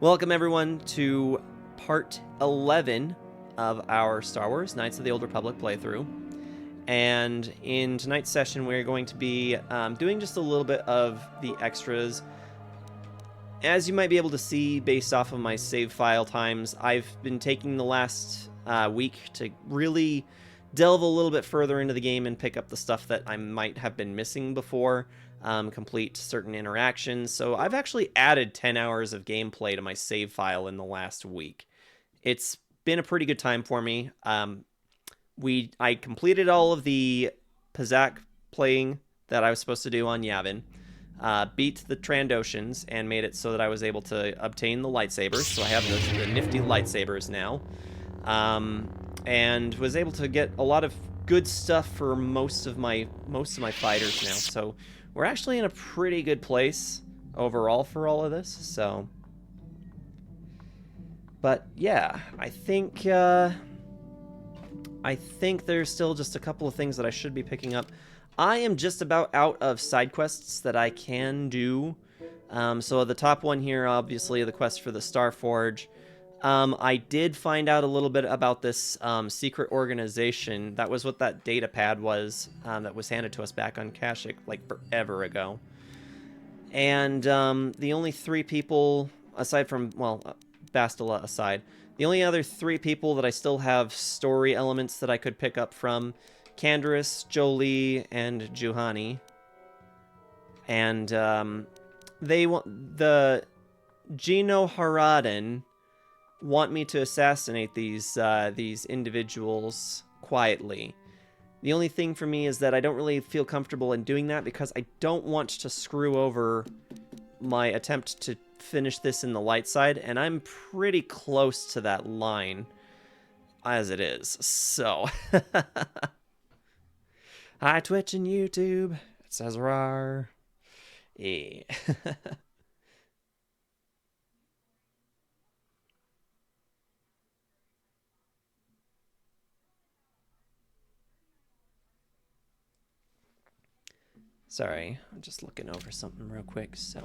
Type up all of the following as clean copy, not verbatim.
Welcome everyone to part 11 of our Star Wars Knights of the Old Republic playthrough. And in tonight's session, we're going to be doing just a little bit of the extras. As you might be able to see based off of my save file times, I've been taking the last week to really delve a little bit further into the game and pick up the stuff that I might have been missing before. Complete certain interactions. So I've actually added 10 hours of gameplay to my save file in the last week. It's been a pretty good time for me. I completed all of the Pazaak playing that I was supposed to do on Yavin. Beat the Trandoshans and made it so that I was able to obtain the lightsabers. So I have the nifty lightsabers now. And was able to get a lot of good stuff for most of my fighters now. So we're actually in a pretty good place overall for all of this, so. But yeah, I think there's still just a couple of things that I should be picking up. I am just about out of side quests that I can do. So the top one here, obviously, the quest for the Starforge. I did find out a little bit about this secret organization. That was what that data pad was that was handed to us back on Kashyyyk like forever ago. And the only three people, aside from, well, Bastila aside, the only other three people that I still have story elements that I could pick up from, Canderous, Jolee, and Juhani. And the Gino Haradan want me to assassinate these individuals quietly. The only thing for me is that I don't really feel comfortable in doing that because I don't want to screw over my attempt to finish this in the light side, and I'm pretty close to that line as it is. So, hi Twitch and YouTube. It says rar. Yeah. Sorry, I'm just looking over something real quick. So,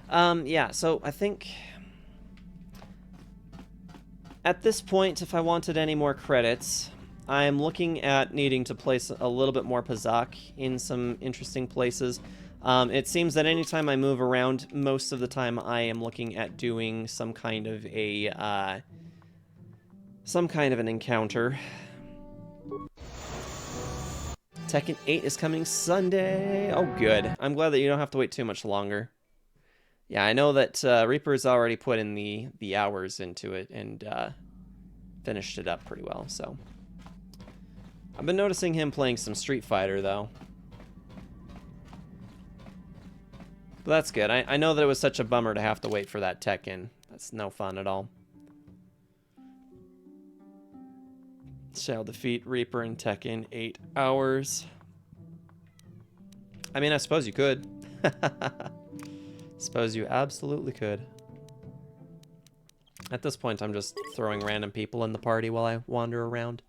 yeah, so I think at this point, if I wanted any more credits, I'm looking at needing to place a little bit more Pazaak in some interesting places. It seems that anytime I move around, most of the time I am looking at doing some kind of an encounter. Tekken 8 is coming Sunday. Oh, good. I'm glad that you don't have to wait too much longer. Yeah, I know that Reaper's already put in the hours into it and finished it up pretty well, so. I've been noticing him playing some Street Fighter, though. But that's good. I know that it was such a bummer to have to wait for that Tekken. That's no fun at all. Shall defeat Reaper in Tekken 8 hours. I mean, I suppose you could. Suppose you absolutely could. At this point, I'm just throwing random people in the party while I wander around.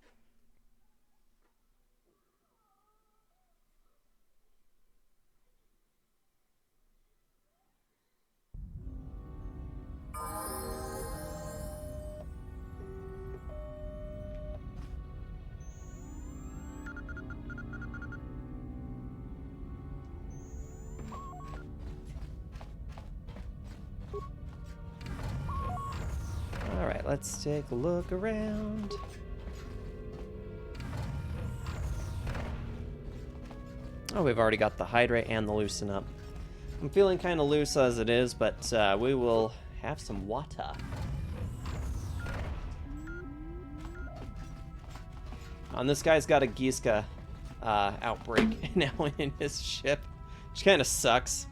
Let's take a look around. Oh, we've already got the hydrate and the loosen up. I'm feeling kind of loose as it is, but we will have some water. And this guy's got a Giska outbreak now in his ship, which kind of sucks.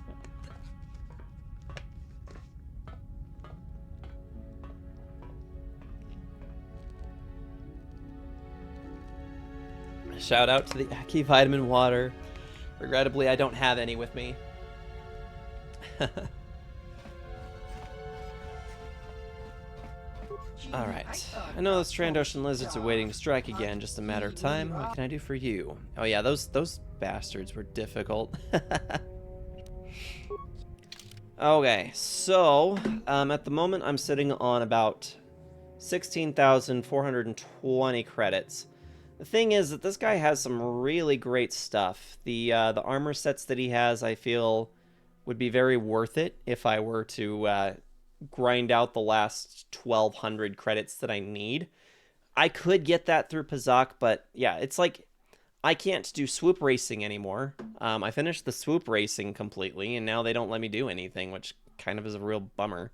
Shout out to the Aki Vitamin Water. Regrettably, I don't have any with me. Alright. I know those Trandoshan lizards are waiting to strike again, just a matter of time. What can I do for you? Oh yeah, those bastards were difficult. Okay, so at the moment I'm sitting on about 16,420 credits. The thing is that this guy has some really great stuff. The armor sets that he has, I feel, would be very worth it if I were to grind out the last 1,200 credits that I need. I could get that through Pazak, but yeah, it's like I can't do swoop racing anymore. I finished the swoop racing completely, and now they don't let me do anything, which kind of is a real bummer.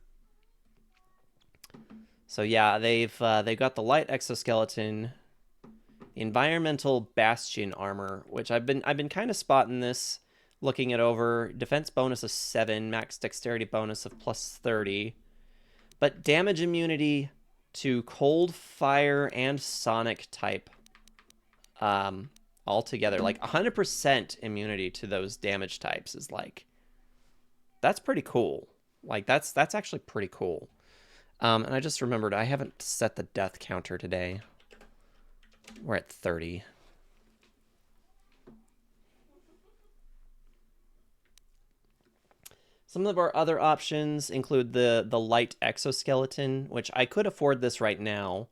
So yeah, they've got the light exoskeleton, the environmental bastion armor, which I've been kind of spotting this, looking it over. Defense bonus of 7, max dexterity bonus of plus 30, but damage immunity to cold, fire, and sonic type. Altogether, like 100% immunity to those damage types is like, that's pretty cool. Like that's actually pretty cool. And I just remembered I haven't set the death counter today. We're at 30. Some of our other options include the light exoskeleton, which I could afford this right now.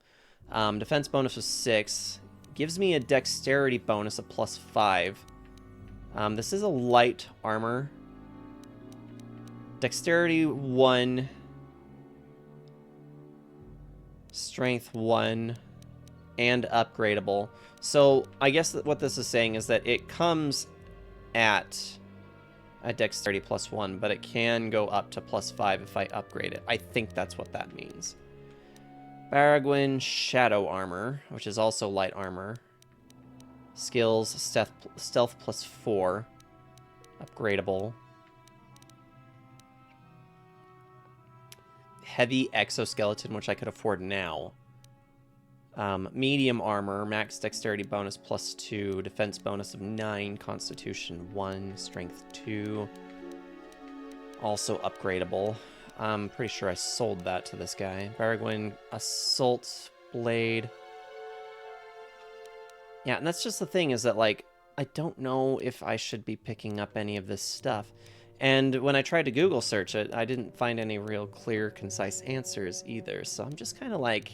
Defense bonus of 6. Gives me a dexterity bonus of plus 5. This is a light armor. Dexterity 1. Strength 1. And upgradable. So I guess that what this is saying is that it comes at a dexterity plus 1, but it can go up to plus 5 if I upgrade it. I think that's what that means. Baragwin Shadow Armor, which is also light armor. Skills, stealth plus 4. Upgradable. Heavy Exoskeleton, which I could afford now. Medium armor, max dexterity bonus plus 2, defense bonus of 9, constitution 1, strength 2. Also upgradable. I'm pretty sure I sold that to this guy. Baragwin Assault Blade. Yeah, and that's just the thing, is that, like, I don't know if I should be picking up any of this stuff. And when I tried to Google search it, I didn't find any real clear, concise answers either. So I'm just kind of like,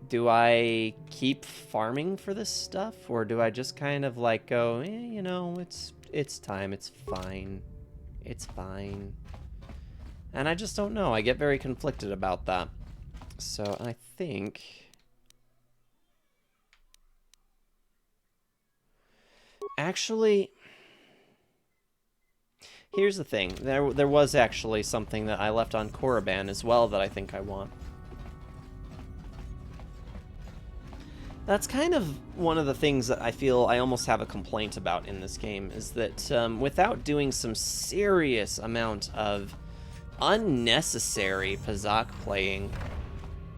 do I keep farming for this stuff, or do I just kind of like go, you know, it's time, it's fine, it's fine. And I just don't know. I get very conflicted about that. So I think actually, here's the thing. There was actually something that I left on Korriban as well that I think I want. That's kind of one of the things that I feel I almost have a complaint about in this game, is that without doing some serious amount of unnecessary Pazak playing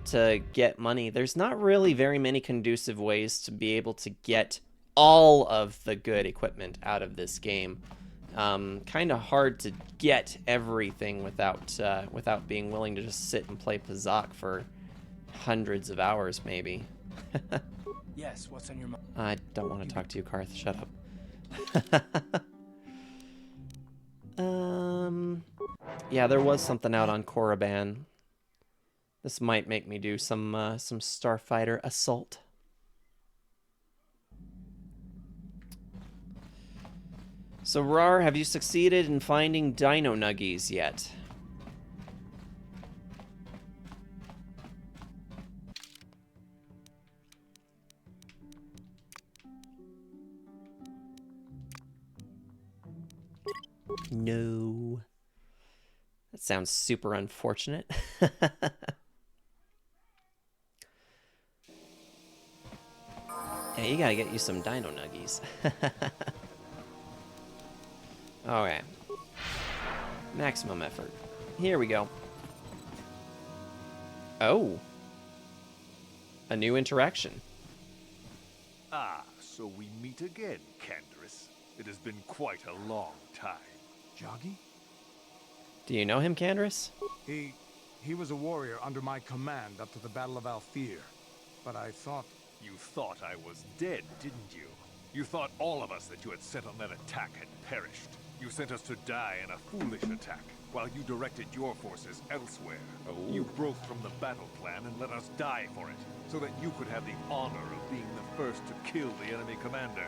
to get money, there's not really very many conducive ways to be able to get all of the good equipment out of this game. Kind of hard to get everything without being willing to just sit and play Pazak for hundreds of hours, maybe. Yes, what's on your mind? I don't want to talk to you, Karth. Shut up. Yeah, there was something out on Korriban. This might make me do some Starfighter Assault. So, Rar, have you succeeded in finding Dino Nuggies yet? No. That sounds super unfortunate. Hey, you gotta get you some Dino Nuggies. Okay. Maximum effort. Here we go. Oh. A new interaction. Ah, so we meet again, Canderous. It has been quite a long time. Joggy? Do you know him, Canderous? He was a warrior under my command up to the Battle of Althir. But I thought... You thought I was dead, didn't you? You thought all of us that you had sent on that attack had perished. You sent us to die in a foolish attack, while you directed your forces elsewhere. Oh. You broke from the battle plan and let us die for it, so that you could have the honor of being the first to kill the enemy commander.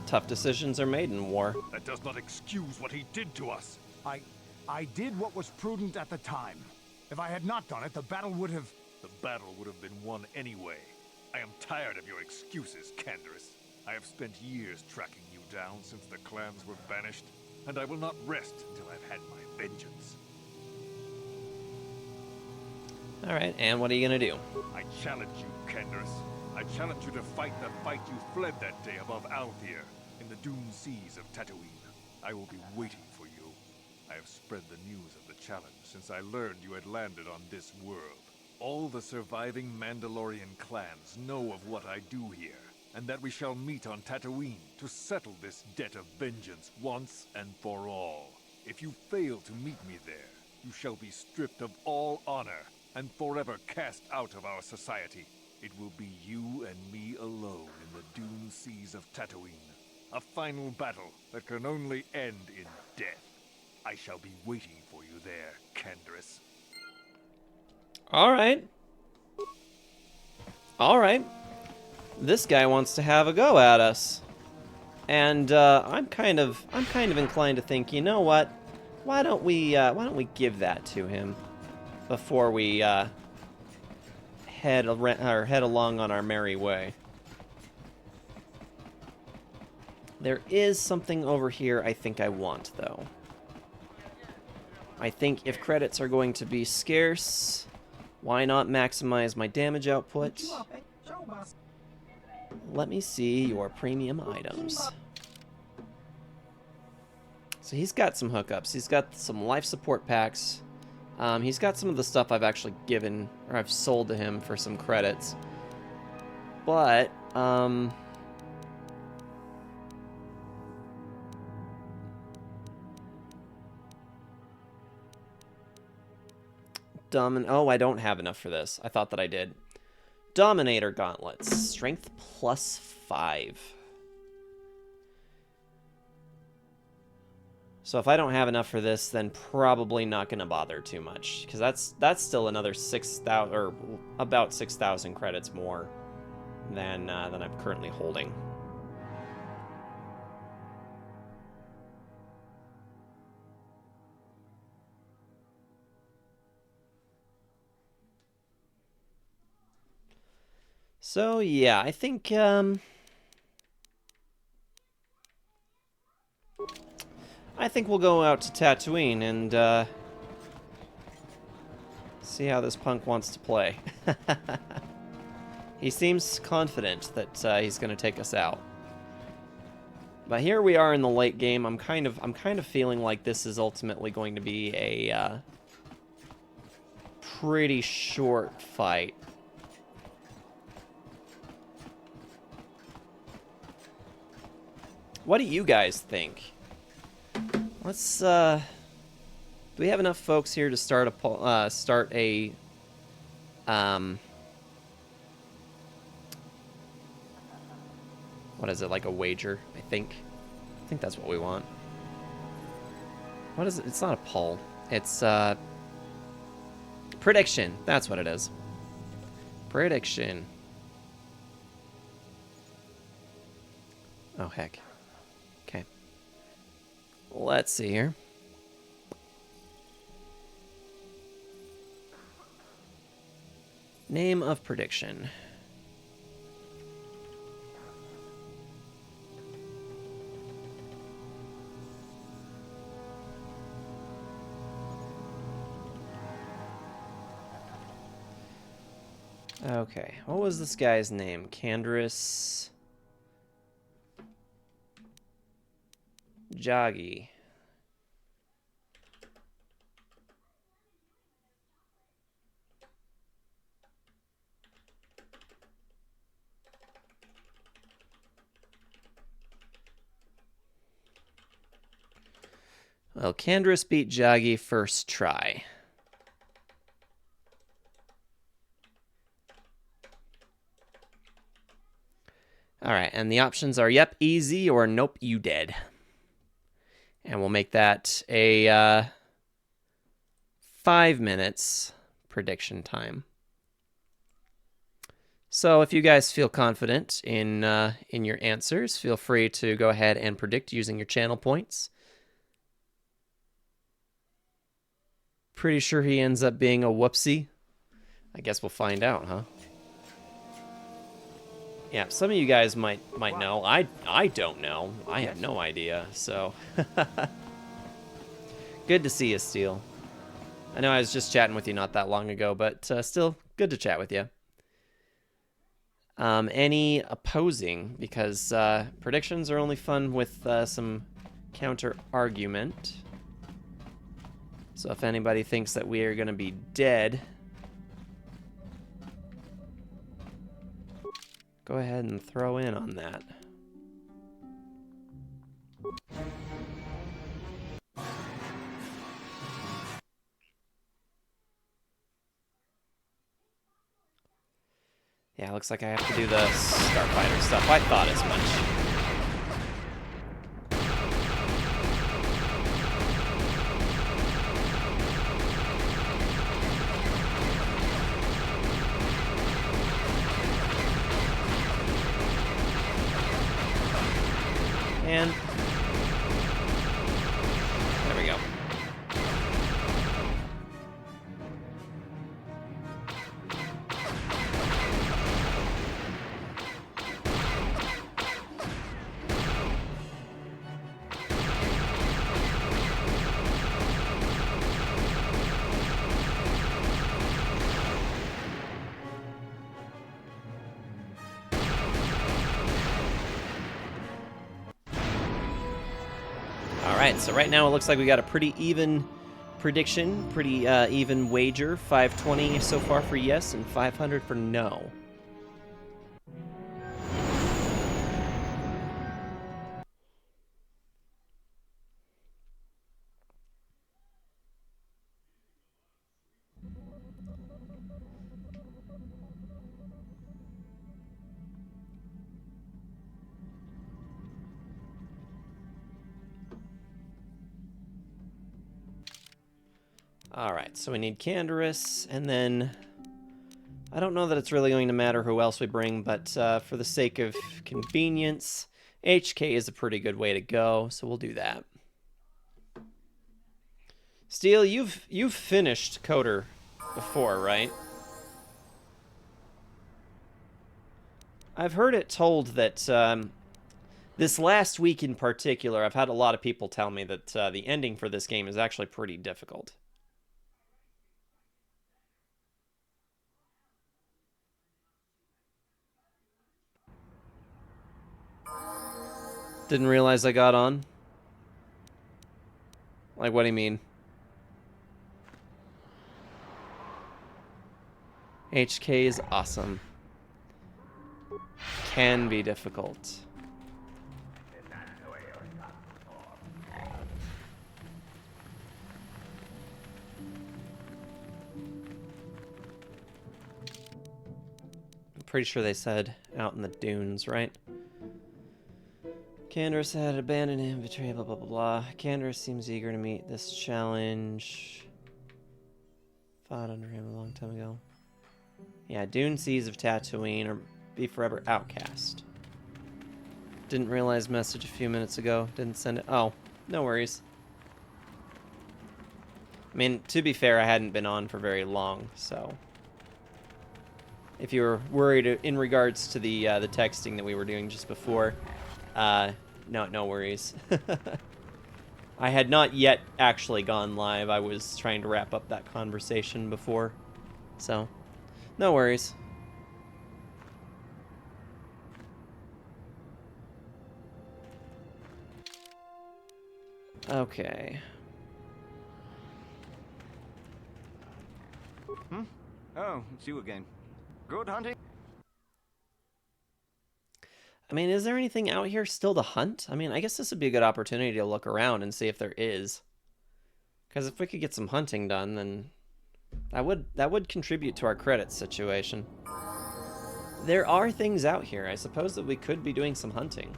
Tough decisions are made in war. That does not excuse what he did to us. I did what was prudent at the time. If I had not done it, the battle would have... The battle would have been won anyway. I am tired of your excuses, Canderous. I have spent years tracking you down since the clans were banished, and I will not rest until I've had my vengeance. Alright, and what are you gonna do? I challenge you, Canderous. I challenge you to fight the fight you fled that day above Althir, in the doomed seas of Tatooine. I will be waiting for you. I have spread the news of the challenge since I learned you had landed on this world. All the surviving Mandalorian clans know of what I do here, and that we shall meet on Tatooine to settle this debt of vengeance once and for all. If you fail to meet me there, you shall be stripped of all honor and forever cast out of our society. It will be you and me alone in the doomed seas of Tatooine. A final battle that can only end in death. I shall be waiting for you there, Canderous. Alright. Alright. This guy wants to have a go at us. And I'm kind of inclined to think, you know what? Why don't we give that to him before we head along on our merry way. There is something over here I think I want, though. I think if credits are going to be scarce, why not maximize my damage output? Let me see your premium items. So he's got some hookups. He's got some life support packs. He's got some of the stuff I've actually given, or I've sold to him for some credits. But, oh, I don't have enough for this. I thought that I did. Dominator gauntlets. Strength +5. So if I don't have enough for this, then probably not going to bother too much. Because that's still another 6,000, or about 6,000 credits more than I'm currently holding. So yeah, I think we'll go out to Tatooine and see how this punk wants to play. He seems confident that he's going to take us out. But here we are in the late game. I'm kind of feeling like this is ultimately going to be a pretty short fight. What do you guys think? Let's, do we have enough folks here to start a, what is it, like a wager, I think that's what we want. What is it? It's not a poll. It's, prediction. That's what it is. Prediction. Oh, heck. Okay. Let's see here. Name of prediction. Okay, what was this guy's name? Canderous Joggy. Well, Canderous beat Joggy first try. All right, and the options are yep, easy, or nope, you dead. And we'll make that a 5 minutes prediction time. So if you guys feel confident in your answers, feel free to go ahead and predict using your channel points. Pretty sure he ends up being a whoopsie. I guess we'll find out, huh? Yeah, some of you guys might know. I don't know. I have no idea. So good to see you, Steel. I know I was just chatting with you not that long ago, but still good to chat with you. Any opposing? Because predictions are only fun with some counter argument. So if anybody thinks that we are going to be dead, go ahead and throw in on that. Yeah, looks like I have to do the Starfighter stuff. I thought as much. And there we go. Alright, so right now it looks like we got a pretty even prediction, pretty even wager. 520 so far for yes and 500 for no. Alright, so we need Canderous, and then I don't know that it's really going to matter who else we bring, but for the sake of convenience, HK is a pretty good way to go, so we'll do that. Steel, you've finished Coder before, right? I've heard it told that this last week in particular, I've had a lot of people tell me that the ending for this game is actually pretty difficult. Didn't realize I got on. Like, what do you mean? HK is awesome. Can be difficult. I'm pretty sure they said out in the dunes, right? Canderous had abandoned him, betrayed, blah, blah, blah, blah. Canderous seems eager to meet this challenge. Fought under him a long time ago. Yeah, Dune Seas of Tatooine or be forever outcast. Didn't realize message a few minutes ago. Didn't send it. Oh, no worries. I mean, to be fair, I hadn't been on for very long, so... If you were worried in regards to the texting that we were doing just before... No worries. I had not yet actually gone live. I was trying to wrap up that conversation before. So, no worries. Okay. Oh, it's you again. Good hunting? I mean, is there anything out here still to hunt? I mean, I guess this would be a good opportunity to look around and see if there is. Because if we could get some hunting done, then that would contribute to our credit situation. there are things out here. I suppose that we could be doing some hunting.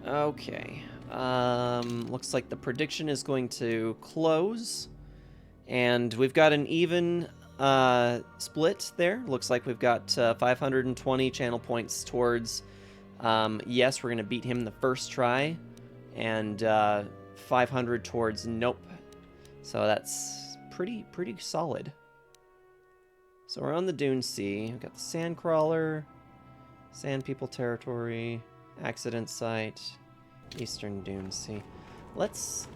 Okay. Looks like the prediction is going to close. And we've got an even split there. Looks like we've got 520 channel points towards yes, we're going to beat him the first try. And 500 towards nope. So that's pretty solid. So we're on the Dune Sea. We've got the Sandcrawler, Sand People Territory, Accident Site, Eastern Dune Sea. Let's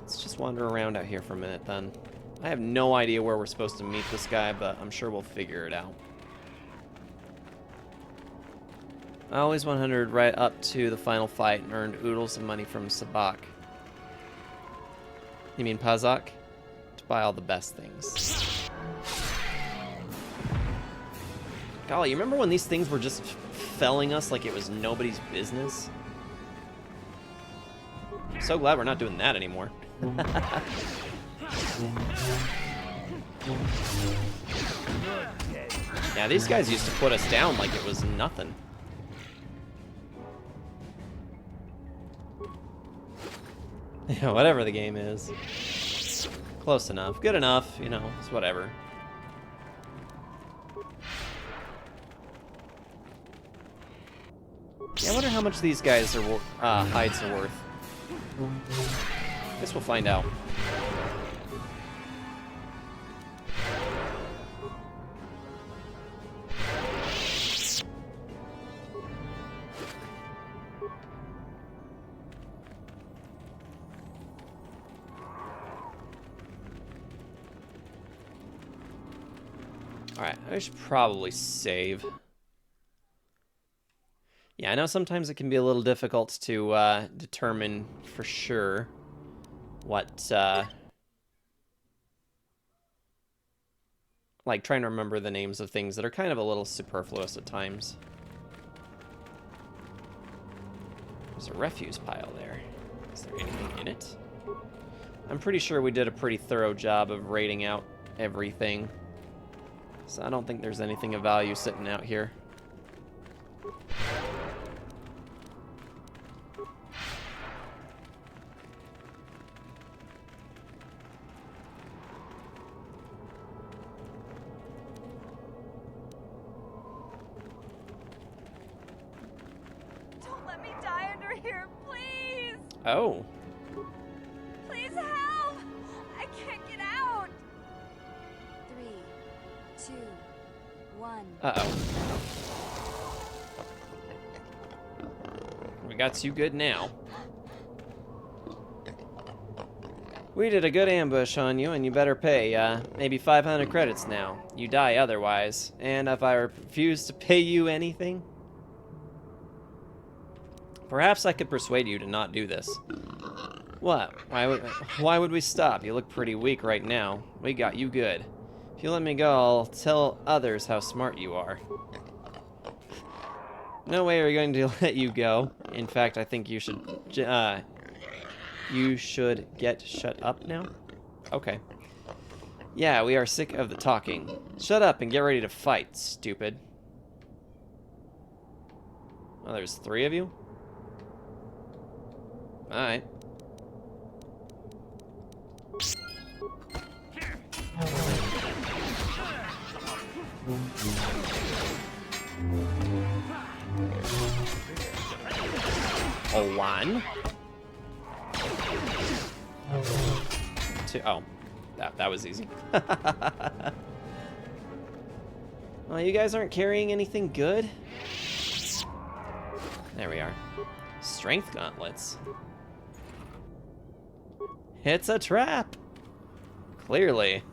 just wander around out here for a minute then. I have no idea where we're supposed to meet this guy, but I'm sure we'll figure it out. I always 100 right up to the final fight and earned oodles of money from Sabak. You mean Pazak? To buy all the best things. Golly, you remember when these things were just felling us like it was nobody's business? So glad we're not doing that anymore. Yeah, these guys used to put us down like it was nothing. Yeah, whatever the game is. Close enough. Good enough, you know, it's whatever. Yeah, I wonder how much these guys are hides are worth. Guess we'll find out. Alright, I should probably save. Yeah, I know sometimes it can be a little difficult to determine for sure what, like trying to remember the names of things that are kind of a little superfluous at times. There's a refuse pile there. Is there anything in it? I'm pretty sure we did a pretty thorough job of raiding out everything. So I don't think there's anything of value sitting out here. Don't let me die under here, please! Oh. Please help! I can't get out! 3, 2, 1. Uh-oh. We got you good now. We did a good ambush on you, and you better pay, maybe 500 credits now. You die otherwise. And if I refuse to pay you anything, perhaps I could persuade you to not do this. What? Why would we stop? You look pretty weak right now. We got you good. If you let me go, I'll tell others how smart you are. No way are we going to let you go. In fact, I think you should get shut up now? Okay. Yeah, we are sick of the talking. Shut up and get ready to fight, stupid. Oh, there's 3 of you? Alright. Oh, 1. 2. Oh, that was easy. Well, you guys aren't carrying anything good. There we are. Strength gauntlets. It's a trap. Clearly.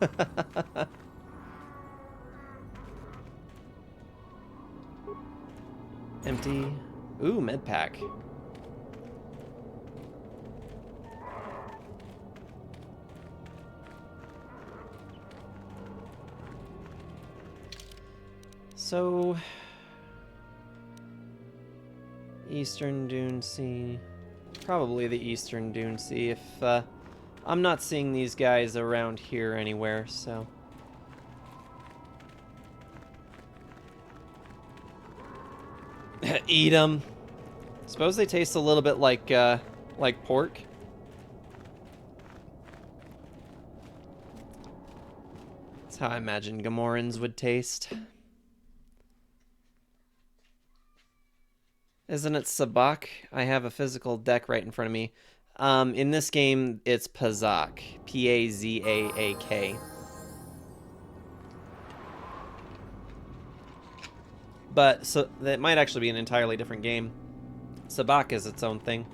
Empty. Ooh, med pack. So, Eastern Dune Sea. Probably the Eastern Dune Sea if I'm not seeing these guys around here anywhere, so. Eat them. Suppose they taste a little bit like pork. That's how I imagine Gamorreans would taste. Isn't it Sabak? I have a physical deck right in front of me. In this game, it's Pazaak. P-A-Z-A-A-K. But so that might actually be an entirely different game. Sabak is its own thing.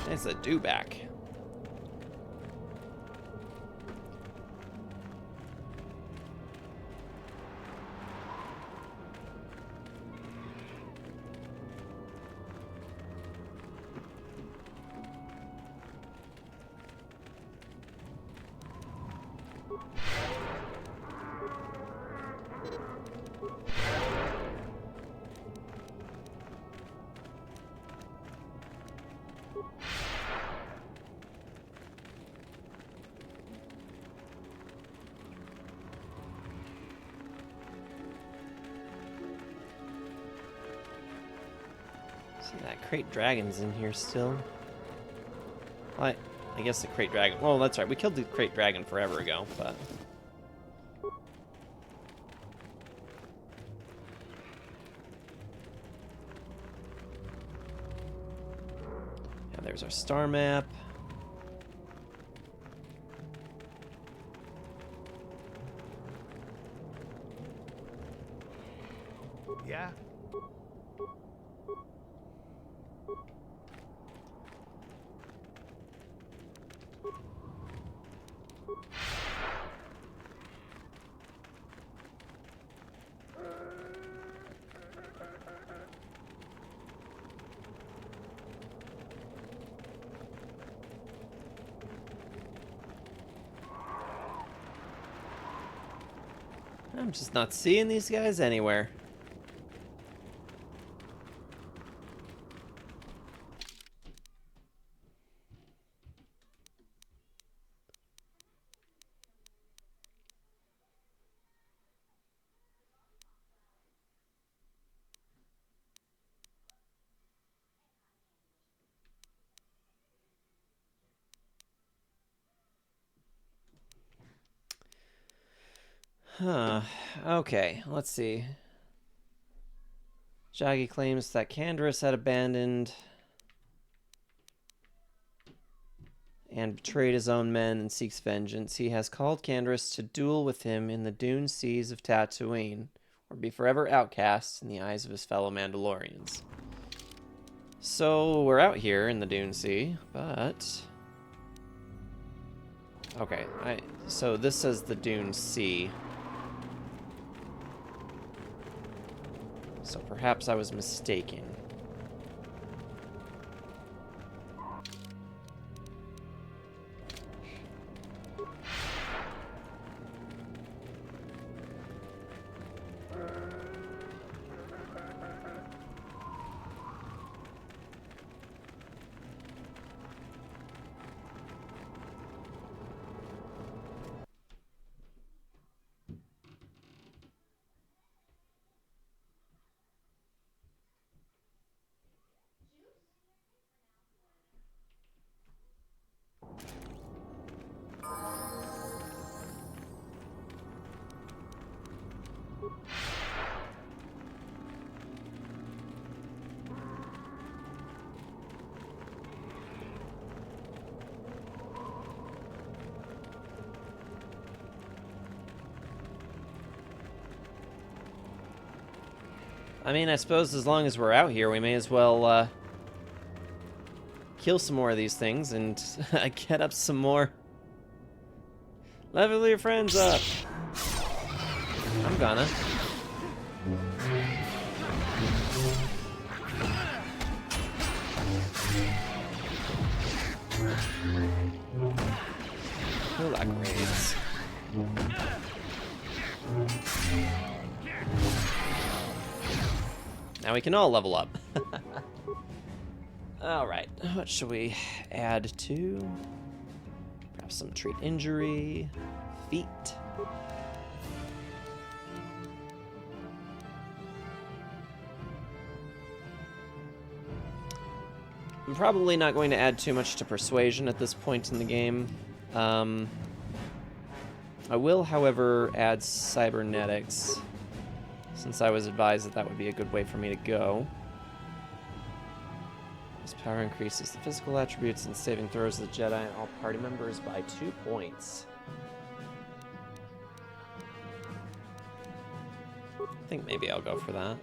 It's a dewback. See, that crate dragon's in here still. I guess the crate dragon. Well, that's right. We killed the crate dragon forever ago, but. Yeah, there's our star map. Yeah? I'm just not seeing these guys anywhere. Huh. Okay, let's see. Jagi claims that Canderous had abandoned and betrayed his own men and seeks vengeance. He has called Canderous to duel with him in the dune seas of Tatooine, or be forever outcast in the eyes of his fellow Mandalorians. So, we're out here in the Dune Sea, but... Okay, so this says the Dune Sea. So perhaps I was mistaken. I mean, I suppose as long as we're out here, we may as well kill some more of these things and get up some more. Level your friends up. I'm gonna. Cool upgrades. Now we can all level up. Alright, what should we add to? Perhaps some treat injury, feet. I'm probably not going to add too much to persuasion at this point in the game. I will, however, add cybernetics, since I was advised that that would be a good way for me to go. This power increases the physical attributes and saving throws of the Jedi and all party members by 2 points. I think maybe I'll go for that.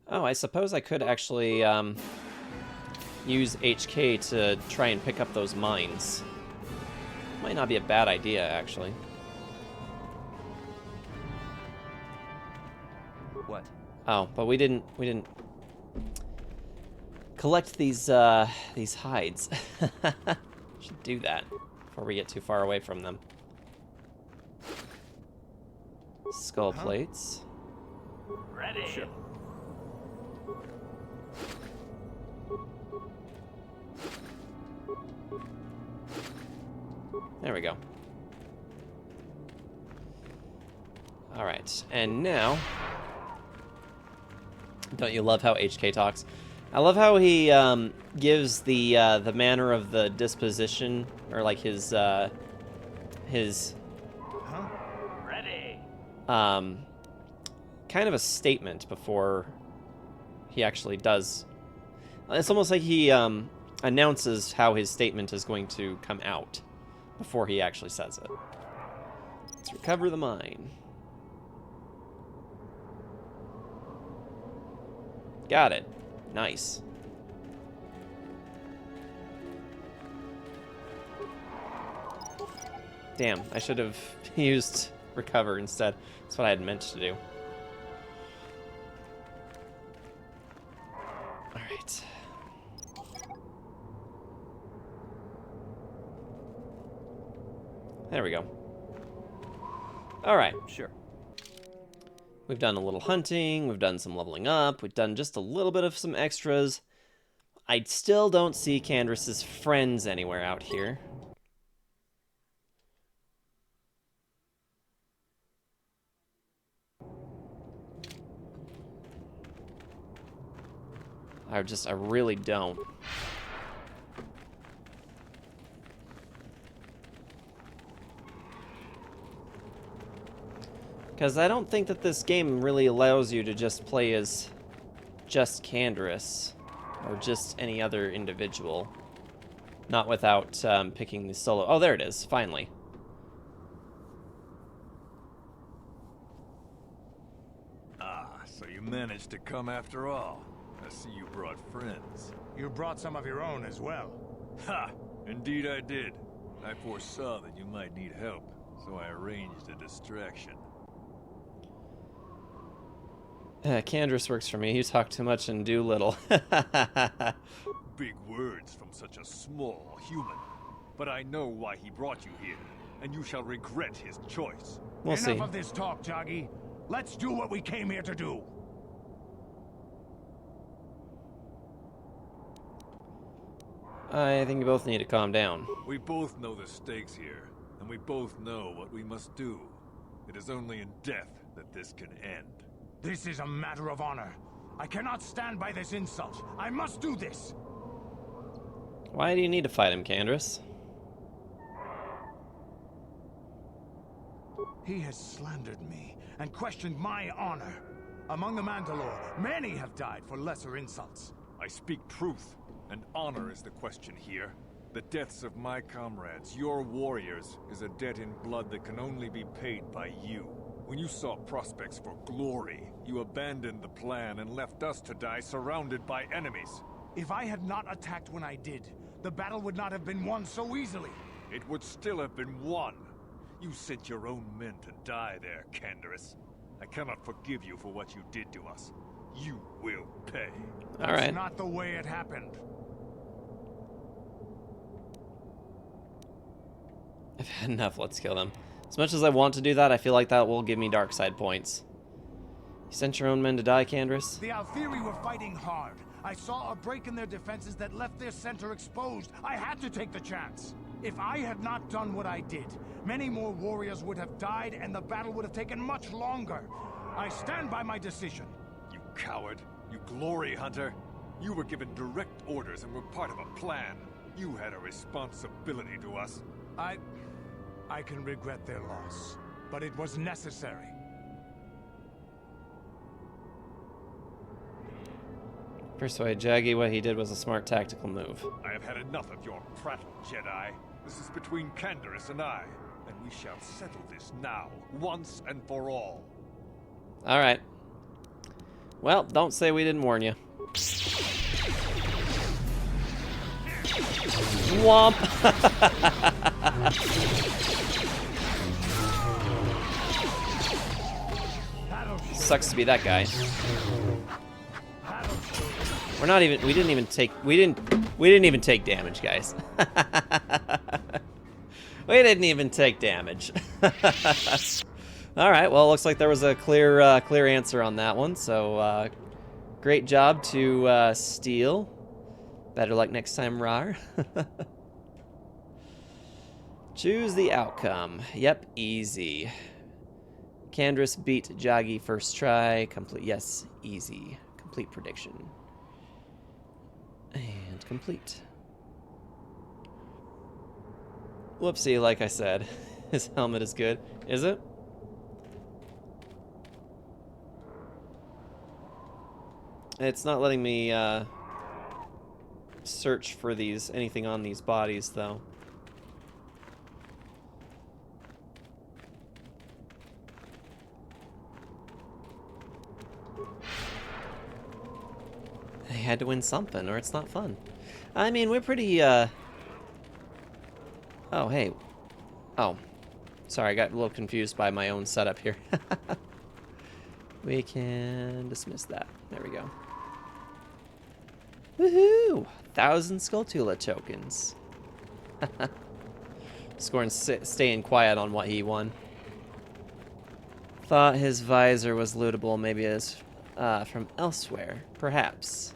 Oh, I suppose I could actually use HK to try and pick up those mines. Might not be a bad idea, actually. What? Oh, but we didn't collect these hides. Should do that before we get too far away from them. Skull plates. Ready. Sure. There we go. All right, and now, don't you love how HK talks? I love how he gives the manner of the disposition, or like his Ready. kind of a statement before he actually does. It's almost like he announces how his statement is going to come out before he actually says it. Let's recover the mine. Got it. Nice. Damn, I should have used recover instead. That's what I had meant to do. Alright. There we go. Alright. Sure. We've done a little hunting, we've done some leveling up, we've done just a little bit of some extras. I still don't see Candras's friends anywhere out here. I really don't. Because I don't think that this game really allows you to just play as just Candras, or just any other individual. Not without picking the solo. Oh, there it is, finally. Ah, so you managed to come after all. I see you brought friends. You brought some of your own as well. Ha! Indeed I did. I foresaw that you might need help, so I arranged a distraction. Candras works for me. You talk too much and do little. Big words from such a small human. But I know why he brought you here, and you shall regret his choice. We'll see. Enough of this talk, Jaggi. Let's do what we came here to do. I think you both need to calm down. We both know the stakes here, and we both know what we must do. It is only in death that this can end. This is a matter of honor. I cannot stand by this insult. I must do this. Why do you need to fight him, Candras? He has slandered me and questioned my honor. Among the Mandalore, many have died for lesser insults. I speak truth, and honor is the question here. The deaths of my comrades, your warriors, is a debt in blood that can only be paid by you. When you saw prospects for glory, you abandoned the plan and left us to die surrounded by enemies. If I had not attacked when I did, the battle would not have been won so easily. It would still have been won. You sent your own men to die there, Canderous. I cannot forgive you for what you did to us. You will pay. All right. That's not the way it happened. I've had enough. Let's kill them. As much as I want to do that, I feel like that will give me dark side points. You sent your own men to die, Candras? The Althiri were fighting hard. I saw a break in their defenses that left their center exposed. I had to take the chance. If I had not done what I did, many more warriors would have died and the battle would have taken much longer. I stand by my decision. You coward. You glory hunter. You were given direct orders and were part of a plan. You had a responsibility to us. I can regret their loss, but it was necessary. Persuade Jaggy what he did was a smart tactical move. I have had enough of your prattle, Jedi. This is between Canderous and I, and we shall settle this now, once and for all. All right. Well, don't say we didn't warn you. Womp. Sucks to be that guy. We're not even. We didn't even take. We didn't even take damage, guys. We didn't even take damage. All right. Well, it looks like there was a clear answer on that one. So, great job to Steel. Better luck next time, Rar. Choose the outcome. Yep, easy. Canderous beat Jaggy first try. Complete. Yes, easy. Complete prediction. And complete. Whoopsie, like I said. His helmet is good. Is it? It's not letting me search for anything on these bodies, though. They had to win something, or it's not fun. I mean, we're pretty, Oh, hey. Oh. Sorry, I got a little confused by my own setup here. We can dismiss that. There we go. Woohoo! 1,000 Skulltula tokens. Scorn's staying quiet on what he won. Thought his visor was lootable. Maybe it's from elsewhere. Perhaps.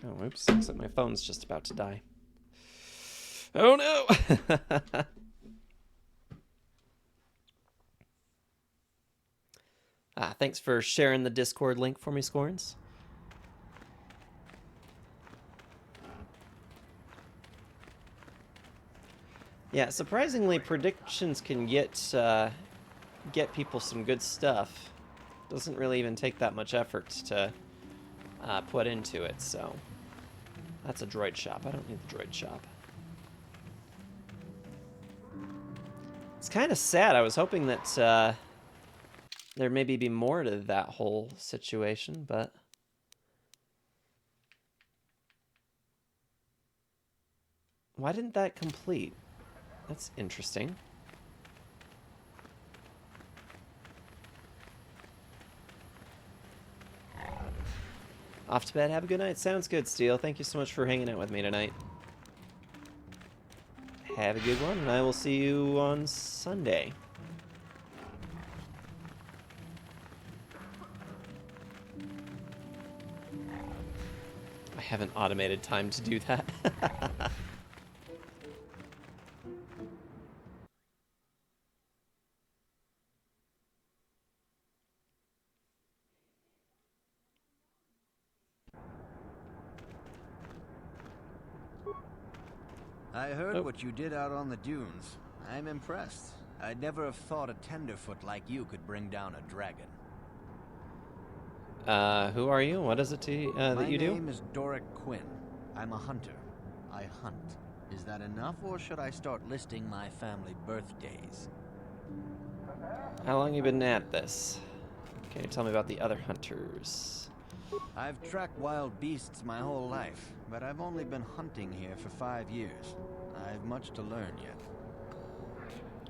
Oh, oops. Looks like my phone's just about to die. Oh, no! Thanks for sharing the Discord link for me, Scorns. Yeah, surprisingly, predictions can get people some good stuff. Doesn't really even take that much effort to put into it, so... That's a droid shop. I don't need the droid shop. It's kind of sad. I was hoping that there maybe be more to that whole situation, but... Why didn't that complete? That's interesting. Off to bed. Have a good night. Sounds good, Steel. Thank you so much for hanging out with me tonight. Have a good one, and I will see you on Sunday. I haven't automated time to do that. I heard what you did out on the dunes. I'm impressed. I'd never have thought a tenderfoot like you could bring down a dragon. Who are you? What is it that you do? My name is Doric Quinn. I'm a hunter. I hunt. Is that enough, or should I start listing my family birthdays? How long you been at this? Can you tell me about the other hunters? I've tracked wild beasts my whole life, but I've only been hunting here for 5 years. I've much to learn yet.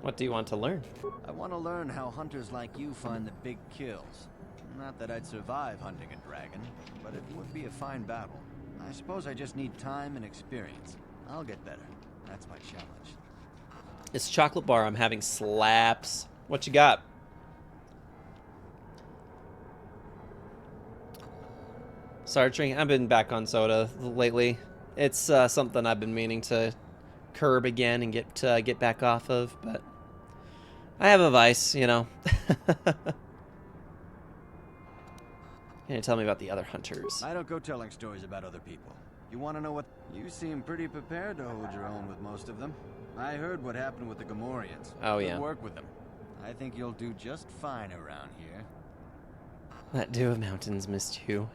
What do you want to learn? I want to learn how hunters like you find the big kills. Not that I'd survive hunting a dragon, but it would be a fine battle. I suppose I just need time and experience. I'll get better. That's my challenge. It's chocolate bar. I'm having slaps. What you got? Started drinking. I've been back on soda lately. It's something I've been meaning to curb again and get back off of, but I have a vice, you know. Can you tell me about the other hunters? I don't go telling stories about other people. You want to know what? You seem pretty prepared to hold your own with most of them. I heard what happened with the Gamorreans. Oh, Good yeah. work with them. I think you'll do just fine around here. That dew of mountains missed you.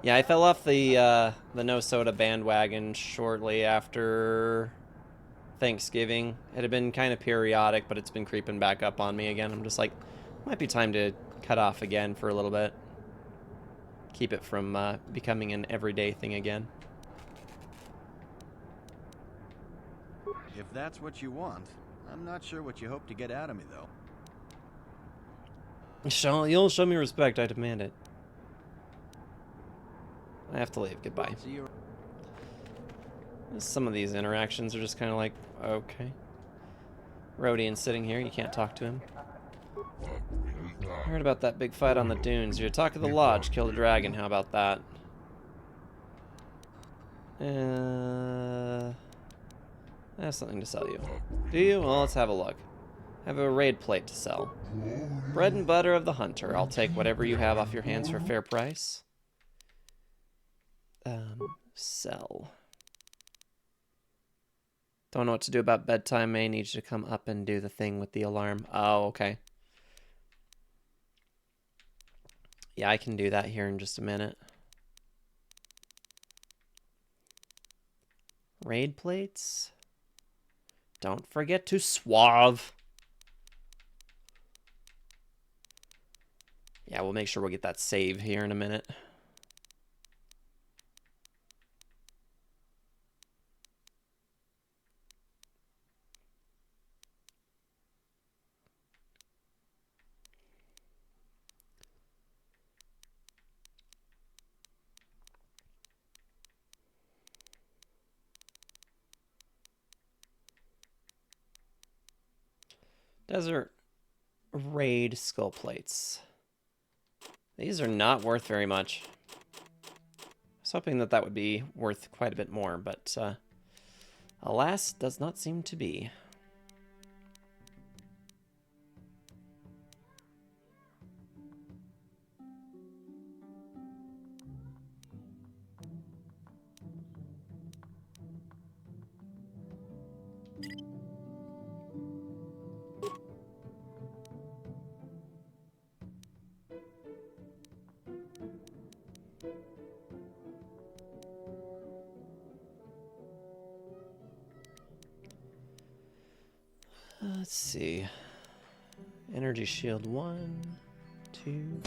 Yeah, I fell off the no soda bandwagon shortly after Thanksgiving. It had been kind of periodic, but it's been creeping back up on me again. I'm just like, might be time to cut off again for a little bit. Keep it from becoming an everyday thing again. If that's what you want, I'm not sure what you hope to get out of me, though. You'll show me respect. I demand it. I have to leave. Goodbye. See you. Some of these interactions are just kind of like, okay. Rodian's sitting here. You can't talk to him. I heard about that big fight on the dunes. You're talk of the lodge. Killed a dragon. How about that? I have something to sell you. Do you? Well, let's have a look. I have a raid plate to sell. Bread and butter of the hunter. I'll take whatever you have off your hands for a fair price. Sell. Don't know what to do about bedtime. May need you to come up and do the thing with the alarm. Oh, okay. Yeah, I can do that here in just a minute. Raid plates. Don't forget to suave. Yeah, we'll make sure we'll get that save here in a minute. Desert raid skull plates. These are not worth very much. I was hoping that that would be worth quite a bit more, but alas, does not seem to be. Let's see. Energy shield 1, 2.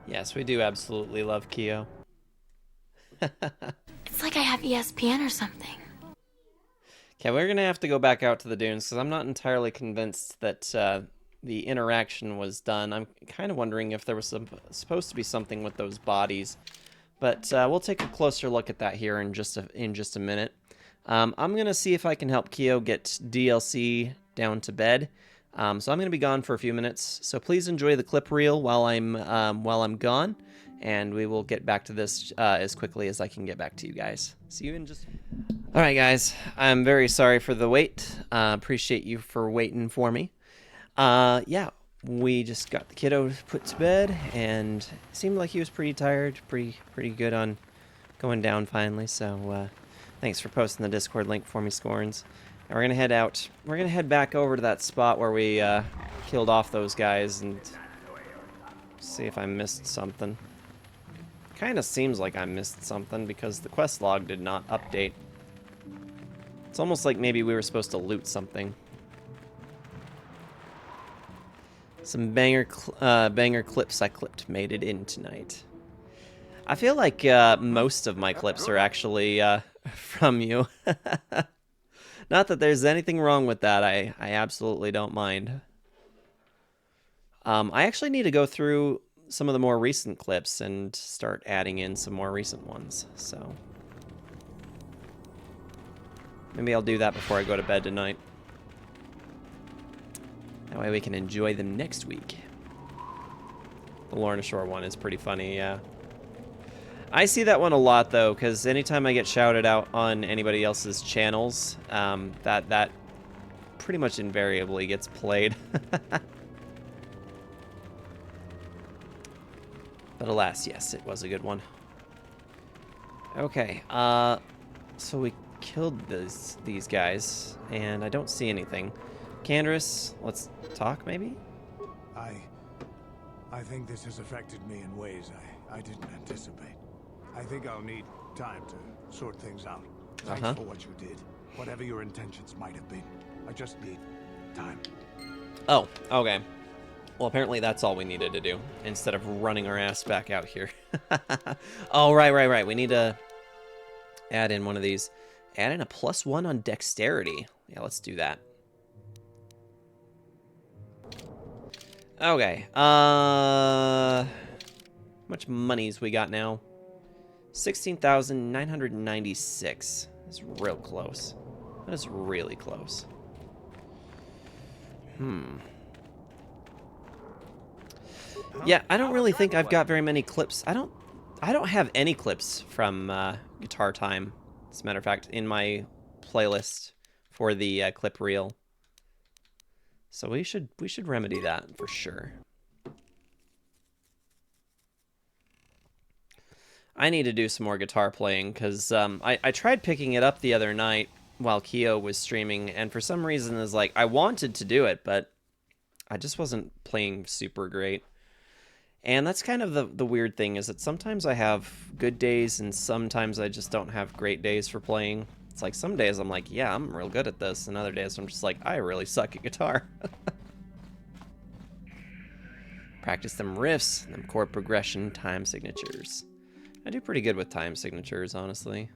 Yes, we do absolutely love Kyo. It's like I have ESPN or something. Okay, we're going to have to go back out to the dunes because I'm not entirely convinced that the interaction was done. I'm kind of wondering if there was supposed to be something with those bodies. But we'll take a closer look at that here in just a minute. I'm going to see if I can help Kyo get DLC down to bed. So I'm going to be gone for a few minutes. So please enjoy the clip reel while I'm gone. And we will get back to this as quickly as I can get back to you guys. See you in just... All right, guys. I'm very sorry for the wait. Appreciate you for waiting for me. Yeah, we just got the kiddo put to bed, and it seemed like he was pretty tired, pretty good on going down finally. So thanks for posting the Discord link for me, Scorns. And we're gonna head out. We're gonna head back over to that spot where we killed off those guys and see if I missed something. Kind of seems like I missed something because the quest log did not update. It's almost like maybe we were supposed to loot something. Some banger clips I clipped made it in tonight. I feel like most of my clips are actually from you. Not that there's anything wrong with that. I absolutely don't mind. I actually need to go through some of the more recent clips and start adding in some more recent ones. So maybe I'll do that before I go to bed tonight. That way we can enjoy them next week. The Lorna Shore one is pretty funny, yeah. I see that one a lot, though, because anytime I get shouted out on anybody else's channels, that pretty much invariably gets played. But alas, yes, it was a good one. Okay, so we killed these guys, and I don't see anything. Canderous, let's talk, maybe? I think this has affected me in ways I didn't anticipate. I think I'll need time to sort things out. Thanks for what you did. Whatever your intentions might have been. I just need time. Oh, okay. Well, apparently that's all we needed to do, instead of running our ass back out here. Oh, right. We need to add in one of these. Add in a +1 on dexterity. Yeah, let's do that. Okay, how much monies we got now? 16,996. That's real close. That is really close. Yeah, I don't really think I've got very many clips. I don't have any clips from Guitar Time, as a matter of fact, in my playlist for the clip reel. So we should remedy that for sure. I need to do some more guitar playing, because I tried picking it up the other night while Keo was streaming, and for some reason is like, I wanted to do it, but I just wasn't playing super great. And that's kind of the weird thing, is that sometimes I have good days, and sometimes I just don't have great days for playing. It's like some days I'm like, yeah, I'm real good at this, and other days I'm just like, I really suck at guitar. Practice them riffs, them chord progression, time signatures. I do pretty good with time signatures, honestly.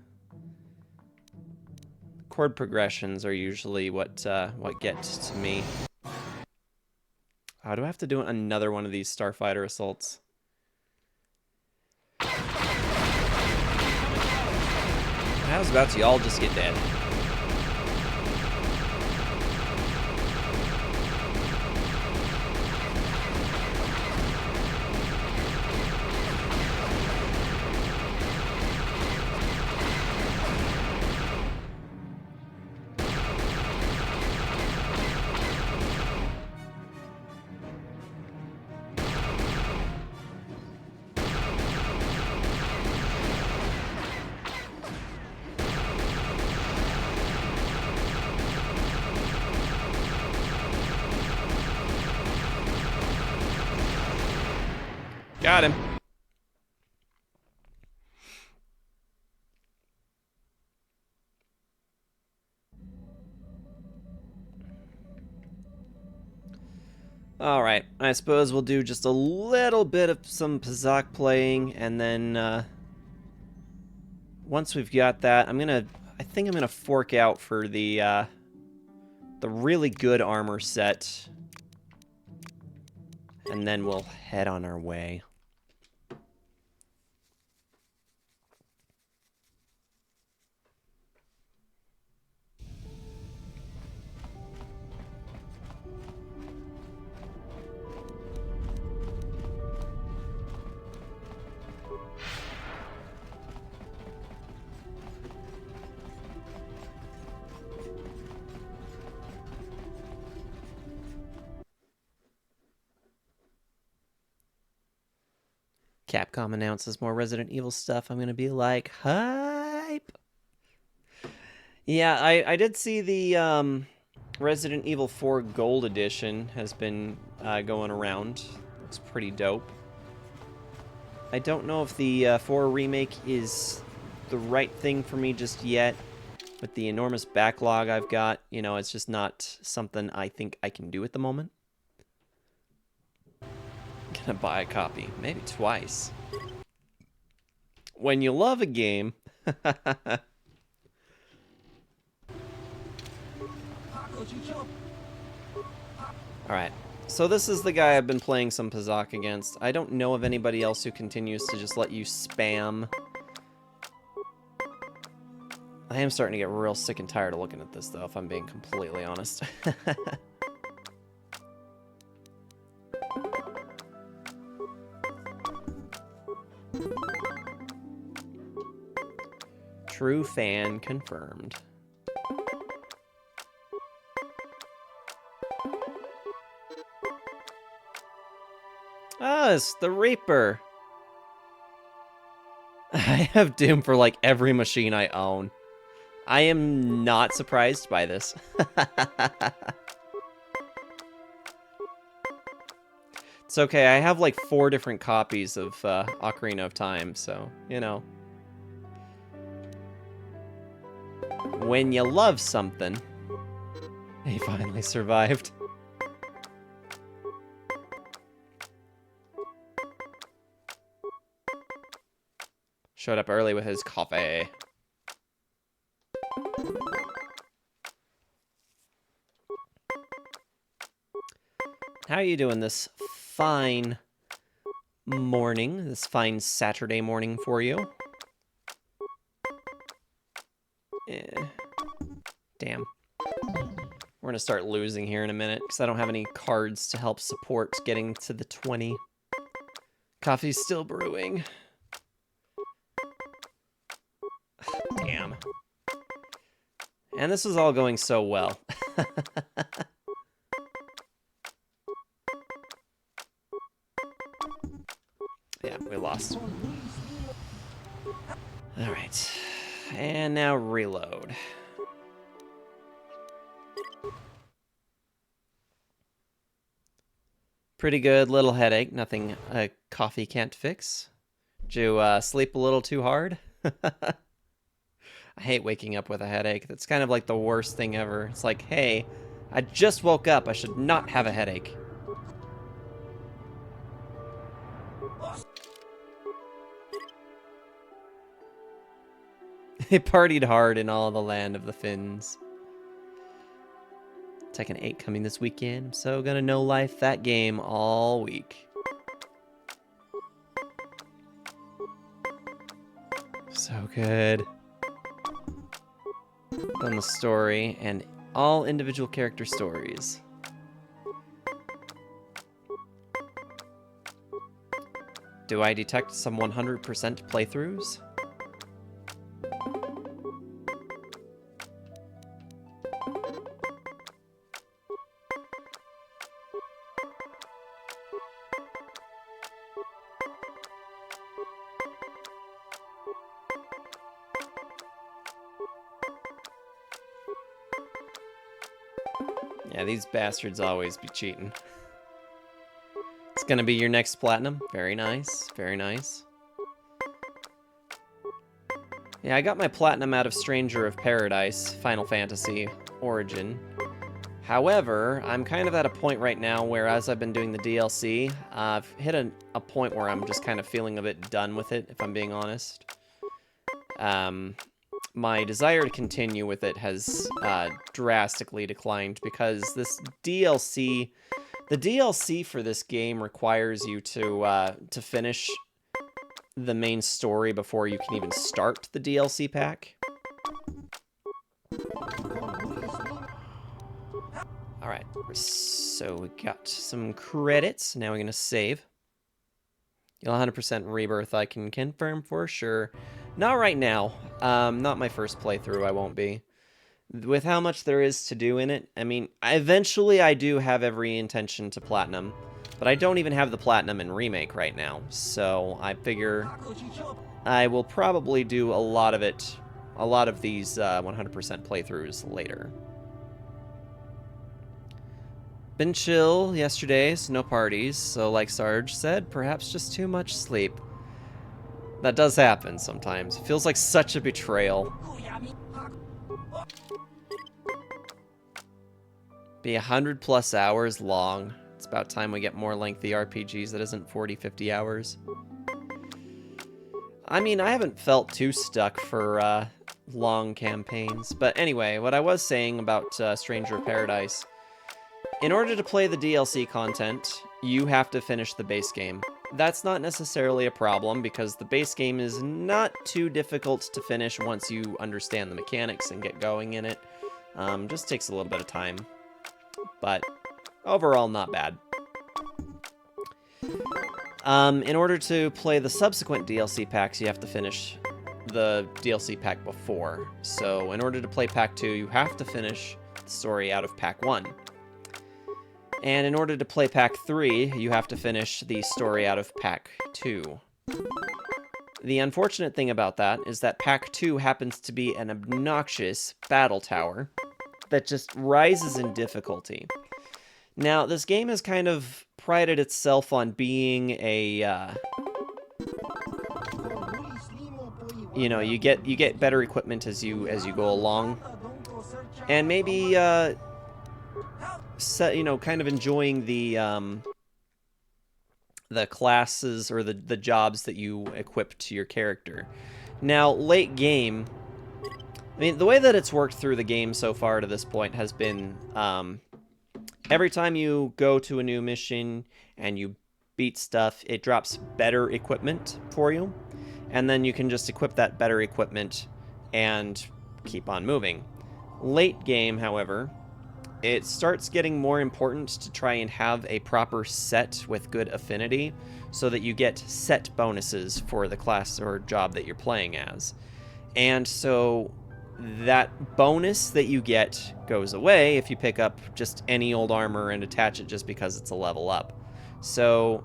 Chord progressions are usually what get to me. Oh, do I have to do another one of these Starfighter assaults? How's about to y'all just get dead? Got him. All right, I suppose we'll do just a little bit of some Pazak playing, and then once we've got that, I think I'm gonna fork out for the really good armor set, and then we'll head on our way. Capcom announces more Resident Evil stuff. I'm going to be like, hype! Yeah, I did see the Resident Evil 4 Gold Edition has been going around. Looks pretty dope. I don't know if the 4 remake is the right thing for me just yet. With the enormous backlog I've got, you know, it's just not something I think I can do at the moment. Gonna buy a copy, maybe twice. When you love a game. Alright, So this is the guy I've been playing some Pazak against. I don't know of anybody else who continues to just let you spam. I am starting to get real sick and tired of looking at this, though, if I'm being completely honest. True fan confirmed. Ah, it's the Reaper. I have Doom for like every machine I own. I am not surprised by this. It's okay, I have like 4 different copies of Ocarina of Time, so, you know. When you love something, he finally survived. Showed up early with his coffee. How are you doing this fine morning, this fine Saturday morning for you? Damn. We're gonna start losing here in a minute, because I don't have any cards to help support getting to the 20. Coffee's still brewing. Damn. And this was all going so well. Yeah, we lost. Alright. And now reload. Pretty good, little headache. Nothing a coffee can't fix. Did you sleep a little too hard? I hate waking up with a headache. That's kind of like the worst thing ever. It's like, hey, I just woke up. I should not have a headache. They partied hard in all the land of the Finns. Tekken 8 coming this weekend. I'm so gonna no life that game all week. So good. Done the story and all individual character stories. Do I detect some 100% playthroughs? Yeah, these bastards always be cheating. It's gonna be your next platinum. Very nice, very nice. Yeah, I got my platinum out of Stranger of Paradise, Final Fantasy Origin. However, I'm kind of at a point right now where as I've been doing the DLC, I've hit a point where I'm just kind of feeling a bit done with it, if I'm being honest. My desire to continue with it has drastically declined because this DLC, the DLC for this game requires you to finish the main story before you can even start the DLC pack. Alright, so we got some credits. Now we're going to save. You'll 100% rebirth, I can confirm for sure. Not right now. Not my first playthrough, I won't be. With how much there is to do in it, I mean, eventually I do have every intention to platinum, but I don't even have the platinum in Remake right now, so I figure I will probably do a lot of it, a lot of these 100% playthroughs later. Been chill yesterday, so no parties, so like Sarge said, perhaps just too much sleep. That does happen sometimes. It feels like such a betrayal. Be 100+ hours long. It's about time we get more lengthy RPGs that isn't 40-50 hours. I mean, I haven't felt too stuck for long campaigns. But anyway, what I was saying about Stranger of Paradise In order to play the DLC content, you have to finish the base game. That's not necessarily a problem because the base game is not too difficult to finish once you understand the mechanics and get going in it. Just takes a little bit of time, but overall not bad. In order to play the subsequent DLC packs, you have to finish the DLC pack before. So in order to play Pack 2, you have to finish the story out of Pack 1. And in order to play Pack 3, you have to finish the story out of Pack 2. The unfortunate thing about that is that Pack 2 happens to be an obnoxious battle tower that just rises in difficulty. Now, this game has kind of prided itself on being a, you know, you get better equipment as you go along, and maybe kind of enjoying the classes or the jobs that you equip to your character. Now, late game, I mean, the way that it's worked through the game so far to this point has been every time you go to a new mission and you beat stuff, it drops better equipment for you, and then you can just equip that better equipment and keep on moving. Late game, however, it starts getting more important to try and have a proper set with good affinity so that you get set bonuses for the class or job that you're playing as. And so that bonus that you get goes away if you pick up just any old armor and attach it just because it's a level up. So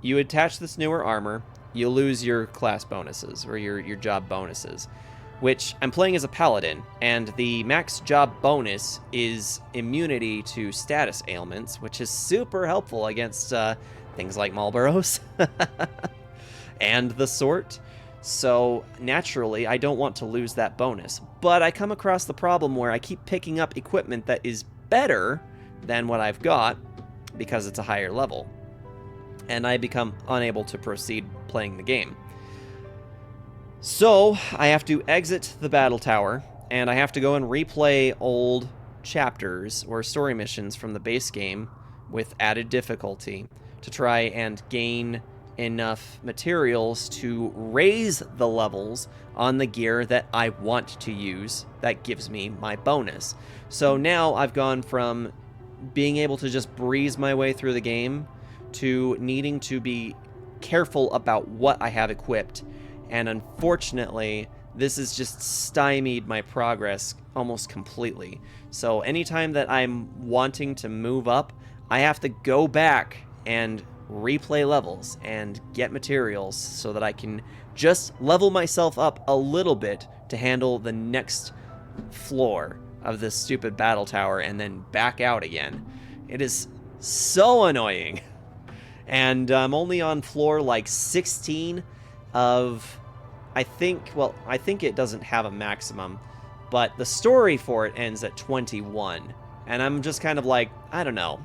you attach this newer armor, you lose your class bonuses or your job bonuses, which I'm playing as a paladin, and the max job bonus is immunity to status ailments, which is super helpful against things like Marlboros and the sort. So naturally, I don't want to lose that bonus, but I come across the problem where I keep picking up equipment that is better than what I've got because it's a higher level, and I become unable to proceed playing the game. So I have to exit the battle tower, and I have to go and replay old chapters or story missions from the base game with added difficulty to try and gain enough materials to raise the levels on the gear that I want to use that gives me my bonus. So now I've gone from being able to just breeze my way through the game to needing to be careful about what I have equipped. And unfortunately, this has just stymied my progress almost completely. So anytime that I'm wanting to move up, I have to go back and replay levels and get materials so that I can just level myself up a little bit to handle the next floor of this stupid battle tower and then back out again. It is so annoying. And I'm only on floor like 16 of, I think it doesn't have a maximum, but the story for it ends at 21. And I'm just kind of like, I don't know.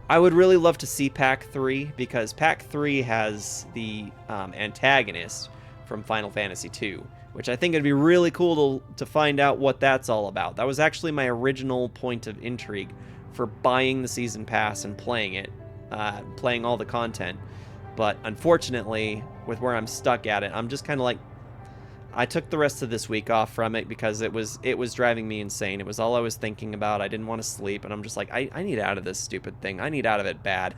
I would really love to see Pack 3, because Pack 3 has the antagonist from Final Fantasy II, which I think it'd be really cool to find out what that's all about. That was actually my original point of intrigue for buying the Season Pass and playing it, playing all the content. But unfortunately, with where I'm stuck at it, I'm just kind of like, I took the rest of this week off from it because it was driving me insane. It was all I was thinking about. I didn't want to sleep, and I'm just like, I need out of this stupid thing. I need out of it bad.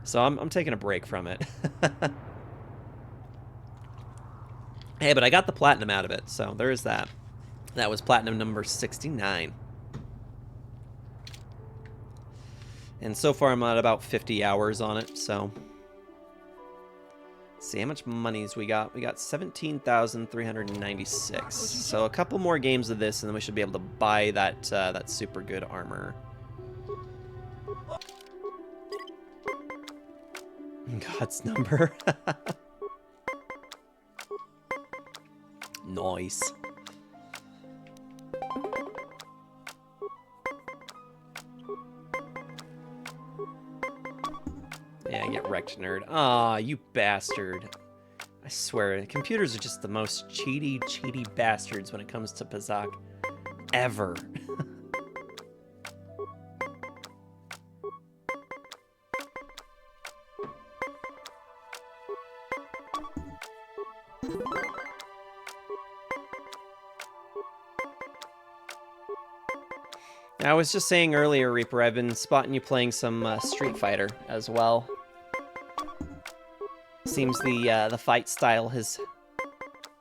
So I'm taking a break from it. Hey, but I got the platinum out of it, so there is that. That was platinum number 69. And so far I'm at about 50 hours on it, so... Let's see how much monies we got. We got 17,396. So a couple more games of this, and then we should be able to buy that that super good armor. God's number. Nice. Yeah, get wrecked, nerd. Aw, you bastard. I swear, computers are just the most cheaty bastards when it comes to Pazaak. Ever. I was just saying earlier, Reaper, I've been spotting you playing some Street Fighter as well. Seems the fight style has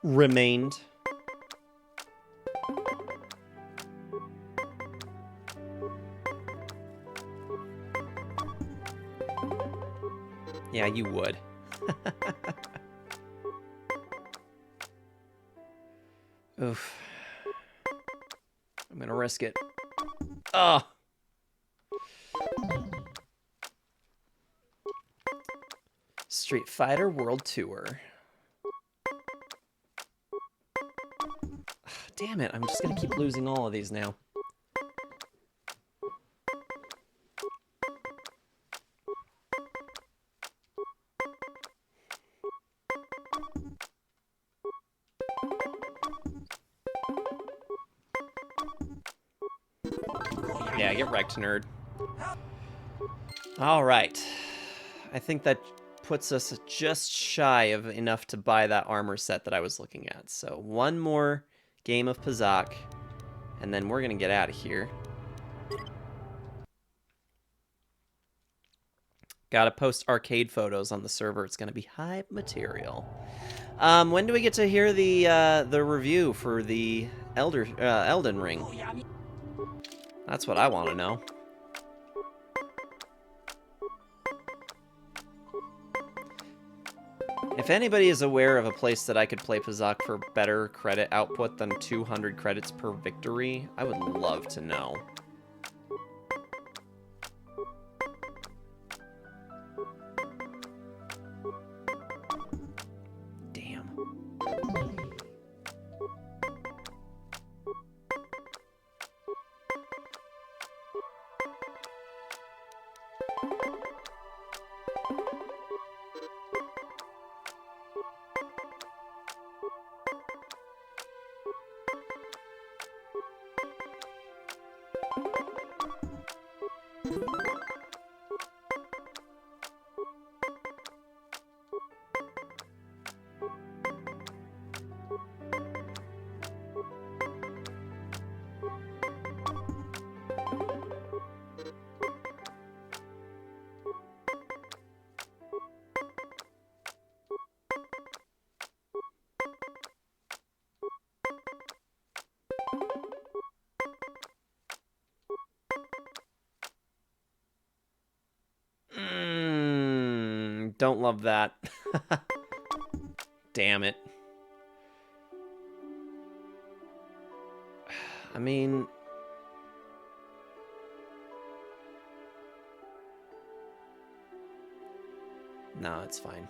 remained. Yeah, you would. Oof. I'm gonna risk it. Oh. Street Fighter World Tour. Damn it, I'm just gonna keep losing all of these now. Yeah, get wrecked, nerd. Alright. I think that puts us just shy of enough to buy that armor set that I was looking at. So one more game of Pazaak, and then we're gonna get out of here. Gotta post arcade photos on the server. It's gonna be hype material. When do we get to hear the review for the Elden Ring? That's what I want to know. If anybody is aware of a place that I could play Pazaak for better credit output than 200 credits per victory, I would love to know. Damn. Don't love that. Damn it. I mean... No, it's fine.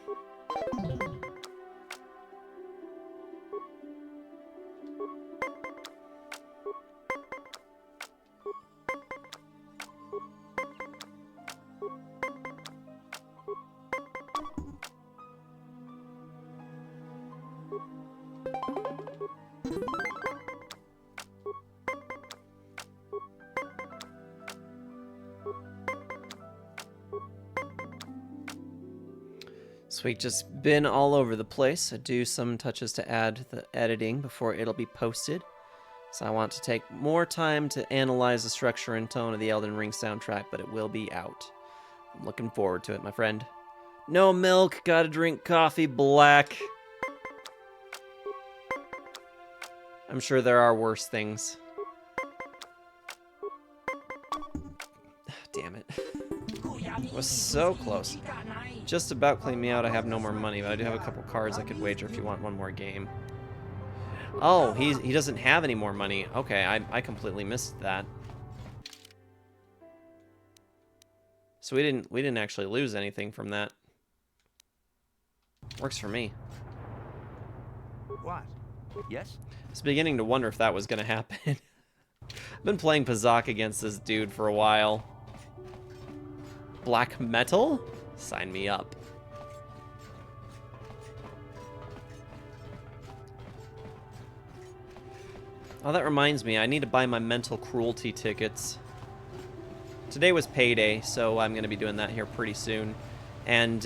This week just been all over the place. I do some touches to add the editing before it'll be posted. So I want to take more time to analyze the structure and tone of the Elden Ring soundtrack, but it will be out. I'm looking forward to it, my friend. No milk, gotta drink coffee black. I'm sure there are worse things. Damn it. It was so close. Just about cleaned me out. I have no more money, but I do have a couple cards I could wager if you want one more game. Oh, he doesn't have any more money. Okay, I completely missed that. So we didn't actually lose anything from that. Works for me. What? Yes? I was beginning to wonder if that was gonna happen. I've been playing Pazaak against this dude for a while. Black metal? Sign me up. Oh, that reminds me, I need to buy my mental cruelty tickets. Today was payday, so I'm going to be doing that here pretty soon. And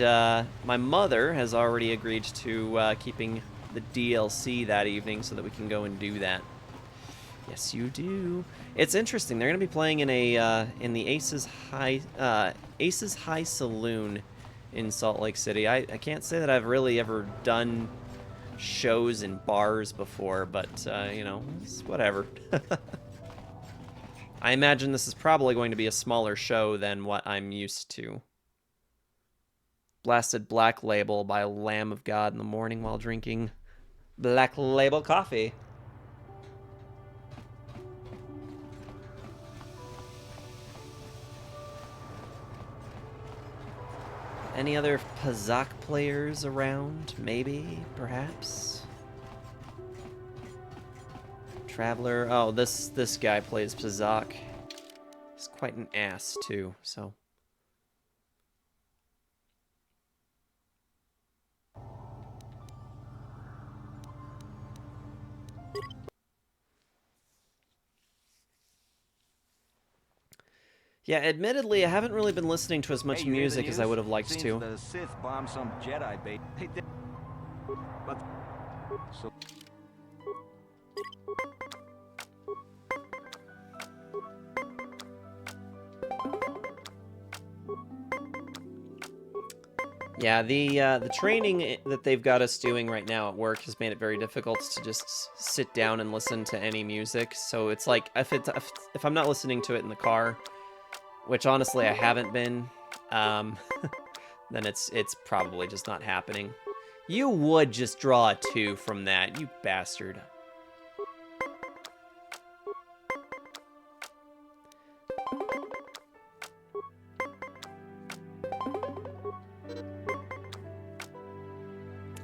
my mother has already agreed to keeping the DLC that evening so that we can go and do that. Yes, you do. It's interesting. They're going to be playing in a in the Aces High Saloon in Salt Lake City. I can't say that I've really ever done shows in bars before, but you know, it's whatever. I imagine this is probably going to be a smaller show than what I'm used to. Blasted Black Label by Lamb of God in the morning while drinking Black Label coffee. Any other Pazak players around? Maybe, perhaps. Traveler. Oh, this guy plays Pazak. He's quite an ass too. So. Yeah, admittedly, I haven't really been listening to as much music as I would have liked to. The Sith bombed some Jedi base. They did. But so yeah, the training that they've got us doing right now at work has made it very difficult to just sit down and listen to any music. So it's like if I'm not listening to it in the car, which honestly I haven't been, then it's probably just not happening. You would just draw a 2 from that, you bastard.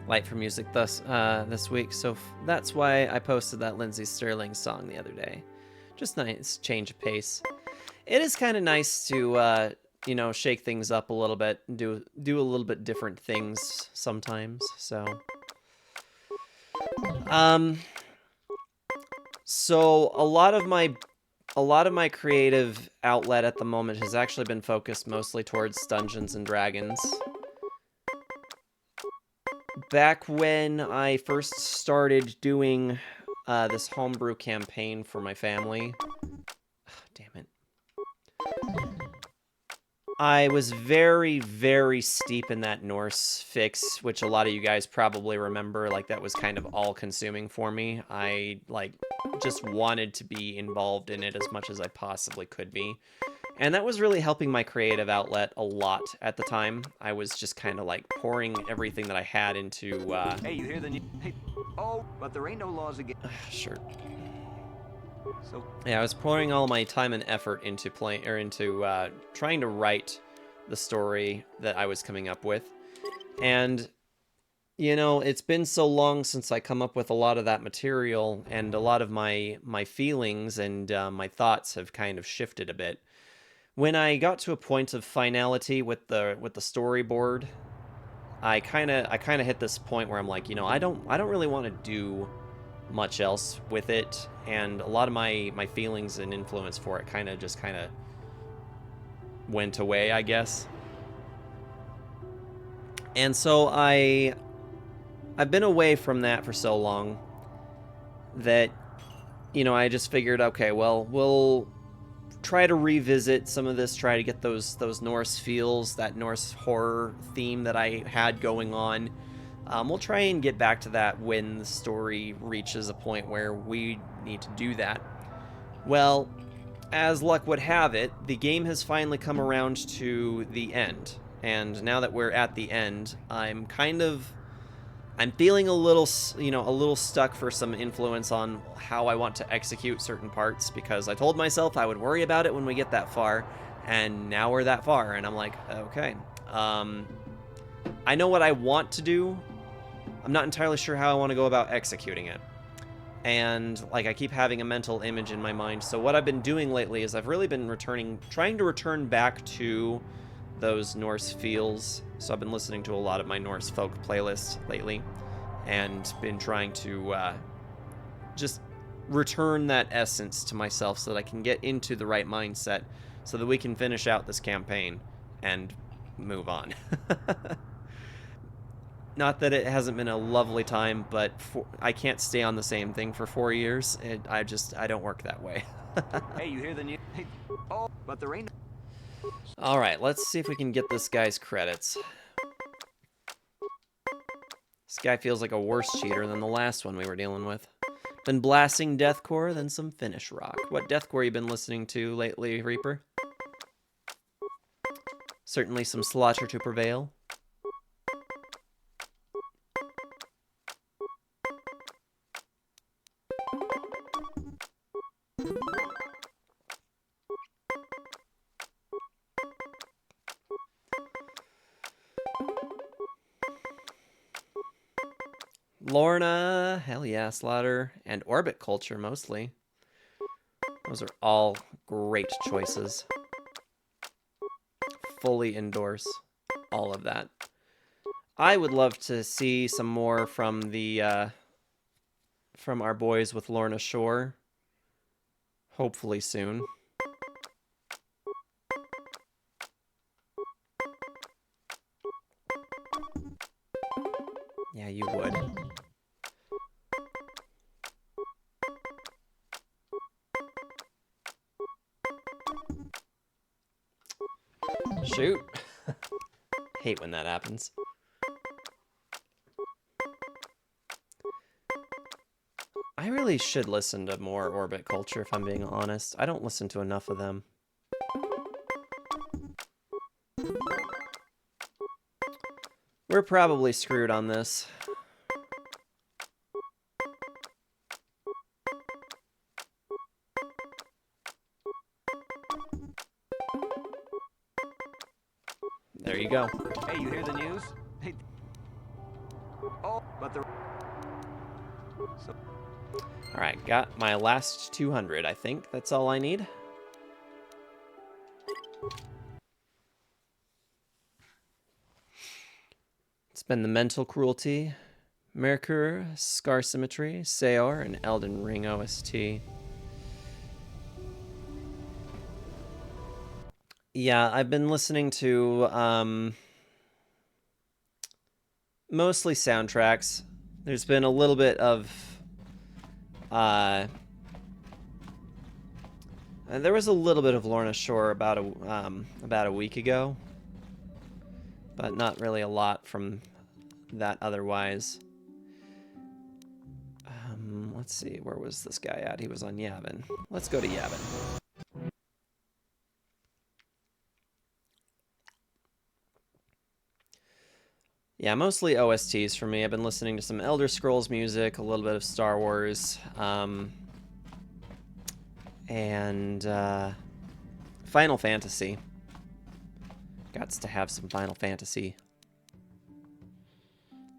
Light for music this week, so that's why I posted that Lindsey Sterling song the other day. Just nice change of pace. It is kind of nice to you know, shake things up a little bit and do a little bit different things sometimes. So so a lot of my creative outlet at the moment has actually been focused mostly towards Dungeons and Dragons. Back when I first started doing this homebrew campaign for my family, damn it, I was very, very steep in that Norse fix, which a lot of you guys probably remember. Like, that was kind of all-consuming for me. I, like, just wanted to be involved in it as much as I possibly could be. And that was really helping my creative outlet a lot at the time. I was just kind of, like, pouring everything that I had into, hey, you hear the new? Hey, oh, but there ain't no laws against. Sure. So Yeah, I was pouring all my time and effort into trying to write the story that I was coming up with. And, you know, it's been so long since I come up with a lot of that material, and a lot of my feelings and my thoughts have kind of shifted a bit. When I got to a point of finality with the storyboard, I kind of hit this point where I'm like, you know, I don't really want to do much else with it, and a lot of my feelings and influence for it kind of went away, I guess. And so I've been away from that for so long that, you know, I just figured, okay, well, we'll try to revisit some of this, try to get those Norse feels, that Norse horror theme that I had going on. We'll try and get back to that when the story reaches a point where we need to do that. Well, as luck would have it, the game has finally come around to the end. And now that we're at the end, I'm feeling a little stuck for some influence on how I want to execute certain parts, because I told myself I would worry about it when we get that far, and now we're that far, and I'm like, okay. I know what I want to do. I'm not entirely sure how I want to go about executing it. And, like, I keep having a mental image in my mind. So what I've been doing lately is I've really been trying to return back to those Norse feels. So I've been listening to a lot of my Norse folk playlists lately, and been trying to just return that essence to myself so that I can get into the right mindset so that we can finish out this campaign and move on. Not that it hasn't been a lovely time, but I can't stay on the same thing for 4 years. I don't work that way. Hey, you hear the news? Hey, oh, but there ain't. All right, let's see if we can get this guy's credits. This guy feels like a worse cheater than the last one we were dealing with. Been blasting deathcore, then some Finnish rock. What deathcore you been listening to lately, Reaper? Certainly some Slaughter to Prevail. Lorna, hell yeah, Slaughter, and Orbit Culture mostly. Those are all great choices. Fully endorse all of that. I would love to see some more from the from our boys with Lorna Shore. Hopefully soon. Yeah, you would. Shoot. Hate when that happens. I really should listen to more Orbit Culture if I'm being honest. I don't listen to enough of them. We're probably screwed on this. There you go. Hey, you hear the news? Hey. Oh, but there. So... All right, got my last 200. I think that's all I need. It's been the Mental Cruelty, Mercure, Scar Symmetry, Seor, and Elden Ring OST. Yeah, I've been listening to mostly soundtracks. There's been a little bit of there was a little bit of Lorna Shore about a week ago, but not really a lot from that otherwise. Let's see, where was this guy at? He was on Yavin. Let's go to Yavin. Yeah, mostly OSTs for me. I've been listening to some Elder Scrolls music, a little bit of Star Wars, and Final Fantasy. Gots to have some Final Fantasy.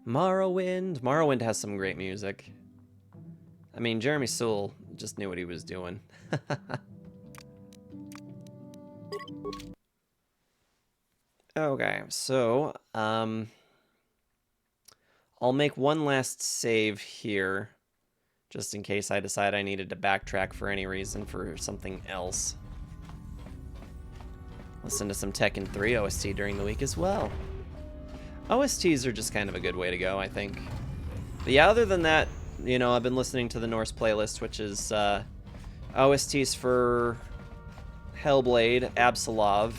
Morrowind. Morrowind has some great music. I mean, Jeremy Soule just knew what he was doing. Okay, so I'll make one last save here, just in case I decide I needed to backtrack for any reason for something else. Listen to some Tekken 3 OST during the week as well. OSTs are just kind of a good way to go, I think. But yeah, other than that, you know, I've been listening to the Norse playlist, which is OSTs for Hellblade, Absolov,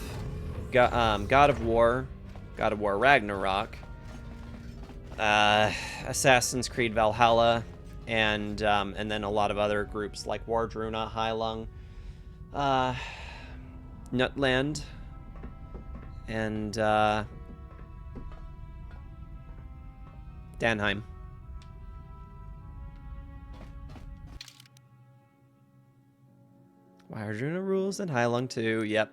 God of War Ragnarok, Assassin's Creed Valhalla, and then a lot of other groups like Wardruna, Heilung, Nutland, and Danheim. Wardruna rules and Heilung too. Yep.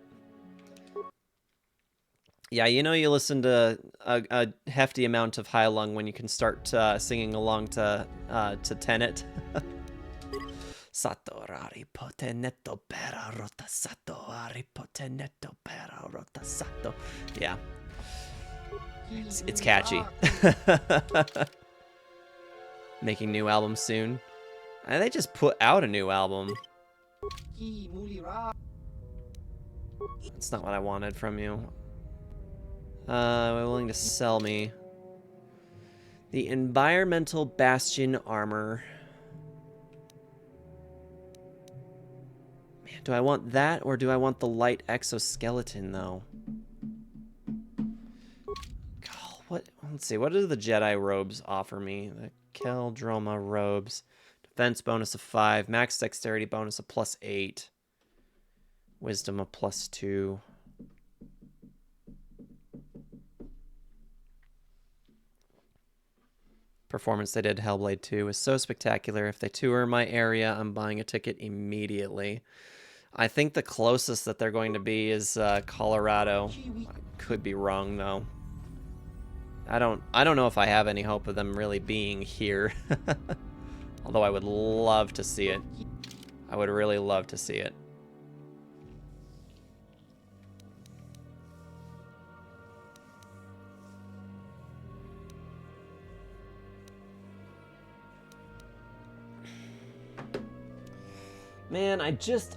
Yeah, you know, you listen to a hefty amount of Heilung when you can start singing along to Tenet. Satorari poteneto pera rota satori poteneto pera rota sato. Yeah. It's catchy. Making new albums soon. And they just put out a new album. That's not what I wanted from you. Willing to sell me. The environmental bastion armor. Man, do I want that or do I want the light exoskeleton though? God, what? Let's see. What do the Jedi robes offer me? The Keldroma robes. Defense bonus of 5. Max dexterity bonus of +8. Wisdom of +2. Performance they did Hellblade 2 is so spectacular. If they tour my area, I'm buying a ticket immediately. I think the closest that they're going to be is Colorado. I could be wrong though. I don't know if I have any hope of them really being here. Although I would love to see it. I would really love to see it. Man, I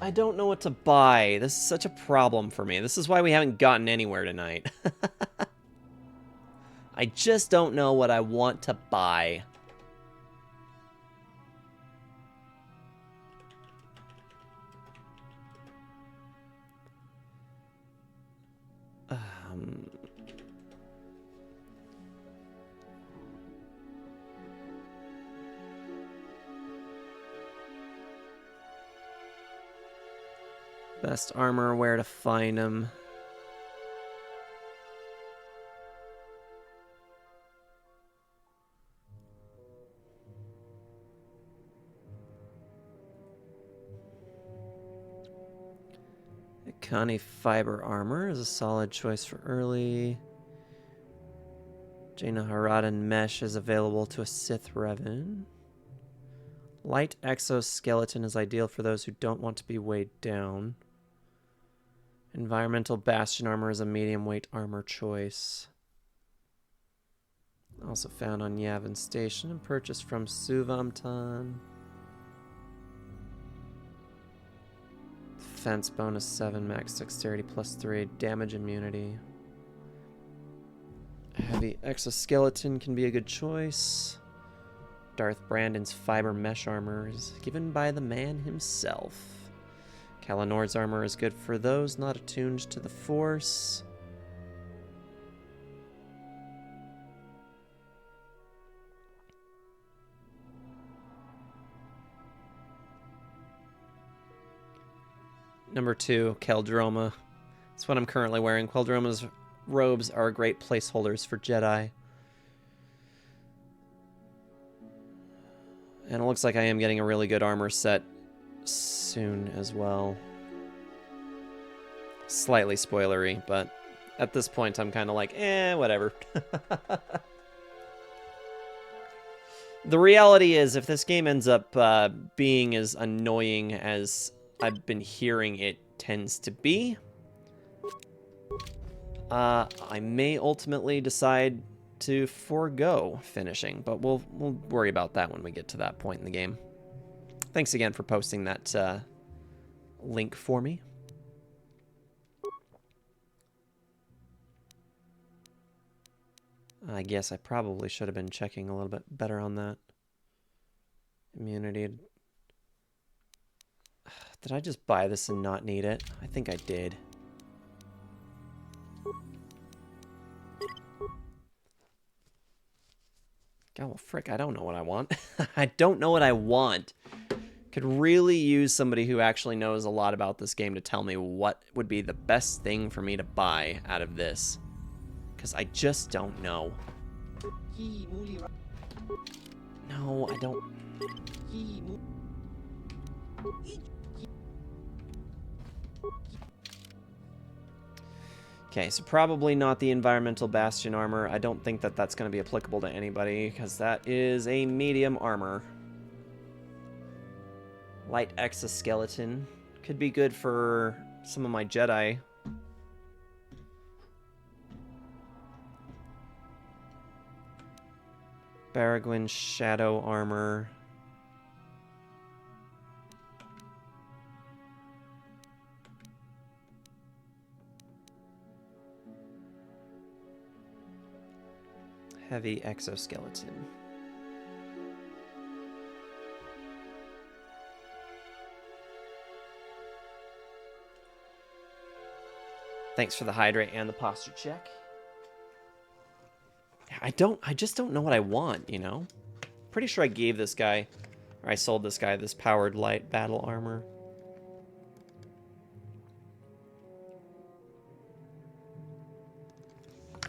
don't know what to buy. This is such a problem for me. This is why we haven't gotten anywhere tonight. I just don't know what I want to buy. Best armor, where to find them. Ikani fiber armor is a solid choice for early. Jaina Haradan mesh is available to a Sith Revan. Light exoskeleton is ideal for those who don't want to be weighed down. Environmental bastion armor is a medium weight armor choice. Also found on Yavin Station and purchased from Suvamtan. Defense bonus 7, max dexterity +3, damage immunity. Heavy exoskeleton can be a good choice. Darth Brandon's fiber mesh armor is given by the man himself. Kalanor's armor is good for those not attuned to the Force. Number 2, Keldroma. That's what I'm currently wearing. Keldroma's robes are great placeholders for Jedi. And it looks like I am getting a really good armor set soon as well. Slightly spoilery, but at this point I'm kind of like, whatever. The reality is, if this game ends up being as annoying as I've been hearing it tends to be, I may ultimately decide to forego finishing, but we'll worry about that when we get to that point in the game. Thanks again for posting that link for me. I guess I probably should have been checking a little bit better on that. Immunity. Did I just buy this and not need it? I think I did. God, well, frick, I don't know what I want. I don't know what I want. Could really use somebody who actually knows a lot about this game to tell me what would be the best thing for me to buy out of this. Because I just don't know. No, I don't. Okay, so probably not the environmental bastion armor. I don't think that that's going to be applicable to anybody, because that is a medium armor. Light exoskeleton could be good for some of my Jedi. Baragwin shadow armor. heavy exoskeleton. Thanks for the hydrate and the posture check. I just don't know what I want, you know? Pretty sure I gave this guy, or I sold this guy this powered light battle armor.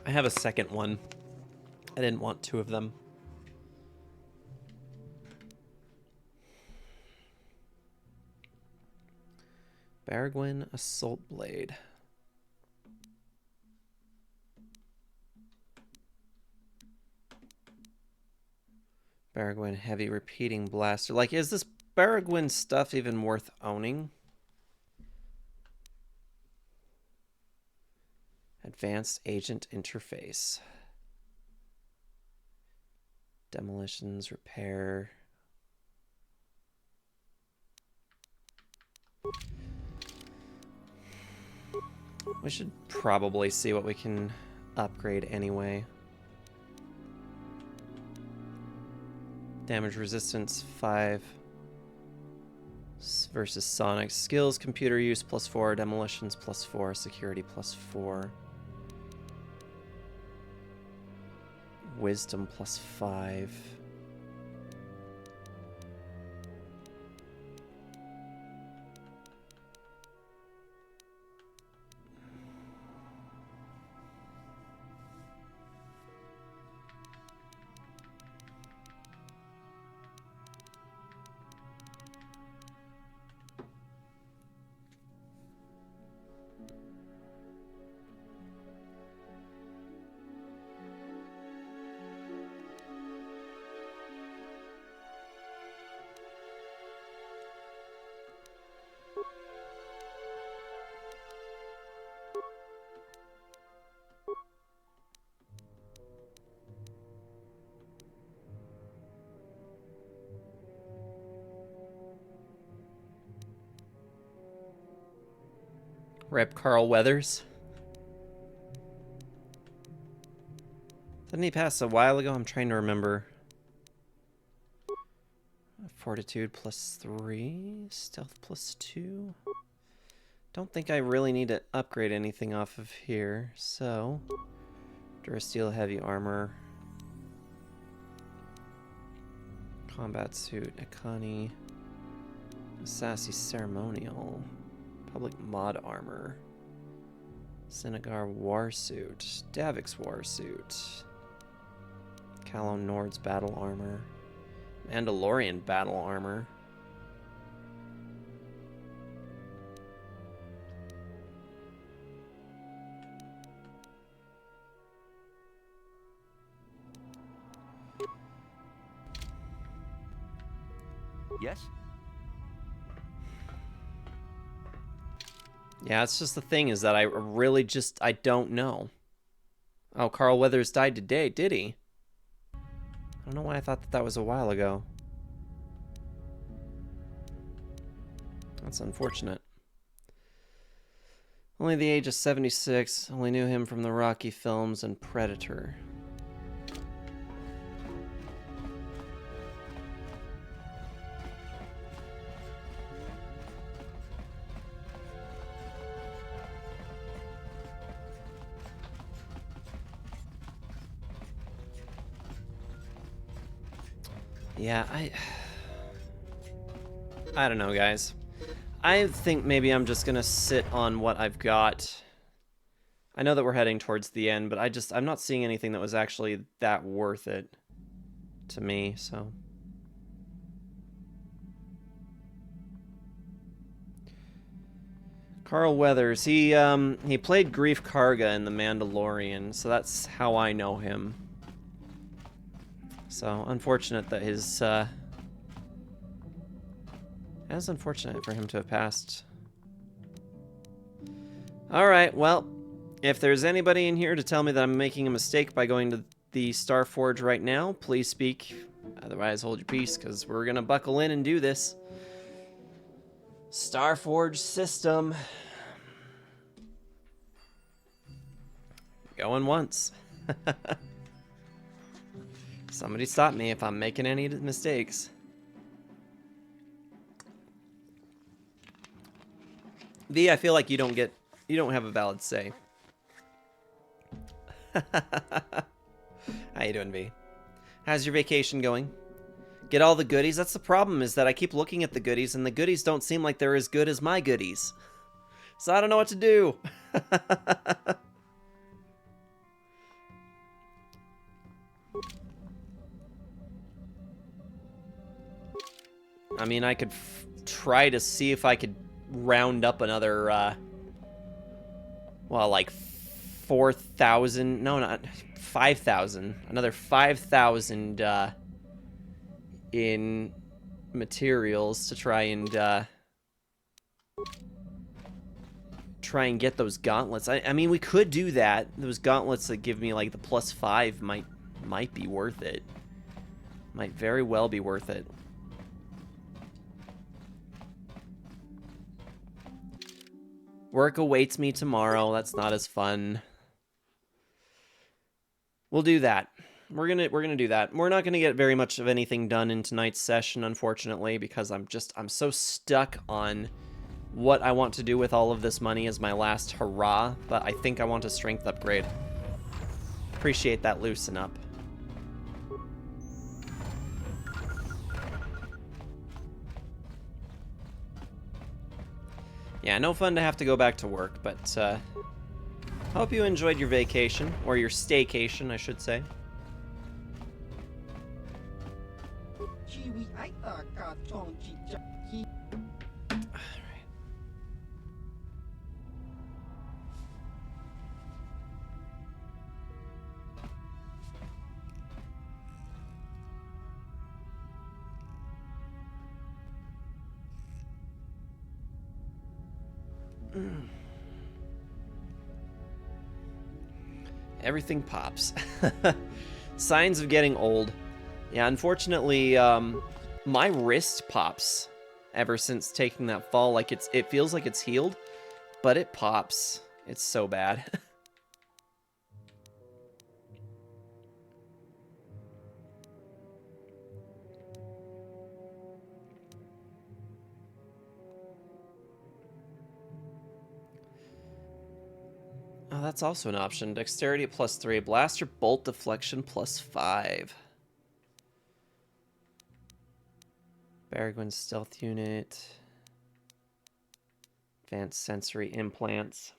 I have a second one. I didn't want two of them. Baragwin Assault Blade. Baragwin Heavy Repeating Blaster. Like, is this Baragwin stuff even worth owning? Advanced Agent Interface. Demolitions, repair. We should probably see what we can upgrade anyway. Damage resistance 5 versus Sonic. Skills, computer use +4, demolitions +4, security +4. Wisdom +5. Rep Carl Weathers. Didn't he pass a while ago? I'm trying to remember. Fortitude +3, stealth +2. Don't think I really need to upgrade anything off of here, so Durasteel Heavy Armor, Combat Suit, Akani, Sassy Ceremonial, Public Mod Armor, Senegar Warsuit, Davix Warsuit, Calo Nord's Battle Armor, Mandalorian Battle Armor. Yes? Yeah, it's just the thing is that I really just, I don't know. Oh, Carl Weathers died today, did he? I don't know why I thought that that was a while ago. That's unfortunate. Only the age of 76, only knew him from the Rocky films and Predator. Yeah, I don't know, guys. I think maybe I'm just gonna sit on what I've got. I know that we're heading towards the end, but I'm not seeing anything that was actually that worth it to me, so. Carl Weathers, he played Greef Karga in The Mandalorian, so that's how I know him. So, unfortunate that his, it was unfortunate for him to have passed. Alright, well, if there's anybody in here to tell me that I'm making a mistake by going to the Starforge right now, please speak. Otherwise, hold your peace, because we're going to buckle in and do this. Starforge system. Going once. Somebody stop me if I'm making any mistakes. V, I feel like you don't have a valid say. How you doing, V? How's your vacation going? Get all the goodies? That's the problem, is that I keep looking at the goodies, and the goodies don't seem like they're as good as my goodies. So I don't know what to do. I mean, I could try to see if I could round up another, well, like 4,000, no, not 5,000, another 5,000, in materials to try and get those gauntlets. I mean, we could do that. Those gauntlets that give me, like, the +5 might be worth it. Might very well be worth it. Work awaits me tomorrow. That's not as fun. We'll do that. We're gonna do that. We're not gonna get very much of anything done in tonight's session, unfortunately, because I'm so stuck on what I want to do with all of this money as my last hurrah. But I think I want a strength upgrade. Appreciate that loosen up. Yeah, no fun to have to go back to work, but hope you enjoyed your vacation, or your staycation, I should say. Everything pops. Signs of getting old. Yeah, unfortunately, my wrist pops ever since taking that fall. Like, it feels like it's healed, but it pops. It's so bad. Oh, that's also an option. Dexterity at +3. Blaster bolt deflection +5. Baragwin's stealth unit. Advanced sensory implants.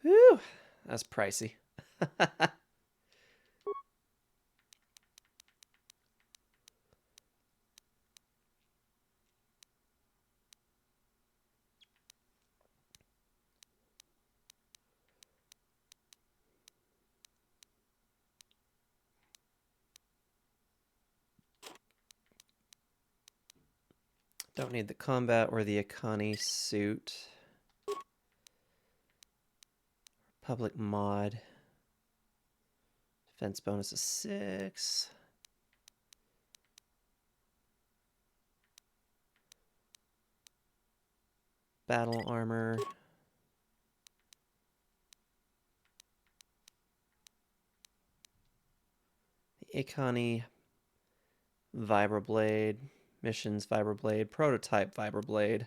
Whew, that's pricey. Don't need the combat or the Akani suit. Public mod. Defense bonus is 6. Battle armor. The Akani Vibroblade. Missions Vibroblade, Prototype Vibroblade,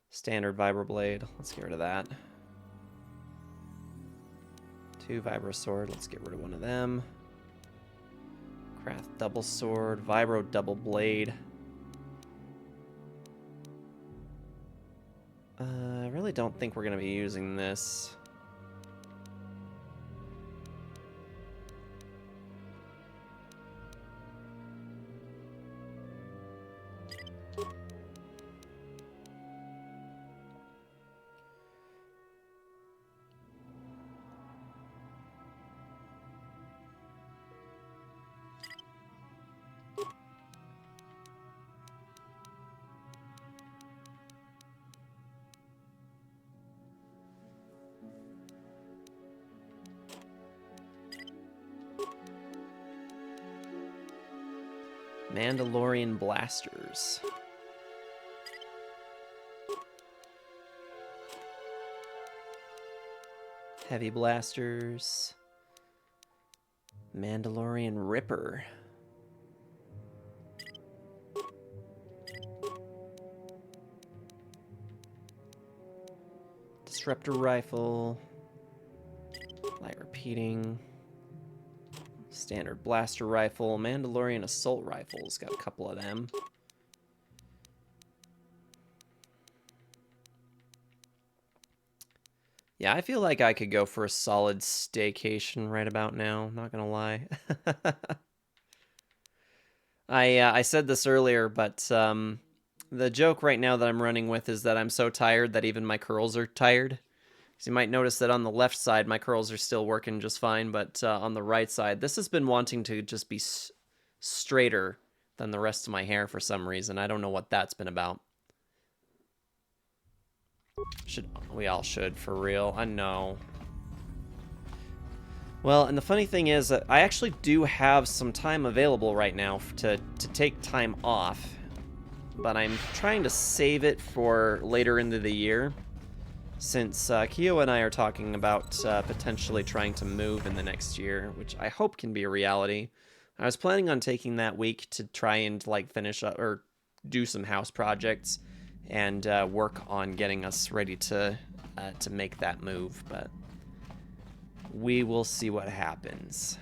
Standard Vibroblade. Let's get rid of that. 2 Vibro Sword. Let's get rid of one of them. Craft Double Sword, Vibro Double Blade. I really don't think we're going to be using this. Mandalorian blasters. Heavy blasters. Mandalorian Ripper. Disruptor Rifle. Light Repeating. Standard Blaster Rifle. Mandalorian Assault Rifles. Got a couple of them. Yeah, I feel like I could go for a solid staycation right about now. Not gonna lie. I said this earlier, but the joke right now that I'm running with is that I'm so tired that even my curls are tired. So you might notice that on the left side, my curls are still working just fine, but on the right side, this has been wanting to just be straighter than the rest of my hair for some reason. I don't know what that's been about. We all should, for real. I know. Well, and the funny thing is that I actually do have some time available right now to take time off, but I'm trying to save it for later into the year, since Kyo and I are talking about potentially trying to move in the next year, which I hope can be a reality. I was planning on taking that week to try and like finish up or do some house projects and work on getting us ready to make that move, but we will see what happens.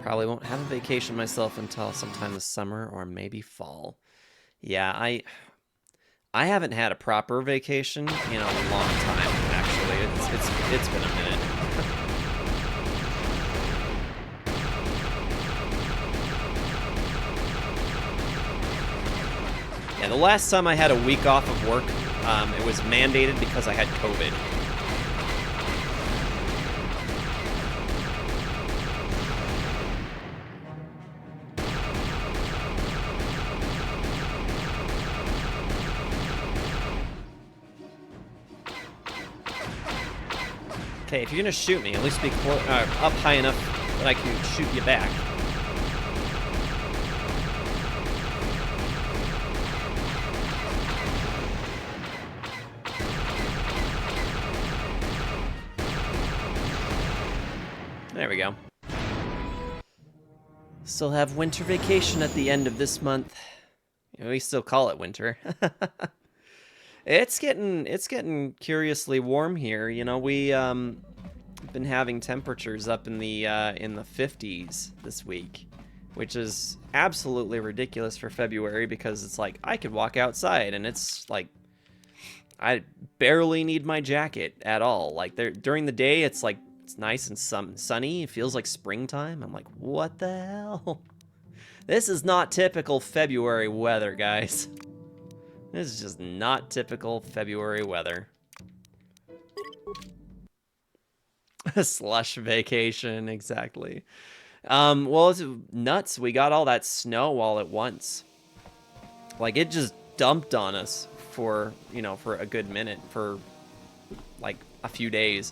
Probably won't have a vacation myself until sometime this summer or maybe fall. Yeah, I haven't had a proper vacation in a long time, actually. It's been a minute. Yeah, the last time I had a week off of work, it was mandated because I had COVID. Okay, if you're gonna shoot me, at least be up high enough that I can shoot you back. There we go. Still have winter vacation at the end of this month. We still call it winter. It's getting curiously warm here. You know, we been having temperatures up in the 50s this week, which is absolutely ridiculous for February because it's like I could walk outside and it's like I barely need my jacket at all. Like during the day, it's like it's nice and sunny. It feels like springtime. I'm like, what the hell? This is not typical February weather, guys. This is just not typical February weather. A slush vacation, exactly. Well, it's nuts. We got all that snow all at once. Like, it just dumped on us for, you know, for a good minute, for like a few days.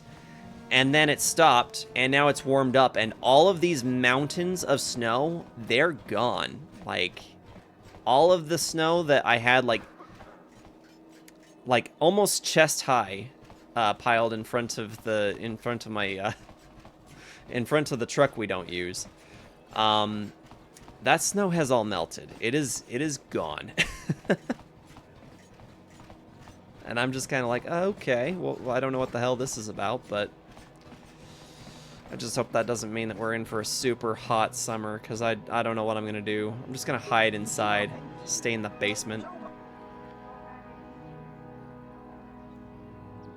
And then it stopped, and now it's warmed up, and all of these mountains of snow, they're gone. Like, all of the snow that I had, like almost chest high, piled in front of the truck we don't use. That snow has all melted. It is gone. And I'm just kind of like, okay, well, I don't know what the hell this is about, but I just hope that doesn't mean that we're in for a super hot summer, because I don't know what I'm going to do. I'm just going to hide inside, stay in the basement.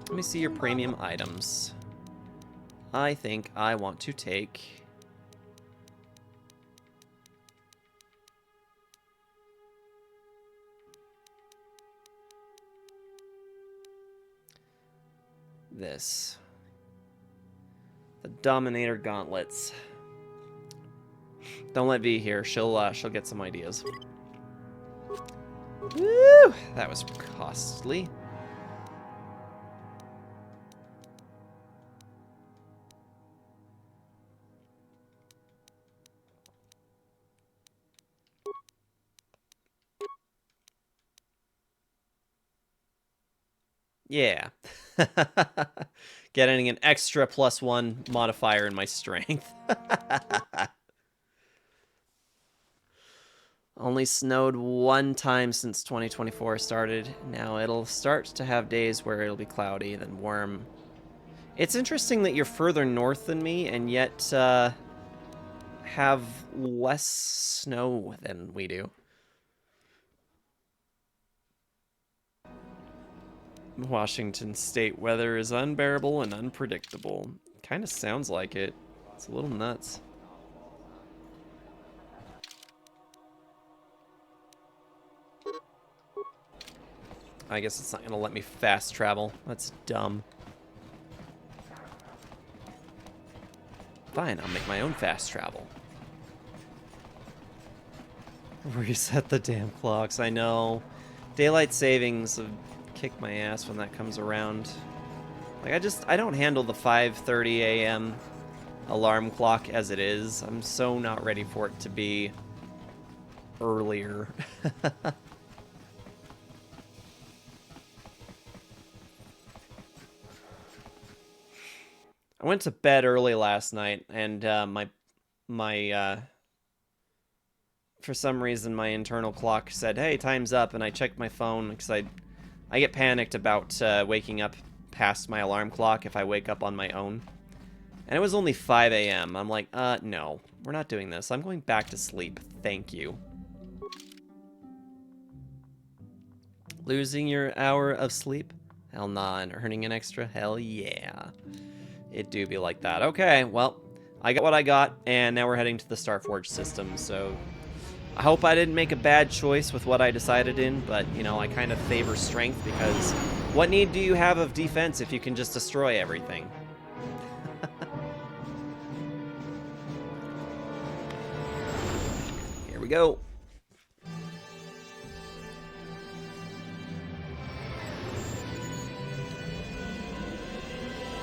Let me see your premium items. I think I want to take this. The Dominator Gauntlets. Don't let V here. She'll get some ideas. Woo! That was costly. Yeah. Getting an extra +1 modifier in my strength. Only snowed one time since 2024 started. Now it'll start to have days where it'll be cloudy, then warm. It's interesting that you're further north than me, and yet have less snow than we do. Washington State weather is unbearable and unpredictable. Kind of sounds like it. It's a little nuts. I guess it's not going to let me fast travel. That's dumb. Fine, I'll make my own fast travel. Reset the damn clocks, I know. Daylight savings kick my ass when that comes around. Like, I don't handle the 5:30 a.m. alarm clock as it is. I'm so not ready for it to be earlier. I went to bed early last night, and for some reason my internal clock said, "Hey, time's up," and I checked my phone because I get panicked about waking up past my alarm clock if I wake up on my own. And it was only 5 a.m. I'm like, no, we're not doing this. I'm going back to sleep. Thank you. Losing your hour of sleep? Hell nah, and earning an extra? Hell yeah. It do be like that. Okay, well, I got what I got, and now we're heading to the Starforge system, so I hope I didn't make a bad choice with what I decided in, but, you know, I kind of favor strength because what need do you have of defense if you can just destroy everything? Here we go.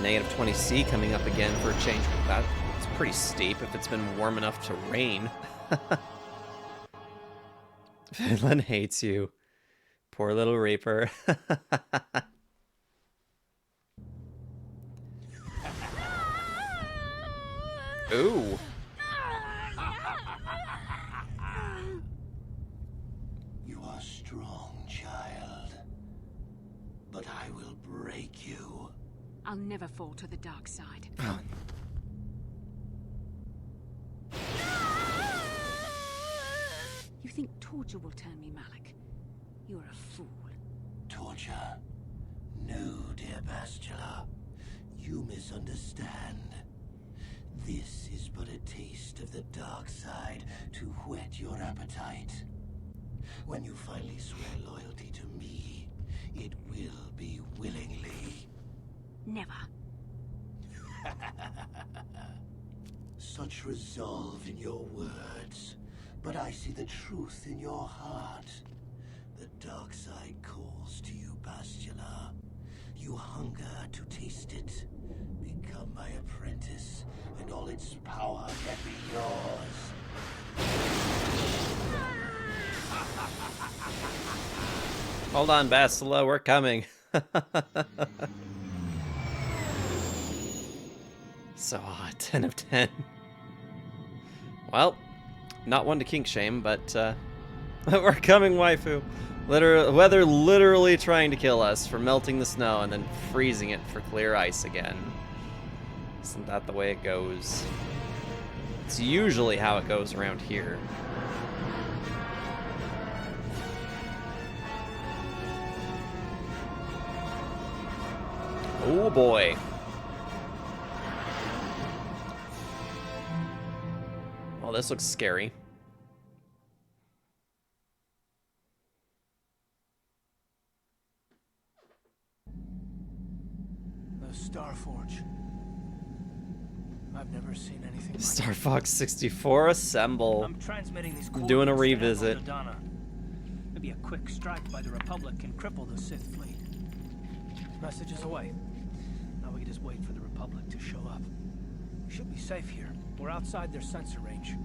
-20C coming up again for a change. That's pretty steep if it's been warm enough to rain. Finland hates you. Poor little Reaper. Ooh. You are strong, child. But I will break you. I'll never fall to the dark side. You think torture will turn me, Malik? You're a fool. Torture? No, dear Bastila. You misunderstand. This is but a taste of the dark side to whet your appetite. When you finally swear loyalty to me, it will be willingly. Never. Such resolve in your words, but I see the truth in your heart. The dark side calls to you, Bastila. You hunger to taste it. Become my apprentice, and all its power can be yours. Hold on, Bastila, we're coming. So hot, 10 of 10. Well, not one to kink shame, but we're coming, waifu. Weather literally trying to kill us for melting the snow and then freezing it for clear ice again. Isn't that the way it goes? It's usually how it goes around here. Oh boy. Well, this looks scary. The Starforge. I've never seen anything like Star Fox 64 assemble. I'm transmitting these I'm doing a coordinates to revisit. Admiral Dodonna. Maybe a quick strike by the Republic can cripple the Sith fleet. Message is away. Now we can just wait for the Republic to show up. We should be safe here. We're outside their sensor range.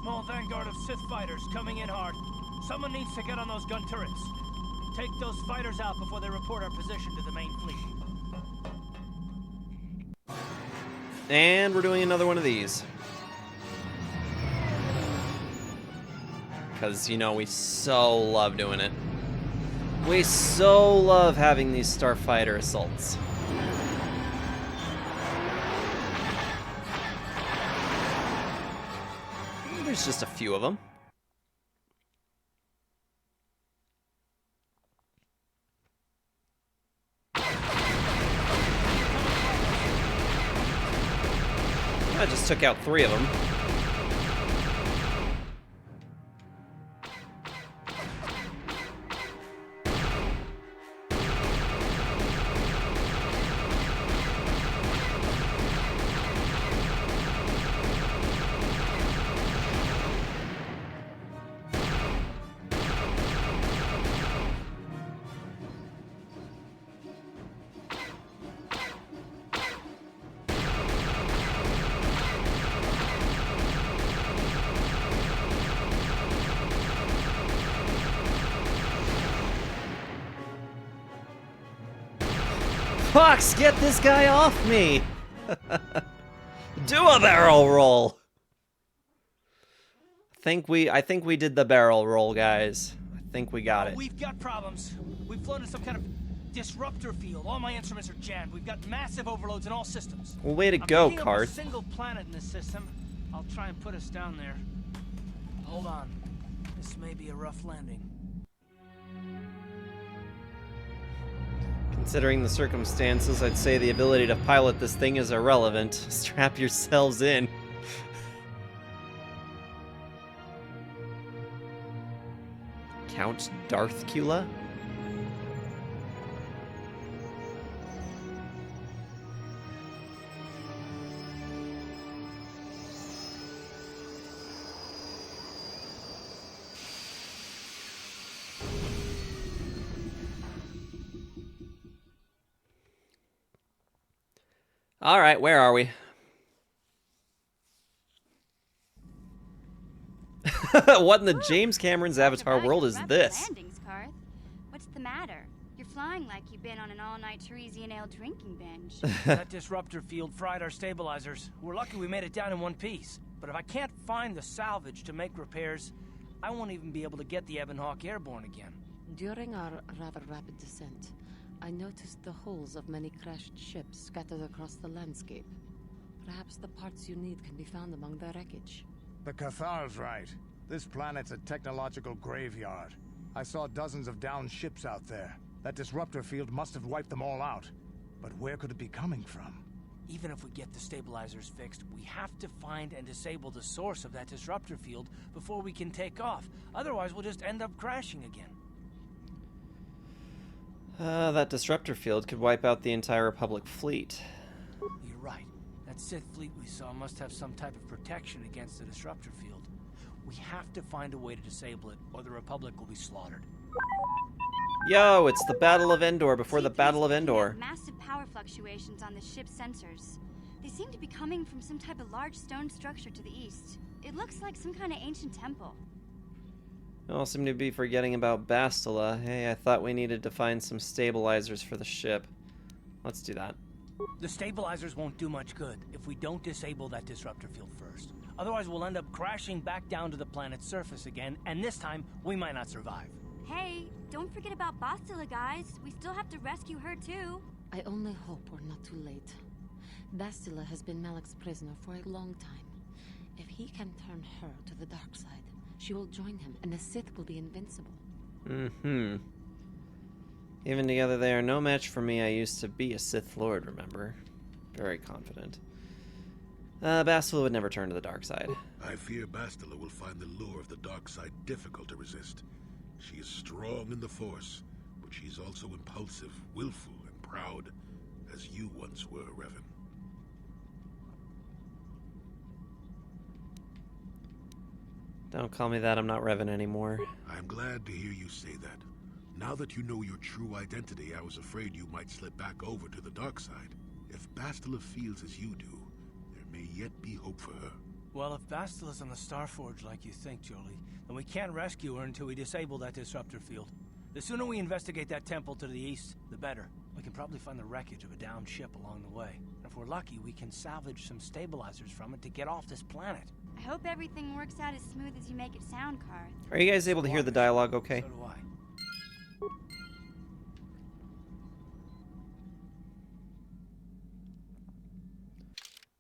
Small vanguard of Sith fighters coming in hard. Someone needs to get on those gun turrets. Take those fighters out before they report our position to the main fleet. And we're doing another one of these. Because, you know, we so love doing it. We so love having these starfighter assaults. There's just a few of them. I just took out 3 of them. Fox, get this guy off me! Do a barrel roll! I think we did the barrel roll, guys. I think we got it. We've got problems. We've flown in some kind of disruptor field. All my instruments are jammed. We've got massive overloads in all systems. Well, way to go, I'm Carth. a single planet in this system. I'll try and put us down there. Hold on. This may be a rough landing. Considering the circumstances, I'd say the ability to pilot this thing is irrelevant. Strap yourselves in. Count Darthcula? All right, where are we? What in the James Cameron's Avatar world is this? Landings, Carth. What's the matter? You're flying like you've been on an all-night Teresian ale drinking binge. That disruptor field fried our stabilizers. We're lucky we made it down in one piece. But if I can't find the salvage to make repairs, I won't even be able to get the Ebon Hawk airborne again. During our rather rapid descent, I noticed the hulls of many crashed ships scattered across the landscape. Perhaps the parts you need can be found among the wreckage. The Cathar's right. This planet's a technological graveyard. I saw dozens of downed ships out there. That disruptor field must have wiped them all out. But where could it be coming from? Even if we get the stabilizers fixed, we have to find and disable the source of that disruptor field before we can take off. Otherwise, we'll just end up crashing again. That disruptor field could wipe out the entire Republic fleet. You're right. That Sith fleet we saw must have some type of protection against the disruptor field. We have to find a way to disable it, or the Republic will be slaughtered. Yo, it's the Battle of Endor before the Battle of Endor. Massive power fluctuations on the ship's sensors. They seem to be coming from some type of large stone structure to the east. It looks like some kind of ancient temple. We all seem to be forgetting about Bastila. Hey, I thought we needed to find some stabilizers for the ship. Let's do that. The stabilizers won't do much good if we don't disable that disruptor field first. Otherwise, we'll end up crashing back down to the planet's surface again, and this time, we might not survive. Hey, don't forget about Bastila, guys. We still have to rescue her, too. I only hope we're not too late. Bastila has been Malak's prisoner for a long time. If he can turn her to the dark side, she will join him, and the Sith will be invincible. Mm-hmm. Even together, they are no match for me. I used to be a Sith Lord, remember? Very confident. Bastila would never turn to the dark side. I fear Bastila will find the lure of the dark side difficult to resist. She is strong in the Force, but she's also impulsive, willful, and proud, as you once were, Revan. Don't call me that, I'm not Revan anymore. I'm glad to hear you say that. Now that you know your true identity, I was afraid you might slip back over to the dark side. If Bastila feels as you do, there may yet be hope for her. Well, if Bastila's on the Starforge like you think, Jolie, then we can't rescue her until we disable that disruptor field. The sooner we investigate that temple to the east, the better. We can probably find the wreckage of a downed ship along the way. And if we're lucky, we can salvage some stabilizers from it to get off this planet. I hope everything works out as smooth as you make it sound, Karth. Are you guys able to hear the dialogue okay? So do I.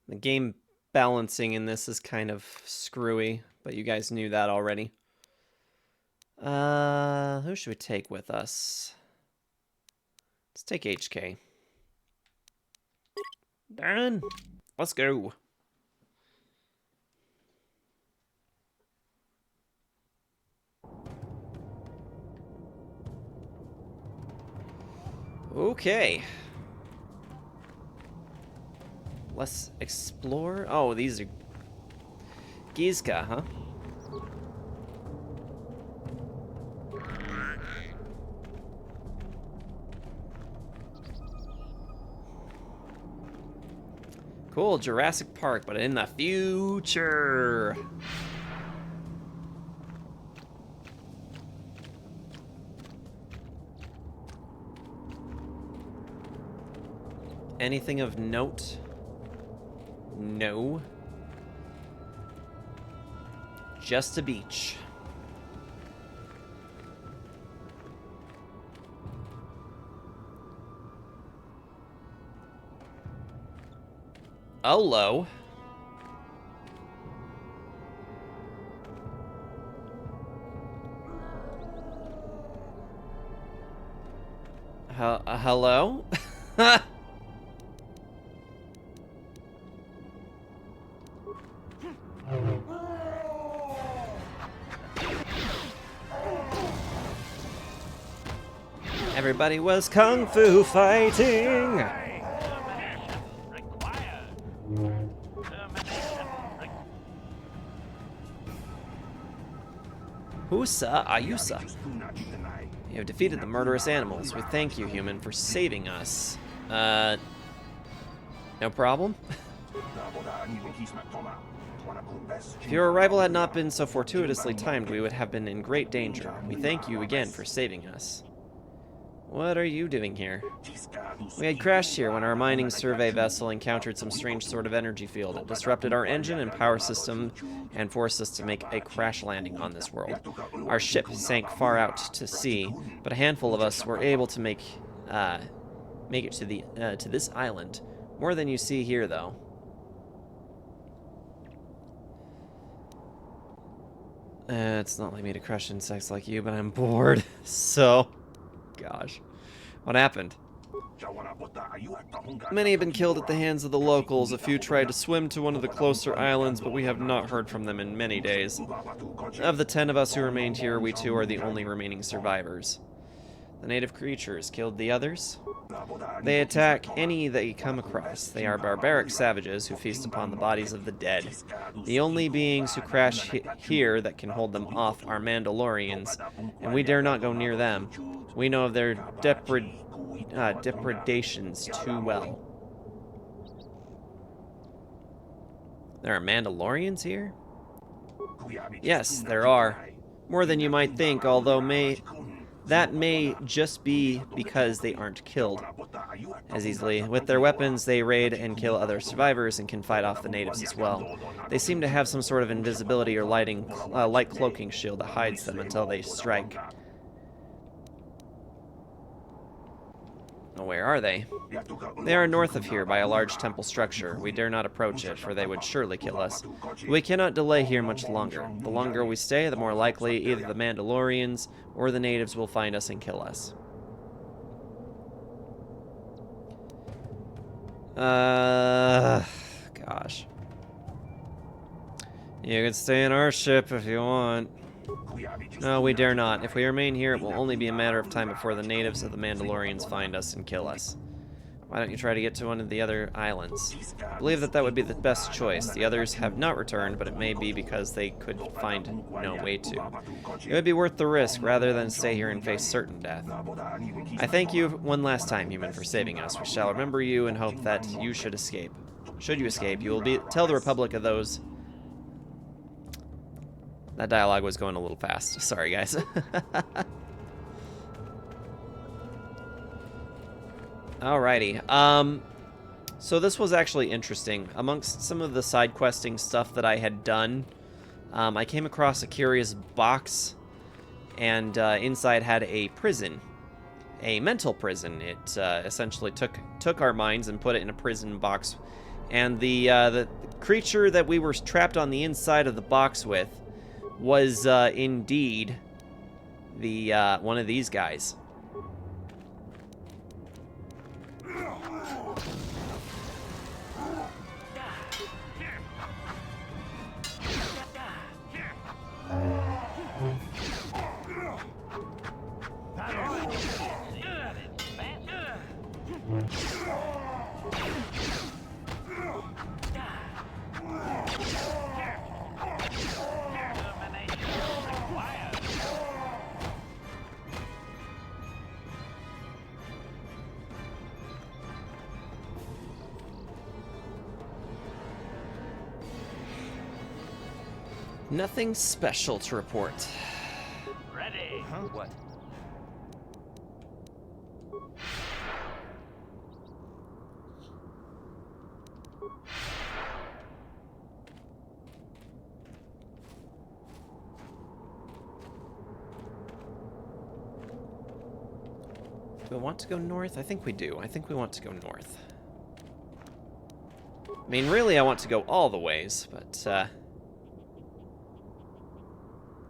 The game balancing in this is kind of screwy, but you guys knew that already. Who should we take with us? Let's take HK. Darren, let's go. Okay. Let's explore. Oh, these are Gizka, huh? Cool, Jurassic Park, but in the future. Anything of note? No. Just a beach. Hello. Hello? Everybody was kung fu fighting. Husa Ayusa. You have defeated the murderous animals. We thank you, human, for saving us. No problem? If your arrival had not been so fortuitously timed, we would have been in great danger. We thank you again for saving us. What are you doing here? We had crashed here when our mining survey vessel encountered some strange sort of energy field. It disrupted our engine and power system and forced us to make a crash landing on this world. Our ship sank far out to sea, but a handful of us were able to make it to this island. More than you see here, though. It's not like me to crush insects like you, but I'm bored. So, gosh. What happened? Many have been killed at the hands of the locals. A few tried to swim to one of the closer islands, but we have not heard from them in many days. Of the 10 of us who remained here, we 2 are the only remaining survivors. The native creatures killed the others. They attack any they come across. They are barbaric savages who feast upon the bodies of the dead. The only beings who crash here that can hold them off are Mandalorians, and we dare not go near them. We know of their depredations too well. There are Mandalorians here? Yes, there are. More than you might think, although that may just be because they aren't killed as easily. With their weapons, they raid and kill other survivors and can fight off the natives as well. They seem to have some sort of invisibility or light cloaking shield that hides them until they strike. Where are they? They are north of here by a large temple structure. We dare not approach it, for they would surely kill us. We cannot delay here much longer. The longer we stay, the more likely either the Mandalorians or the natives will find us and kill us. Gosh. You can stay in our ship if you want. No, we dare not. If we remain here, it will only be a matter of time before the natives of the Mandalorians find us and kill us. Why don't you try to get to one of the other islands? I believe that would be the best choice. The others have not returned, but it may be because they could find no way to. It would be worth the risk rather than stay here and face certain death. I thank you one last time, human, for saving us. We shall remember you and hope that you should escape. Should you escape, you will tell the Republic of those... That dialogue was going a little fast. Sorry, guys. Alrighty. So this was actually interesting. Amongst some of the side questing stuff that I had done, I came across a curious box, and inside had a prison, a mental prison. It essentially took our minds and put it in a prison box, and the creature that we were trapped on the inside of the box with was indeed the one of these guys. Nothing special to report. Ready? Huh? What? Do we want to go north? I think we do. I think we want to go north. I mean, really, I want to go all the ways, but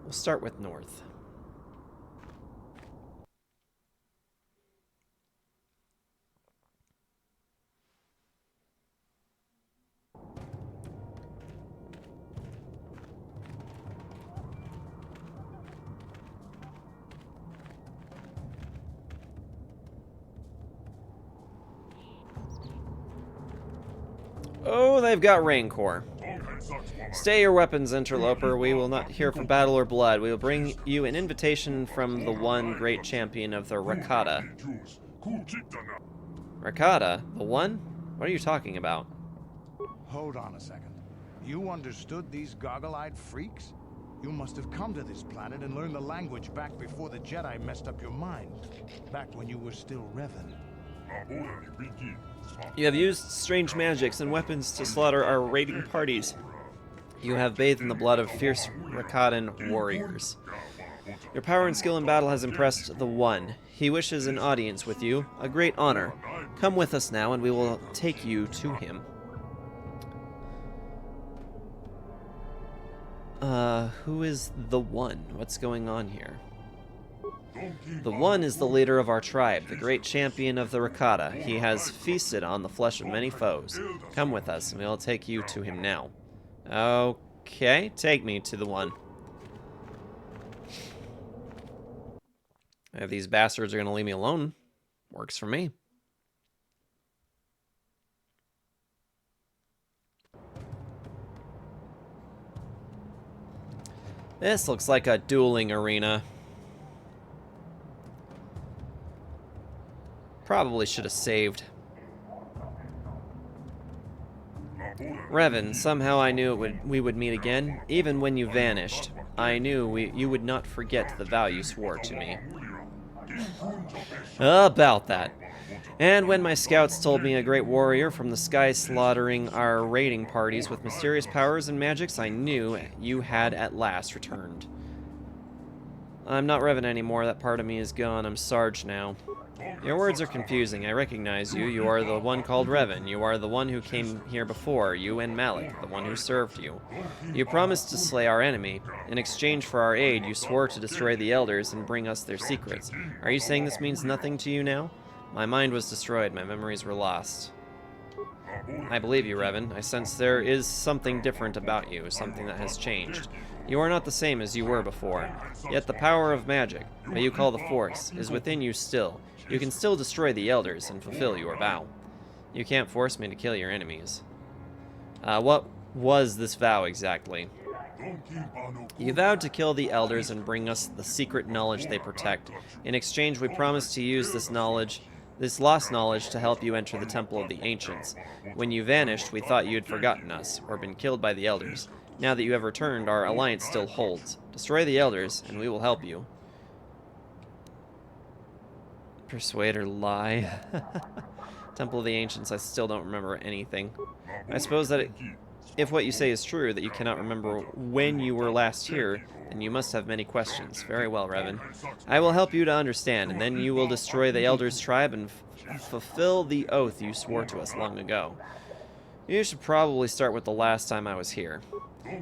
we'll start with north. Oh, they've got Rancor. Stay your weapons, interloper. We will not hear for battle or blood. We will bring you an invitation from the one great champion of the Rakata. Rakata? The one? What are you talking about? Hold on a second. You understood these goggle-eyed freaks? You must have come to this planet and learned the language back before the Jedi messed up your mind. Back when you were still Revan. You have used strange magics and weapons to slaughter our raiding parties. You have bathed in the blood of fierce Rakatan warriors. Your power and skill in battle has impressed the One. He wishes an audience with you, a great honor. Come with us now, and we will take you to him. Who is the One? What's going on here? The One is the leader of our tribe, the great champion of the Rakata. He has feasted on the flesh of many foes. Come with us, and we will take you to him now. Okay, take me to the One. If these bastards are going to leave me alone, works for me. This looks like a dueling arena. Probably should have saved. Revan, somehow I knew we would meet again, even when you vanished. I knew you would not forget the vow you swore to me. About that. And when my scouts told me a great warrior from the sky slaughtering our raiding parties with mysterious powers and magics, I knew you had at last returned. I'm not Revan anymore. That part of me is gone. I'm Sarge now. Your words are confusing. I recognize you. You are the one called Revan. You are the one who came here before. You and Malak, the one who served you. You promised to slay our enemy. In exchange for our aid, you swore to destroy the Elders and bring us their secrets. Are you saying this means nothing to you now? My mind was destroyed. My memories were lost. I believe you, Revan. I sense there is something different about you, something that has changed. You are not the same as you were before. Yet the power of magic, what you call the Force, is within you still. You can still destroy the Elders and fulfill your vow. You can't force me to kill your enemies. What was this vow exactly? You vowed to kill the Elders and bring us the secret knowledge they protect. In exchange, we promised to use this lost knowledge to help you enter the Temple of the Ancients. When you vanished, we thought you had forgotten us, or been killed by the Elders. Now that you have returned, our alliance still holds. Destroy the Elders, and we will help you. Persuade or lie? Temple of the Ancients, I still don't remember anything. I suppose that if what you say is true, that you cannot remember when you were last here, then you must have many questions. Very well, Revan. I will help you to understand, and then you will destroy the Elders' tribe and fulfill the oath you swore to us long ago. You should probably start with the last time I was here.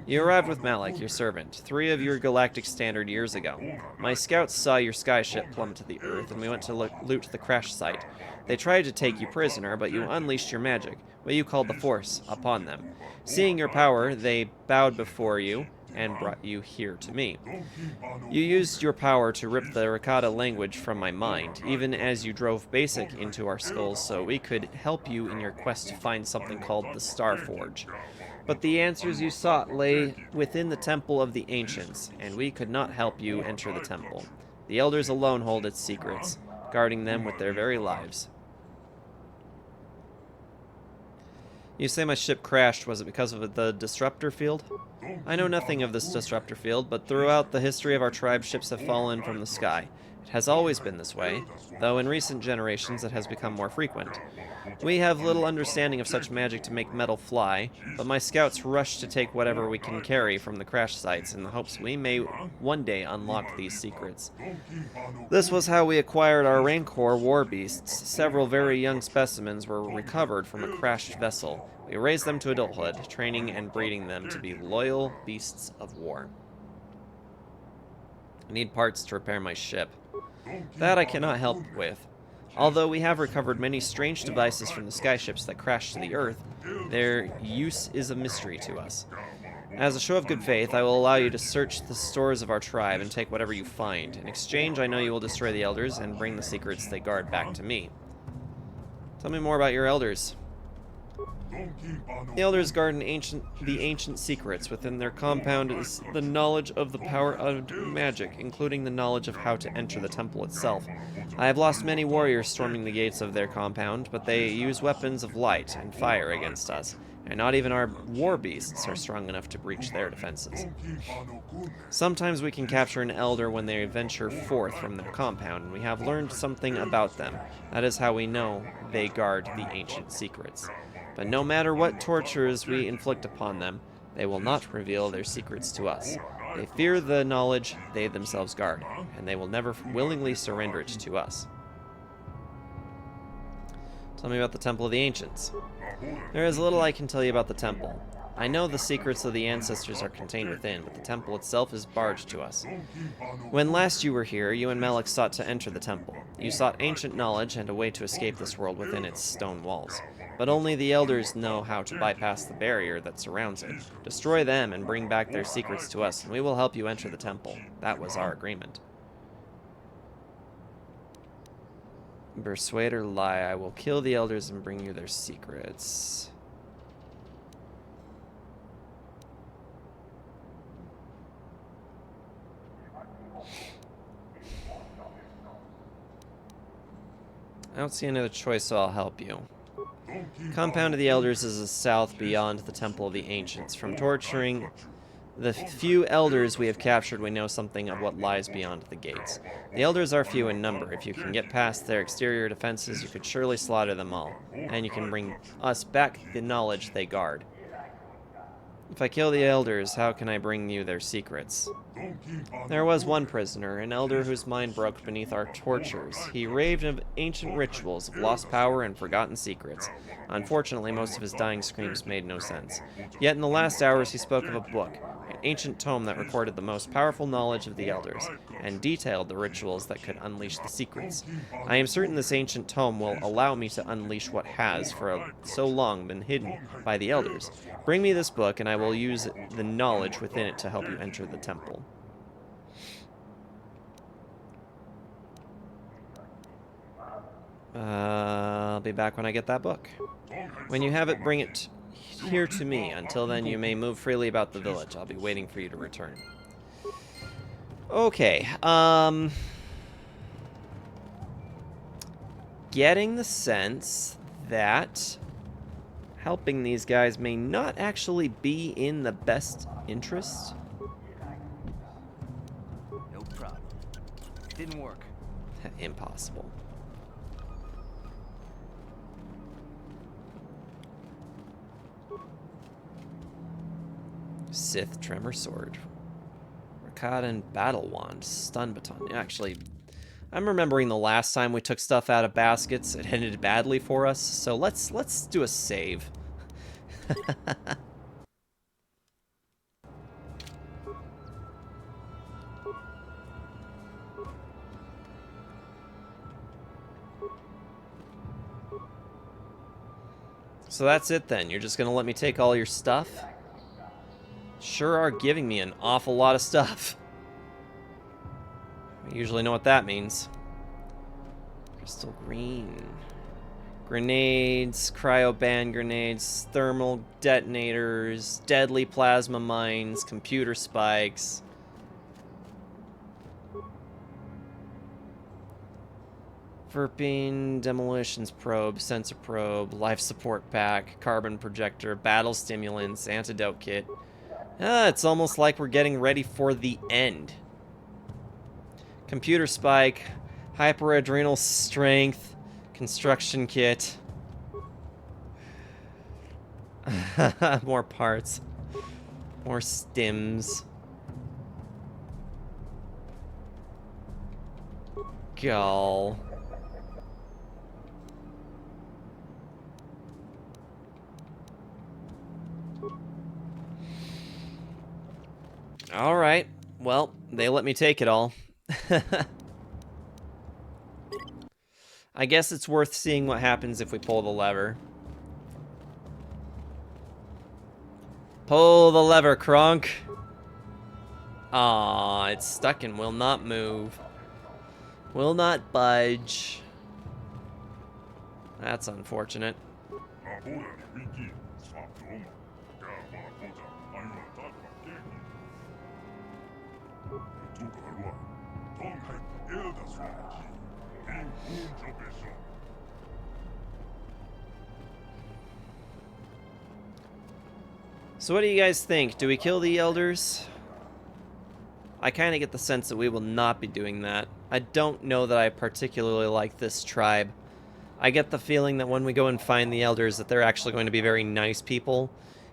You arrived with Malak, your servant, 3 of your galactic standard years ago. My scouts saw your skyship plummet to the Earth, and we went to loot the crash site. They tried to take you prisoner, but you unleashed your magic, what you called the Force, upon them. Seeing your power, they bowed before you and brought you here to me. You used your power to rip the Rakata language from my mind, even as you drove Basic into our skulls so we could help you in your quest to find something called the Starforge. But the answers you sought lay within the Temple of the Ancients, and we could not help you enter the temple. The Elders alone hold its secrets, guarding them with their very lives. You say my ship crashed. Was it because of the disruptor field? I know nothing of this disruptor field, but throughout the history of our tribe, ships have fallen from the sky. It has always been this way, though in recent generations it has become more frequent. We have little understanding of such magic to make metal fly, but my scouts rush to take whatever we can carry from the crash sites in the hopes we may one day unlock these secrets. This was how we acquired our Rancor war beasts. Several very young specimens were recovered from a crashed vessel. We raised them to adulthood, training and breeding them to be loyal beasts of war. I need parts to repair my ship. That I cannot help with. Although we have recovered many strange devices from the skyships that crashed to the Earth, their use is a mystery to us. As a show of good faith, I will allow you to search the stores of our tribe and take whatever you find. In exchange, I know you will destroy the Elders and bring the secrets they guard back to me. Tell me more about your Elders. The Elders guard the ancient secrets. Within their compound is the knowledge of the power of magic, including the knowledge of how to enter the temple itself. I have lost many warriors storming the gates of their compound, but they use weapons of light and fire against us, and not even our war beasts are strong enough to breach their defenses. Sometimes we can capture an Elder when they venture forth from their compound, and we have learned something about them. That is how we know they guard the ancient secrets. But no matter what tortures we inflict upon them, they will not reveal their secrets to us. They fear the knowledge they themselves guard, and they will never willingly surrender it to us. Tell me about the Temple of the Ancients. There is little I can tell you about the temple. I know the secrets of the ancestors are contained within, but the temple itself is barred to us. When last you were here, you and Malak sought to enter the temple. You sought ancient knowledge and a way to escape this world within its stone walls. But only the Elders know how to bypass the barrier that surrounds it. Destroy them and bring back their secrets to us, and we will help you enter the temple. That was our agreement. Persuade or lie, I will kill the Elders and bring you their secrets. I don't see another choice, so I'll help you. Compound of the Elders is the south beyond the Temple of the Ancients. From torturing the few Elders we have captured, we know something of what lies beyond the gates. The Elders are few in number. If you can get past their exterior defenses, you could surely slaughter them all, and you can bring us back the knowledge they guard. If I kill the Elders, how can I bring you their secrets? There was one prisoner, an Elder whose mind broke beneath our tortures. He raved of ancient rituals, of lost power and forgotten secrets. Unfortunately, most of his dying screams made no sense. Yet in the last hours he spoke of a book, an ancient tome that recorded the most powerful knowledge of the Elders, and detailed the rituals that could unleash the secrets. I am certain this ancient tome will allow me to unleash what has, for so long, been hidden by the Elders. Bring me this book, and I will use the knowledge within it to help you enter the temple. I'll be back when I get that book. When you have it, bring it here to me. Until then, you may move freely about the village. I'll be waiting for you to return. Okay, getting the sense that helping these guys may not actually be in the best interest. No problem. Didn't work. Impossible. Sith Tremor Sword. Rakatan Battle Wand. Stun Baton. Actually, I'm remembering the last time we took stuff out of baskets, it ended badly for us, so let's do a save. So that's it then. You're just gonna let me take all your stuff? Sure are giving me an awful lot of stuff. I usually know what that means. Crystal green. Grenades, cryo-band grenades, thermal detonators, deadly plasma mines, computer spikes. Verpine, demolitions probe, sensor probe, life support pack, carbon projector, battle stimulants, antidote kit. It's almost like we're getting ready for the end. Computer spike, hyperadrenal strength, construction kit. More parts. More stims. Gall. Alright, well, they let me take it all. I guess it's worth seeing what happens if we pull the lever. Pull the lever, Kronk! Aw, it's stuck and will not move. Will not budge. That's unfortunate. So what do you guys think? Do we kill the elders? I kind of get the sense that we will not be doing that. I don't know that I particularly like this tribe. I get the feeling that when we go and find the elders that they're actually going to be very nice people,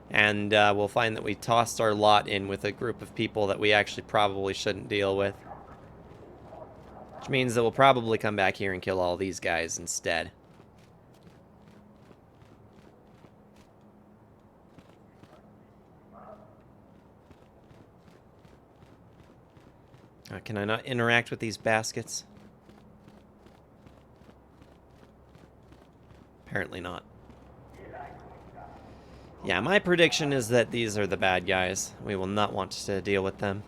and we'll find that we tossed our lot in with a group of people that we actually probably shouldn't deal with. Which means that we'll probably come back here and kill all these guys instead. Can I not interact with these baskets? Apparently not. Yeah, my prediction is that these are the bad guys. We will not want to deal with them.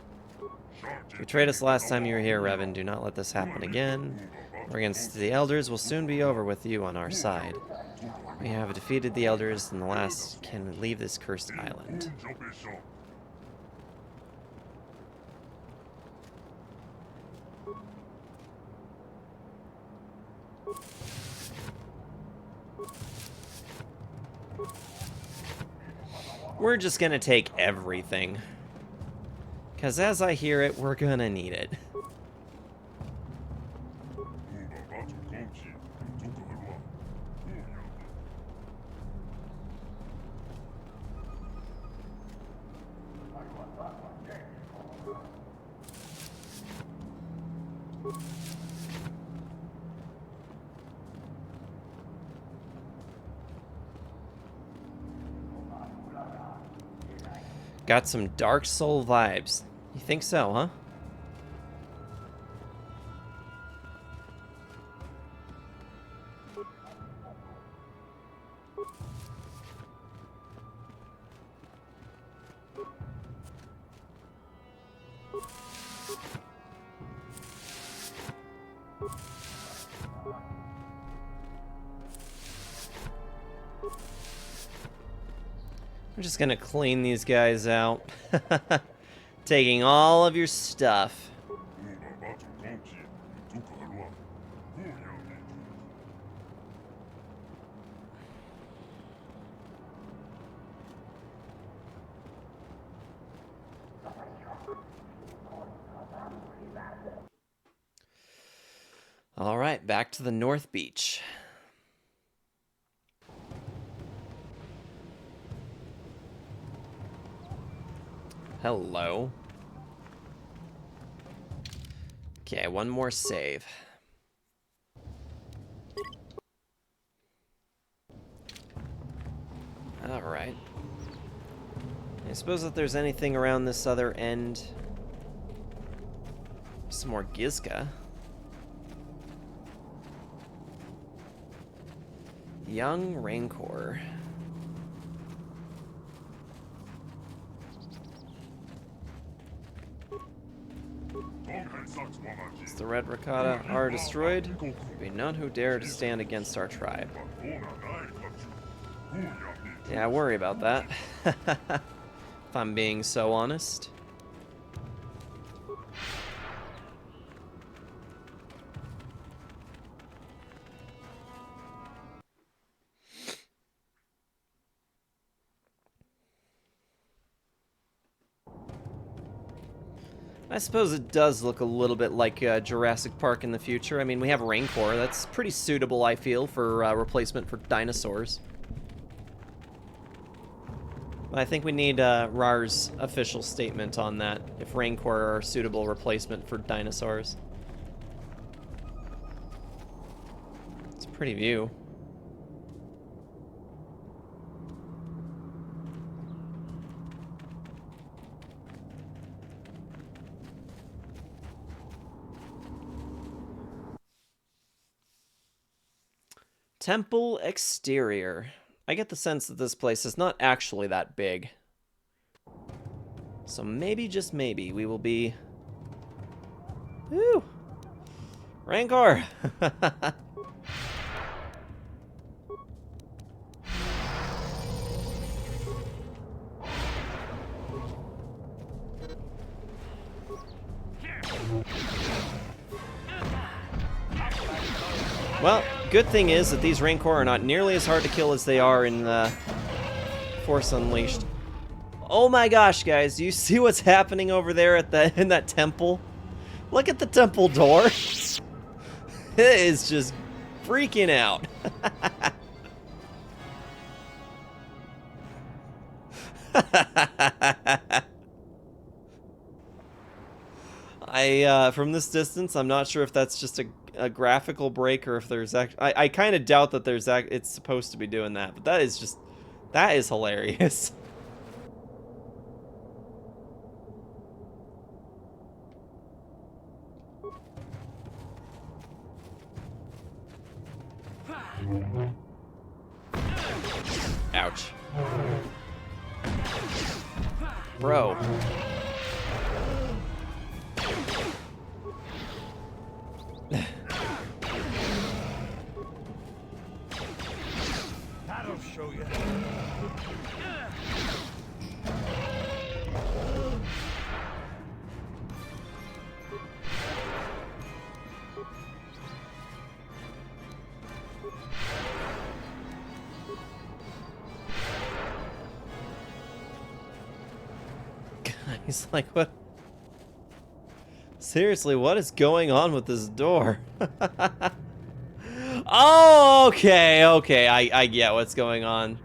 You betrayed us last time you were here, Revan. Do not let this happen again. War against the Elders will soon be over with you on our side. We have defeated the Elders, and the last can leave this cursed island. We're just gonna take everything. Because as I hear it, we're gonna need it. Got some Dark Soul vibes. You think so, huh? I'm just gonna clean these guys out. Taking all of your stuff. All right, back to the North Beach. Hello. Okay, one more save. Alright. I suppose if there's anything around this other end... Some more Gizka. Young Rancor. As the Red Rakata are destroyed, there be none who dare to stand against our tribe. Yeah, I worry about that. If I'm being so honest. I suppose it does look a little bit like Jurassic Park in the future. I mean, we have Rancor. That's pretty suitable, I feel, for replacement for dinosaurs. But I think we need RAR's official statement on that, if Rancor are a suitable replacement for dinosaurs. It's a pretty view. Temple exterior. I get the sense that this place is not actually that big. So maybe, just maybe, we will be... Woo! Rancor! Well, good thing is that these Rancor are not nearly as hard to kill as they are in Force Unleashed. Oh my gosh, guys, do you see what's happening over there at in that temple? Look at the temple door. It is just freaking out. From this distance, I'm not sure if that's just a graphical break or if there's actually... I kind of doubt that it's supposed to be doing that, but that is hilarious. Ouch. Bro. That'll show you. He's like, what? Seriously, what is going on with this door? Oh, okay, I get what's going on.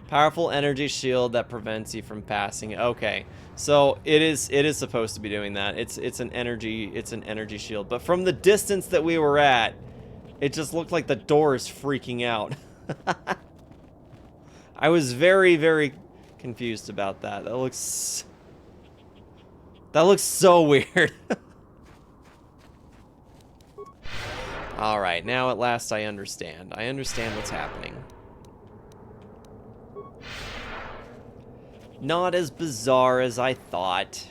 Powerful energy shield that prevents you from passing. Okay, so it is supposed to be doing that. It's an energy shield. But from the distance that we were at, it just looked like the door is freaking out. I was very, very confused about that. That looks so weird. Alright, now at last I understand. I understand what's happening. Not as bizarre as I thought.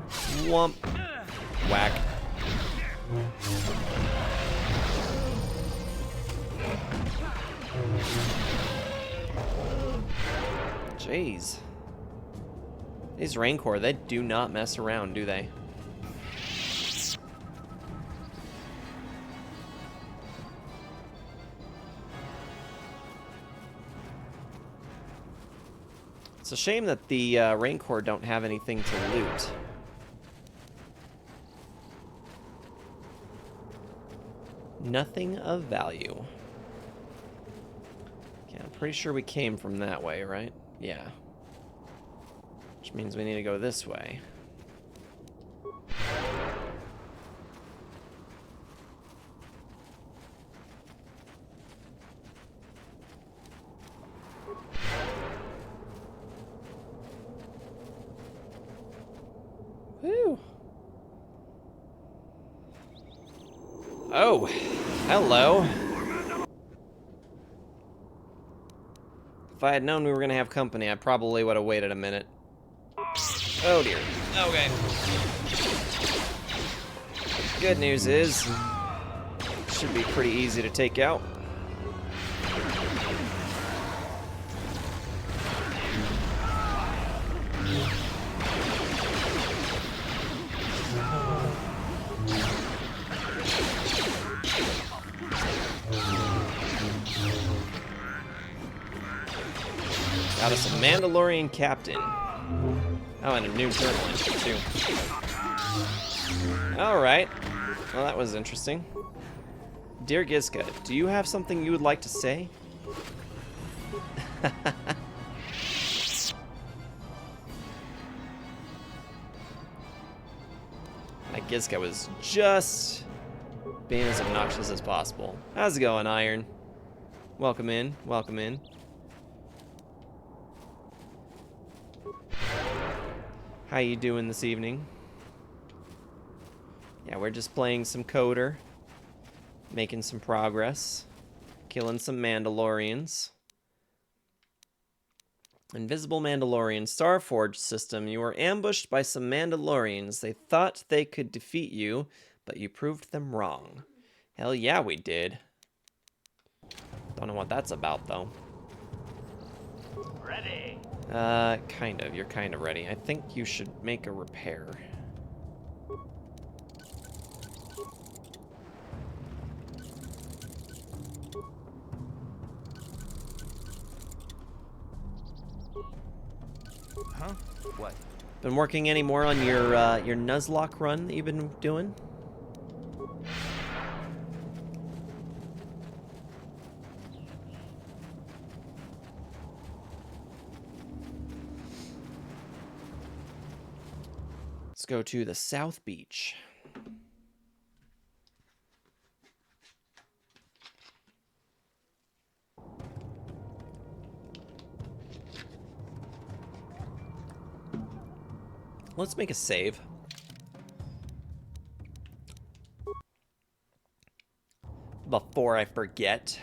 Whomp. Whack. Jeez. These Rancor, they do not mess around, do they? It's a shame that the Rancor don't have anything to loot. Nothing of value. Okay, I'll Pretty sure we came from that way, right? Yeah. Which means we need to go this way. Woo! Oh, hello. If I had known we were gonna have company, I probably would have waited a minute. Oh dear. Okay. Good news is, it should be pretty easy to take out. Got us a Mandalorian captain. Oh, and a new journal entry, too. Alright. Well, that was interesting. Dear Gizka, do you have something you would like to say? Gizka was just being as obnoxious as possible. How's it going, Iron? Welcome in. Welcome in. How you doing this evening? Yeah, we're just playing some Coder, making some progress, killing some Mandalorians. Invisible Mandalorian Starforge system. You were ambushed by some Mandalorians. They thought they could defeat you, but you proved them wrong. Hell yeah, we did. Don't know what that's about, though. Ready. Kind of. You're kind of ready. I think you should make a repair. Huh? What? Been working any more on your Nuzlocke run that you've been doing? Let's go to the South Beach. Let's make a save. Before I forget.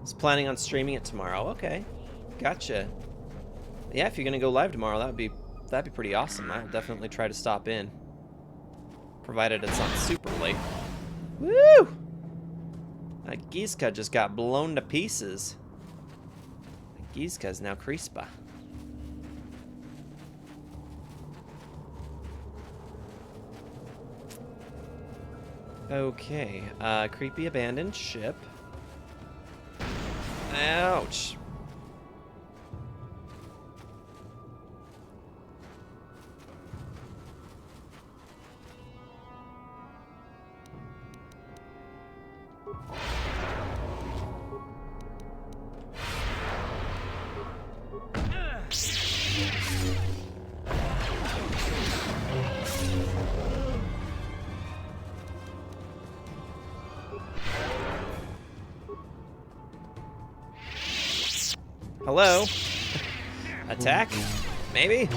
Was planning on streaming it tomorrow. Okay. Gotcha. Yeah, if you're gonna go live tomorrow, that'd be pretty awesome. I'll definitely try to stop in. Provided it's not super late. Woo! That Gizka just got blown to pieces. Gizka is now Crispa. Okay, creepy abandoned ship. Ouch. Hello? Attack? Maybe?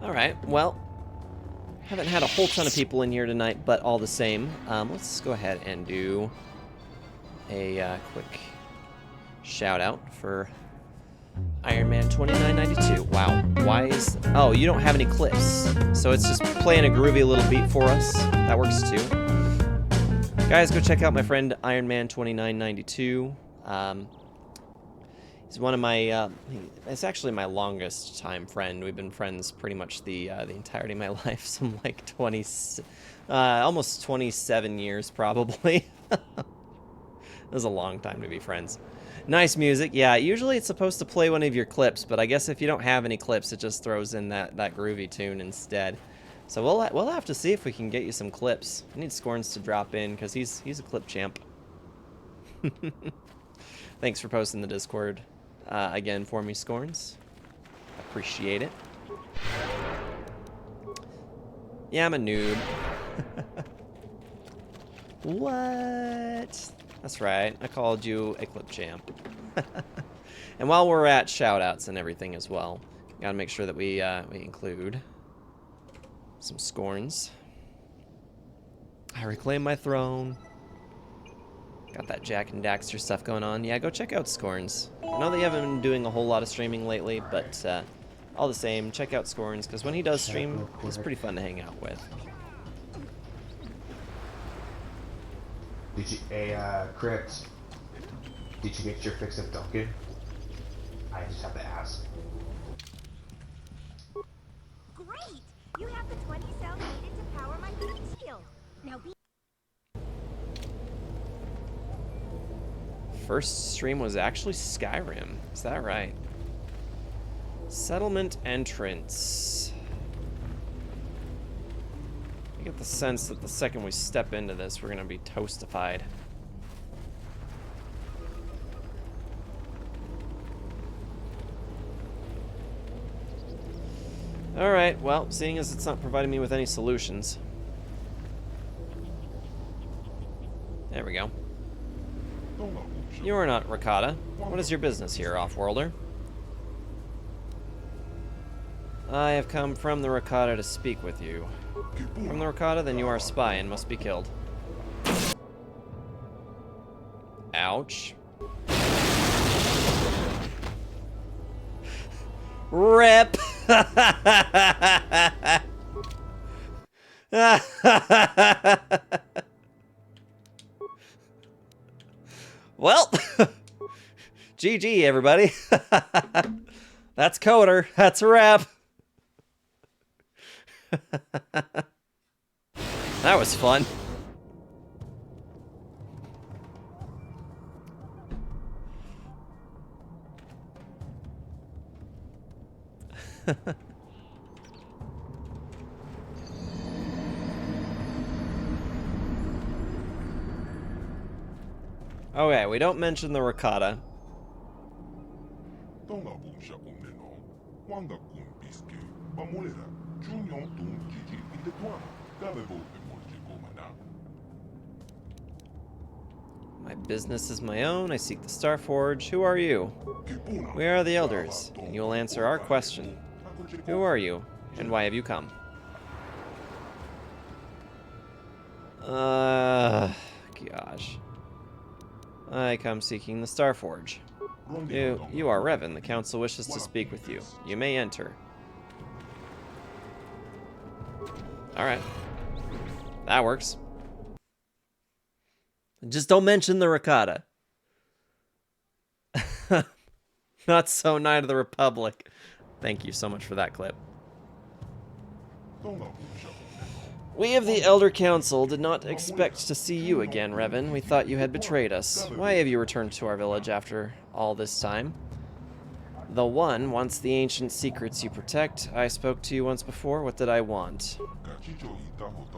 Alright, well, haven't had a whole ton of people in here tonight, but all the same, let's go ahead and do a quick shout out for Iron Man 2992. Wow, why is... Oh, you don't have any clips, so it's just playing a groovy little beat for us. That works too. Guys, go check out my friend Iron Man 2992. He's one of my... it's actually my longest time friend. We've been friends pretty much the entirety of my life. Some like 20... almost 27 years, probably. was a long time to be friends. Nice music. Yeah, usually it's supposed to play one of your clips, but I guess if you don't have any clips, it just throws in that groovy tune instead. So we'll have to see if we can get you some clips. I need Scorns to drop in because he's a clip champ. Thanks for posting the Discord again for me, Scorns. Appreciate it. Yeah, I'm a noob. What? That's right. I called you a clip champ. And while we're at shoutouts and everything as well, gotta make sure that we include some Scorns. I reclaim my throne. Got that Jack and Daxter stuff going on. Yeah, go check out Scorns. I know that you haven't been doing a whole lot of streaming lately, but all the same, check out Scorns, because when he does stream, he's pretty fun to hang out with. Did you, Crypt, did you get your fix of Duncan? I just have to ask. Great! You have the 20 cells needed to power my heat shield. Now be... First stream was actually Skyrim. Is that right? Settlement entrance. I get the sense that the second we step into this, we're gonna be toastified. Alright, well, seeing as it's not providing me with any solutions. There we go. You are not Rakata. What is your business here, Off-Worlder? I have come from the Rakata to speak with you. From the Rakata, then you are a spy and must be killed. Ouch. Rip! Well, GG, everybody. That's Coder. That's a wrap. That was fun. Okay, we don't mention the Rakata. My business is my own. I seek the Starforge. Who are you? We are the Elders, and you will answer our question. Who are you, and why have you come? Gosh. I come seeking the Starforge. You are Revan. The council wishes to speak with you. You may enter. Alright. That works. Just don't mention the Rakata. Not so Knight of the Republic. Thank you so much for that clip. We of the Elder Council did not expect to see you again, Revan. We thought you had betrayed us. Why have you returned to our village after all this time? The One wants the ancient secrets you protect. I spoke to you once before. What did I want?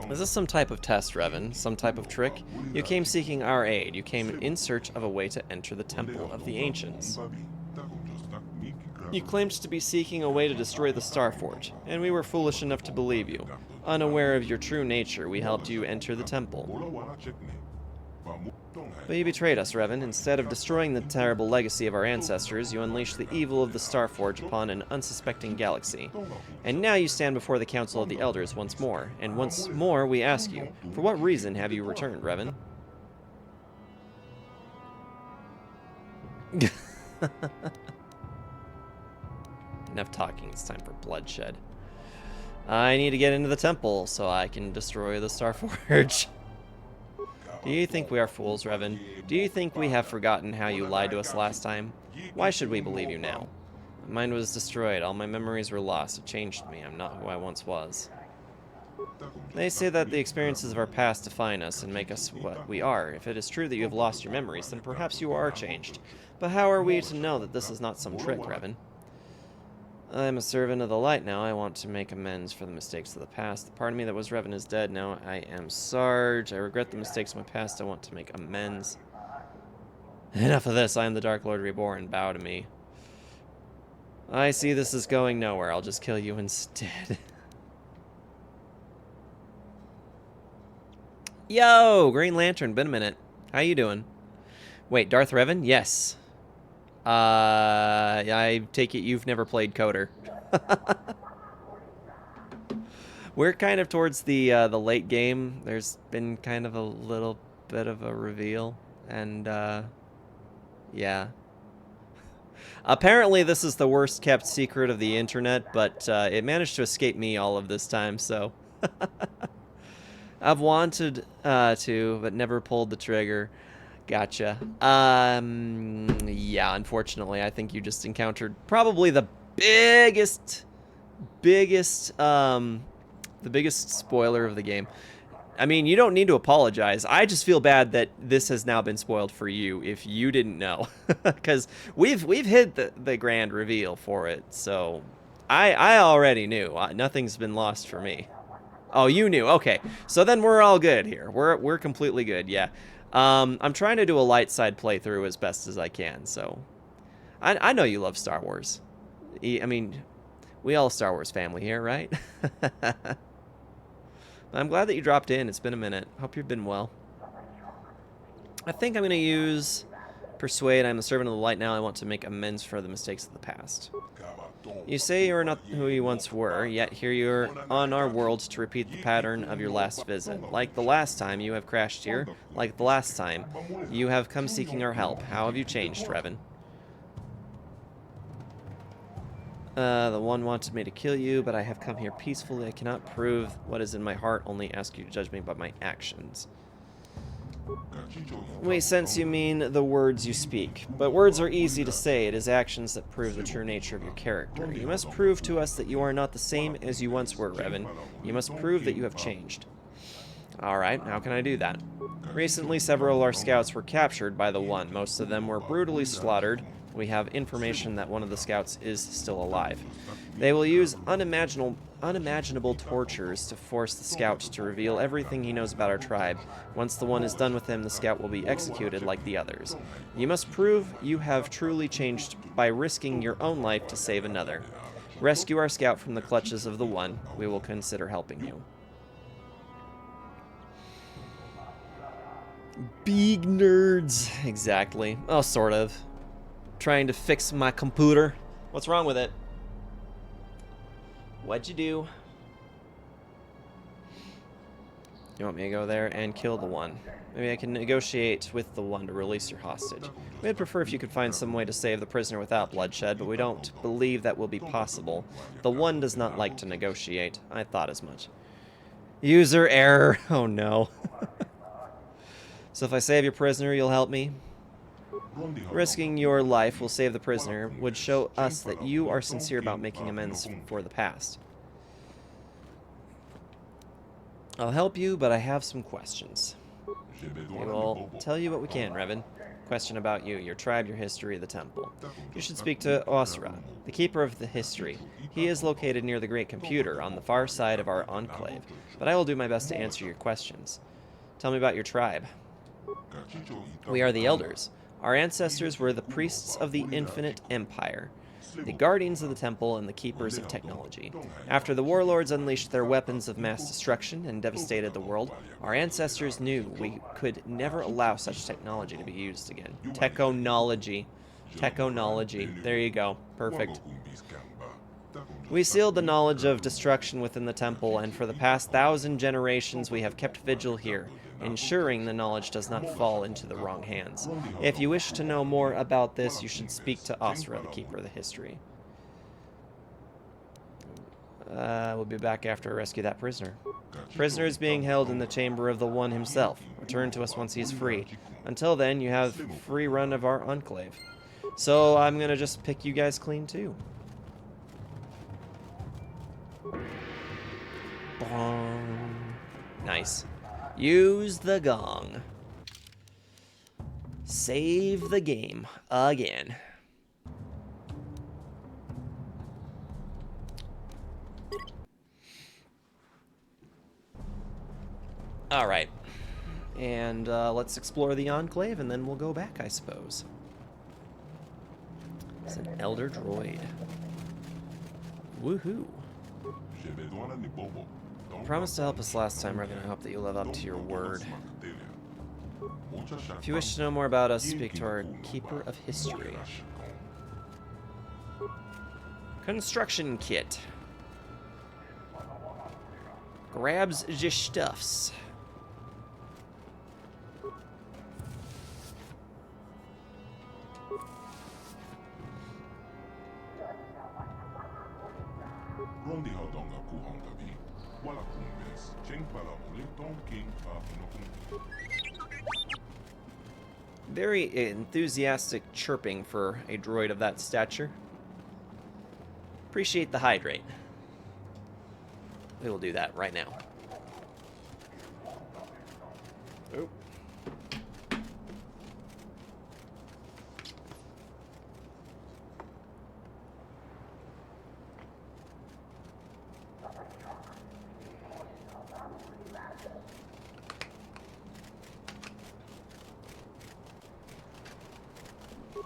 Is this some type of test, Revan? Some type of trick? You came seeking our aid. You came in search of a way to enter the Temple of the Ancients. You claimed to be seeking a way to destroy the Starforge, and we were foolish enough to believe you. Unaware of your true nature, we helped you enter the temple. But you betrayed us, Revan. Instead of destroying the terrible legacy of our ancestors, you unleashed the evil of the Starforge upon an unsuspecting galaxy. And now you stand before the Council of the Elders once more. And once more, we ask you, for what reason have you returned, Revan? Enough talking, it's time for bloodshed. I need to get into the temple so I can destroy the Starforge. Do you think we are fools, Revan? Do you think we have forgotten how you lied to us last time? Why should we believe you now? My mind was destroyed, all my memories were lost, it changed me, I'm not who I once was. They say that the experiences of our past define us and make us what we are. If it is true that you have lost your memories, then perhaps you are changed. But how are we to know that this is not some trick, Revan? I am a servant of the light now. I want to make amends for the mistakes of the past. The part of me that was Revan is dead now. I am Sarge. I regret the mistakes of my past. I want to make amends. Enough of this. I am the Dark Lord Reborn. Bow to me. I see this is going nowhere. I'll just kill you instead. Yo, Green Lantern. Been a minute. How you doing? Wait, Darth Revan? Yes. I take it you've never played Coder. We're kind of towards the late game. There's been kind of a little bit of a reveal, and yeah. Apparently, this is the worst kept secret of the internet, but it managed to escape me all of this time. So I've wanted to, but never pulled the trigger. Gotcha. Yeah, unfortunately, I think you just encountered probably the biggest spoiler of the game. I mean, you don't need to apologize. I just feel bad that this has now been spoiled for you if you didn't know. Because we've hit the grand reveal for it, so I already knew. Nothing's been lost for me. Oh, you knew. Okay. So then we're all good here. We're completely good, yeah. I'm trying to do a light side playthrough as best as I can, so I know you love Star Wars. I mean, we all Star Wars family here, right? I'm glad that you dropped in. It's been a minute. Hope you've been well. I think I'm going to use Persuade. I'm a servant of the light now. I want to make amends for the mistakes of the past. You say you are not who you once were, yet here you are on our world to repeat the pattern of your last visit. Like the last time you have crashed here, like the last time, you have come seeking our help. How have you changed, Revan? The one wanted me to kill you, but I have come here peacefully. I cannot prove what is in my heart, only ask you to judge me by my actions. We sense you mean the words you speak, but words are easy to say. It is actions that prove the true nature of your character. You must prove to us that you are not the same as you once were, Revan. You must prove that you have changed. Alright, how can I do that? Recently, several of our scouts were captured by the One. Most of them were brutally slaughtered. We have information that one of the scouts is still alive. They will use unimaginable tortures to force the scout to reveal everything he knows about our tribe. Once the One is done with him, the scout will be executed like the others. You must prove you have truly changed by risking your own life to save another. Rescue our scout from the clutches of the One. We will consider helping you. Big nerds. Exactly. Oh, sort of. Trying to fix my computer. What's wrong with it? What'd you do? You want me to go there and kill the One? Maybe I can negotiate with the One to release your hostage. We'd prefer if you could find some way to save the prisoner without bloodshed, but we don't believe that will be possible. The One does not like to negotiate. I thought as much. User error. Oh no. So if I save your prisoner, you'll help me? Risking your life will save the prisoner would show us that you are sincere about making amends for the past. I'll help you, but I have some questions. We will tell you what we can, Revan. Question about you, your tribe, your history, the temple. You should speak to Osra, the keeper of the history. He is located near the Great Computer on the far side of our enclave, but I will do my best to answer your questions. Tell me about your tribe. We are the Elders. Our ancestors were the priests of the Infinite Empire, the guardians of the temple and the keepers of technology. After the warlords unleashed their weapons of mass destruction and devastated the world, our ancestors knew we could never allow such technology to be used again. Techonology. Techonology. There you go. Perfect. We sealed the knowledge of destruction within the temple, and for the past 1,000 generations we have kept vigil here, ensuring the knowledge does not fall into the wrong hands. If you wish to know more about this, you should speak to Osra, the keeper of the history. We'll be back after I rescue that prisoner. Prisoner is being held in the chamber of the One himself. Return to us once he is free. Until then, you have free run of our enclave. So I'm gonna just pick you guys clean too. Bong. Nice. Use the gong. Save the game again. All right. And let's explore the Enclave, and then we'll go back, I suppose. It's an Elder Droid. Woohoo. Promised to help us last time, Revan. I hope that you live up to your word. If you wish to know more about us, speak to our Keeper of History. Construction kit. Grabs the stuffs. Very enthusiastic chirping for a droid of that stature. Appreciate the hydrate. We will do that right now. Oh.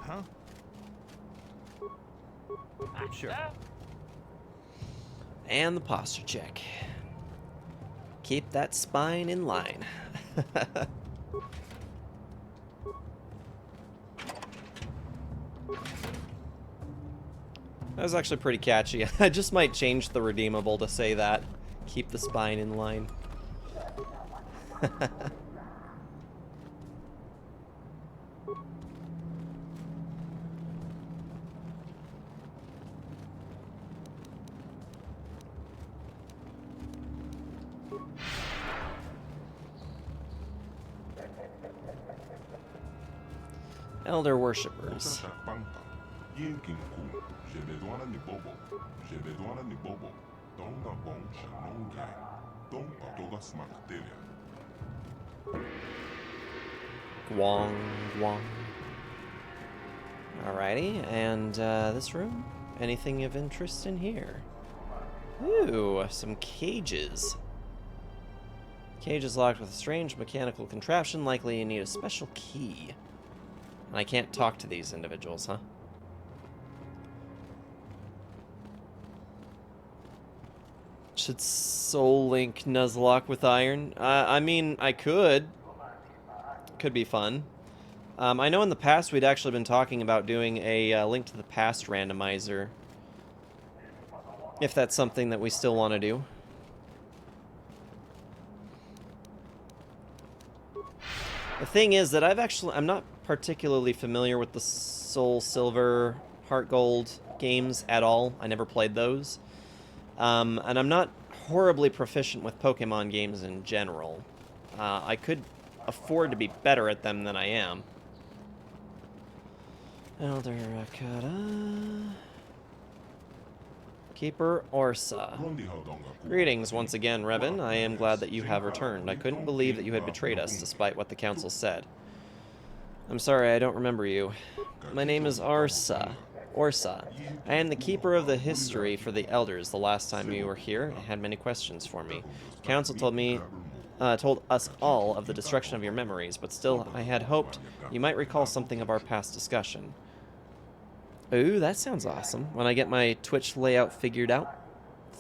Huh? Sure. And the posture check. Keep that spine in line. That was actually pretty catchy. I just might change the redeemable to say that. Keep the spine in line. Elder worshippers. Guang, guang. Alrighty, and this room? Anything of interest in here? Ooh, some cages. Cage is locked with a strange mechanical contraption. Likely you need a special key. And I can't talk to these individuals, huh? Should Soul Link Nuzlocke with iron? I mean, I could. Could be fun. I know in the past we'd actually been talking about doing a Link to the Past randomizer. If that's something that we still want to do. The thing is that I'm not particularly familiar with the Soul Silver, Heart Gold games at all. I never played those. And I'm not horribly proficient with Pokemon games in general. I could afford to be better at them than I am. Elder Rakata. Keeper Orsa. Greetings once again, Revan. I am glad that you have returned. I couldn't believe that you had betrayed us, despite what the Council said. I'm sorry, I don't remember you. My name is Orsa. I am the Keeper of the History for the Elders. The last time you were here, I had many questions for me. The Council told us all of the destruction of your memories, but still, I had hoped you might recall something of our past discussion. Ooh, that sounds awesome. When I get my Twitch layout figured out.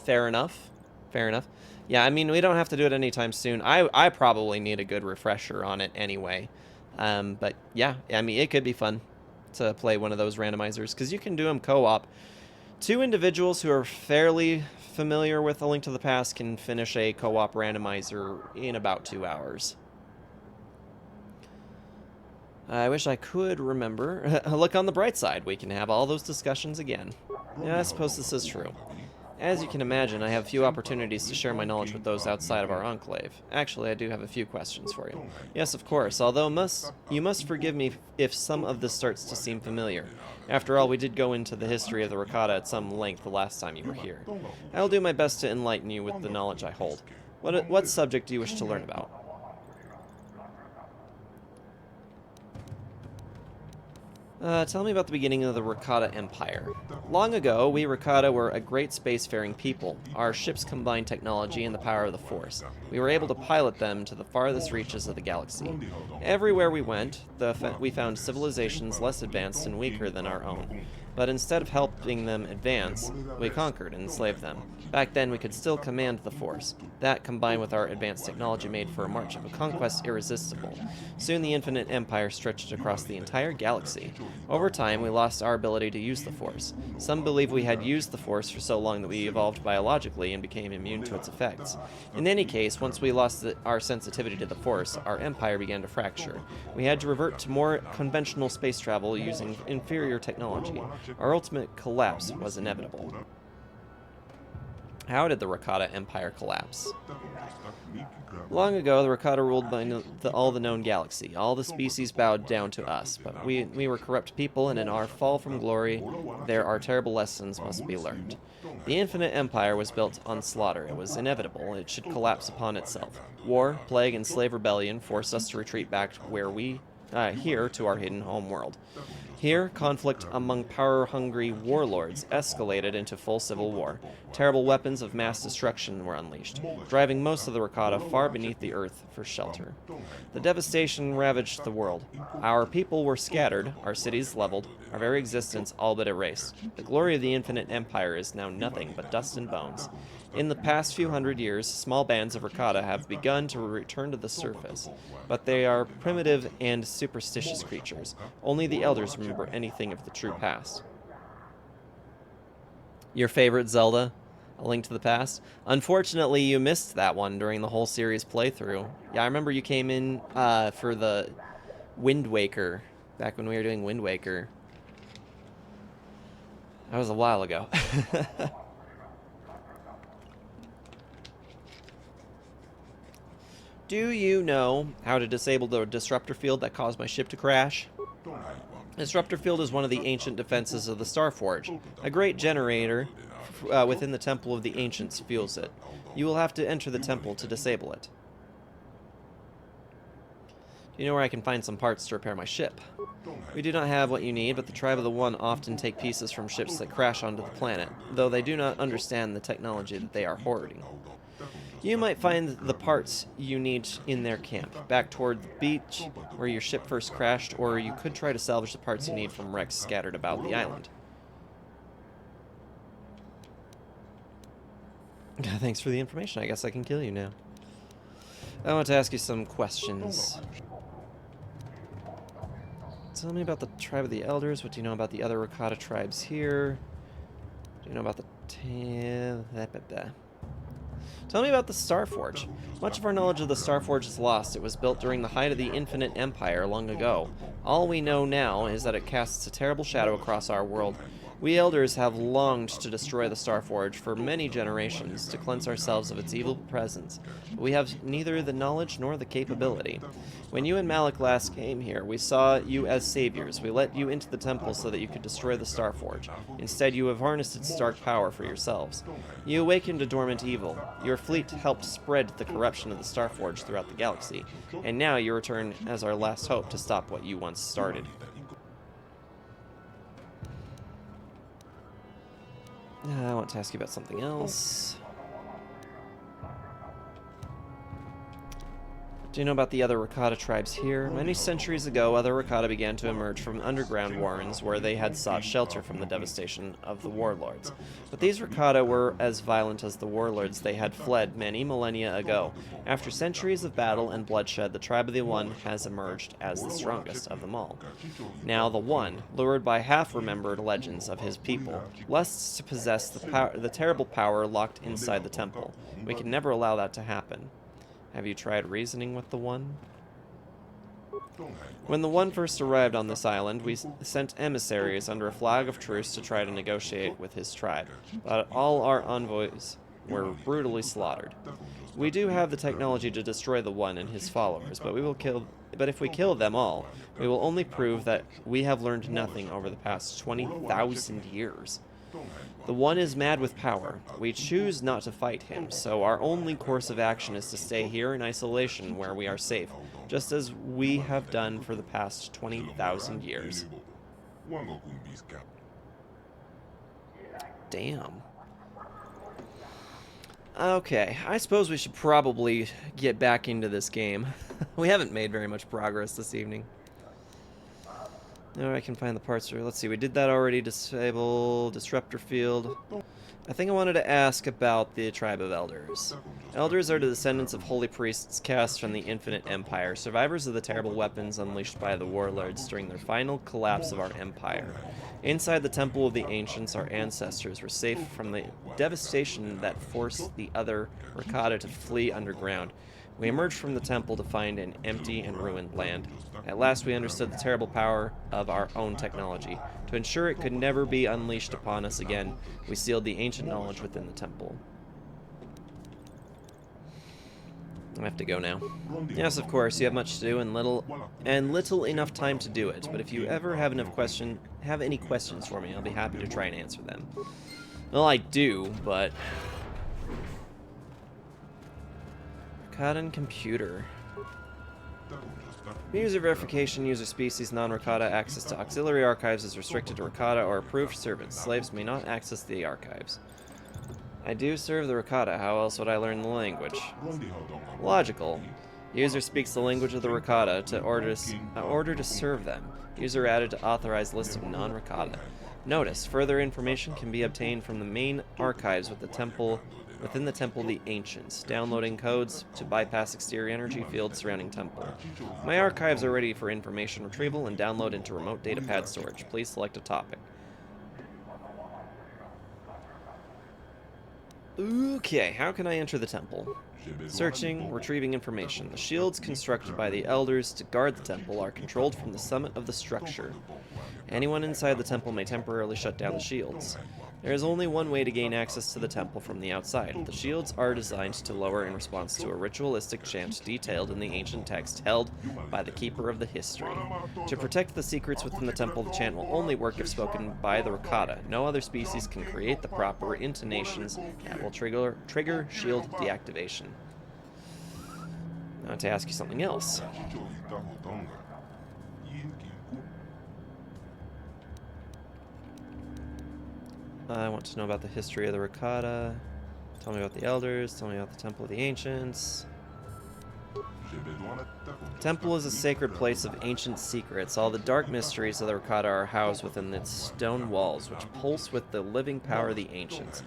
Fair enough. Fair enough. Yeah, I mean, we don't have to do it anytime soon. I probably need a good refresher on it anyway. But yeah, I mean, it could be fun to play one of those randomizers, because you can do them co-op. Two individuals who are fairly familiar with A Link to the Past can finish a co-op randomizer in about 2 hours. I wish I could remember. Look on the bright side. We can have all those discussions again. Yeah, I suppose this is true. As you can imagine, I have few opportunities to share my knowledge with those outside of our enclave. Actually, I do have a few questions for you. Yes, of course, although you must forgive me if some of this starts to seem familiar. After all, we did go into the history of the Rakata at some length the last time you were here. I will do my best to enlighten you with the knowledge I hold. What subject do you wish to learn about? Tell me about the beginning of the Rakata Empire. Long ago, we Rakata were a great spacefaring people. Our ships combined technology and the power of the Force. We were able to pilot them to the farthest reaches of the galaxy. Everywhere we went, we found civilizations less advanced and weaker than our own. But instead of helping them advance, we conquered and enslaved them. Back then, we could still command the Force. That, combined with our advanced technology, made for a march of conquest irresistible. Soon the Infinite Empire stretched across the entire galaxy. Over time, we lost our ability to use the Force. Some believe we had used the Force for so long that we evolved biologically and became immune to its effects. In any case, once we lost our sensitivity to the Force, our empire began to fracture. We had to revert to more conventional space travel using inferior technology. Our ultimate collapse was inevitable. How did the Rakata Empire collapse? Long ago, the Rakata ruled by all the known galaxy. All the species bowed down to us, but we were corrupt people, and in our fall from glory, there are terrible lessons must be learned. The Infinite Empire was built on slaughter. It was inevitable. It should collapse upon itself. War, plague, and slave rebellion forced us to retreat back here to our hidden home world. Here, conflict among power-hungry warlords escalated into full civil war. Terrible weapons of mass destruction were unleashed, driving most of the Rakata far beneath the earth for shelter. The devastation ravaged the world. Our people were scattered, our cities leveled, our very existence all but erased. The glory of the Infinite Empire is now nothing but dust and bones. In the past few hundred years, small bands of Rakata have begun to return to the surface, but they are primitive and superstitious creatures. Only the elders remember anything of the true past. Your favorite Zelda? A Link to the Past? Unfortunately, you missed that one during the whole series playthrough. Yeah, I remember you came in for the Wind Waker, back when we were doing Wind Waker. That was a while ago. Do you know how to disable the disruptor field that caused my ship to crash? The disruptor field is one of the ancient defenses of the Starforge. A great generator within the Temple of the Ancients fuels it. You will have to enter the temple to disable it. Do you know where I can find some parts to repair my ship? We do not have what you need, but the Tribe of the One often take pieces from ships that crash onto the planet, though they do not understand the technology that they are hoarding. You might find the parts you need in their camp, back toward the beach where your ship first crashed, or you could try to salvage the parts you need from wrecks scattered about the island. Thanks for the information. I guess I can kill you now. I want to ask you some questions. Tell me about the Tribe of the Elders. What do you know about the other Rakata tribes here? Do you know about the... Tell me about the Starforge. Much of our knowledge of the Starforge is lost. It was built during the height of the Infinite Empire long ago. All we know now is that it casts a terrible shadow across our world. We Elders have longed to destroy the Starforge for many generations, to cleanse ourselves of its evil presence, but we have neither the knowledge nor the capability. When you and Malik last came here, we saw you as saviors. We let you into the temple so that you could destroy the Starforge. Instead, you have harnessed its dark power for yourselves. You awakened a dormant evil. Your fleet helped spread the corruption of the Starforge throughout the galaxy, and now you return as our last hope to stop what you once started. I want to ask you about something else. Do you know about the other Rakata tribes here? Many centuries ago, other Rakata began to emerge from underground warrens where they had sought shelter from the devastation of the warlords. But these Rakata were as violent as the warlords they had fled many millennia ago. After centuries of battle and bloodshed, the Tribe of the One has emerged as the strongest of them all. Now the One, lured by half-remembered legends of his people, lusts to possess the terrible power locked inside the temple. We can never allow that to happen. Have you tried reasoning with the One? When the One first arrived on this island, we sent emissaries under a flag of truce to try to negotiate with his tribe, but all our envoys were brutally slaughtered. We do have the technology to destroy the One and his followers, but if we kill them all, we will only prove that we have learned nothing over the past 20,000 years. The One is mad with power. We choose not to fight him, so our only course of action is to stay here in isolation where we are safe, just as we have done for the past 20,000 years. Damn. Okay, I suppose we should probably get back into this game. We haven't made very much progress this evening. Now I can find the parts. Let's see, we did that already. Disable, disruptor field. I think I wanted to ask about the tribe of elders. Elders are the descendants of holy priests cast from the Infinite Empire, survivors of the terrible weapons unleashed by the warlords during their final collapse of our empire. Inside the Temple of the Ancients, our ancestors were safe from the devastation that forced the other Rakata to flee underground. We emerged from the temple to find an empty and ruined land. At last we understood the terrible power of our own technology. To ensure it could never be unleashed upon us again, we sealed the ancient knowledge within the temple. I have to go now. Yes, of course, you have much to do and little enough time to do it, but if you ever have any questions for me, I'll be happy to try and answer them. Well, I do, but... Rakatan computer. User verification, user species, non-Rakata. Access to auxiliary archives is restricted to Rakata or approved servants. Slaves may not access the archives. I do serve the Rakata. How else would I learn the language? Logical. User speaks the language of the Rakata to order to serve them. User added to authorized list of non-Rakata. Notice, further information can be obtained from the main archives within the Temple of the Ancients. Downloading codes to bypass exterior energy fields surrounding Temple. My archives are ready for information retrieval and download into remote datapad storage. Please select a topic. Okay, how can I enter the temple? Searching, retrieving information. The shields constructed by the elders to guard the temple are controlled from the summit of the structure. Anyone inside the temple may temporarily shut down the shields. There is only one way to gain access to the temple from the outside. The shields are designed to lower in response to a ritualistic chant detailed in the ancient text held by the Keeper of the History. To protect the secrets within the temple, the chant will only work if spoken by the Rakata. No other species can create the proper intonations that will trigger shield deactivation. Now to ask you something else. I want to know about the history of the Rakata. Tell me about the elders. Tell me about the Temple of the Ancients. The temple is a sacred place of ancient secrets. All the dark mysteries of the Rakata are housed within its stone walls, which pulse with the living power of the Ancients.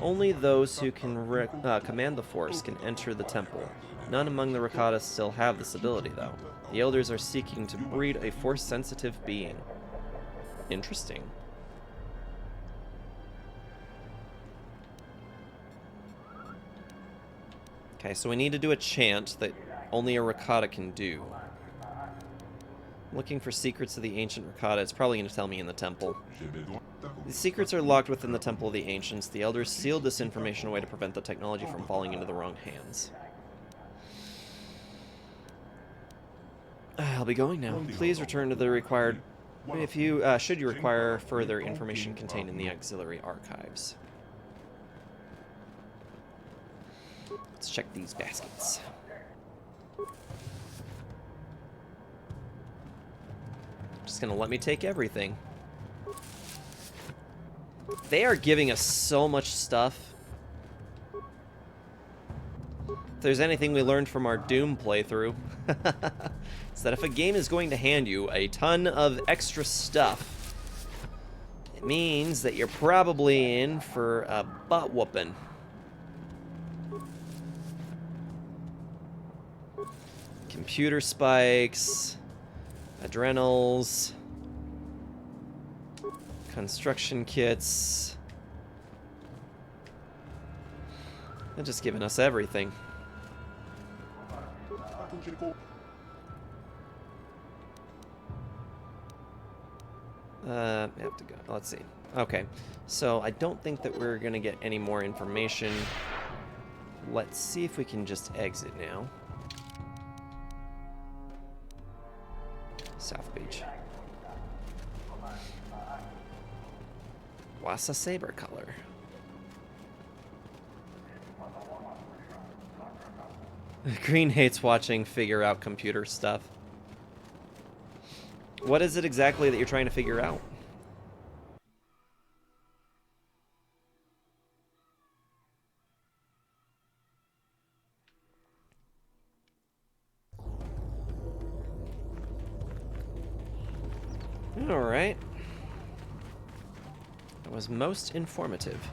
Only those who can command the Force can enter the temple. None among the Rakata still have this ability, though. The elders are seeking to breed a Force-sensitive being. Interesting. Okay, so we need to do a chant that only a Rakata can do. I'm looking for secrets of the ancient Rakata. It's probably going to tell me in the temple. The secrets are locked within the Temple of the Ancients. The elders sealed this information away to prevent the technology from falling into the wrong hands. I'll be going now. Please return to the required... should you require further information contained in the auxiliary archives. Let's check these baskets. Just gonna let me take everything. They are giving us so much stuff. If there's anything we learned from our Doom playthrough, it's that if a game is going to hand you a ton of extra stuff, it means that you're probably in for a butt whooping. Computer spikes, adrenals, construction kits. They're just giving us everything. I have to go. Let's see. Okay, so I don't think that we're gonna get any more information. Let's see if we can just exit now. South Beach. Wassa Saber color. Green hates watching figure out computer stuff. What is it exactly that you're trying to figure out? All right. That was most informative.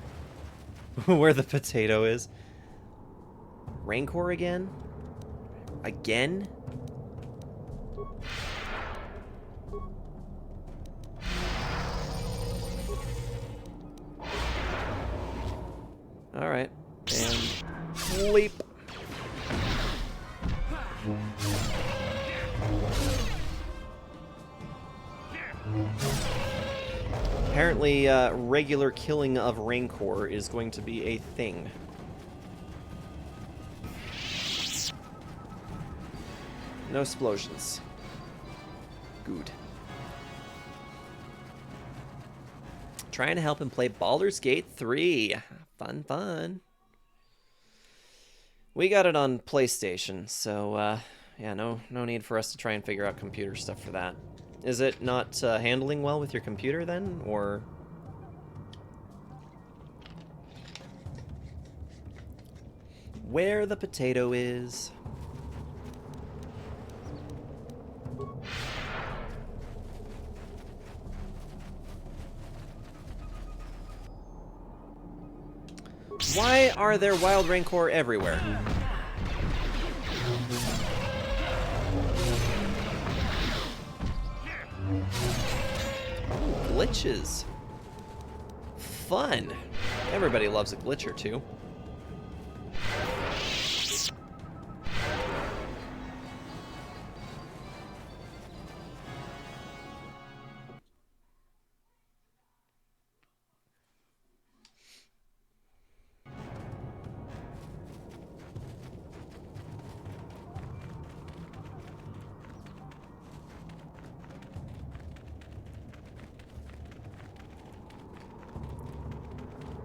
Where the potato is. Rancor again? Again? All right. And leap. Apparently, regular killing of Rancor is going to be a thing. No explosions. Good. Trying to help him play Baldur's Gate 3. Fun, fun. We got it on PlayStation, so, yeah, no need for us to try and figure out computer stuff for that. Is it not handling well with your computer then, or? Where the potato is. Why are there wild Rancor everywhere? Oh, glitches. Fun. Everybody loves a glitch or two.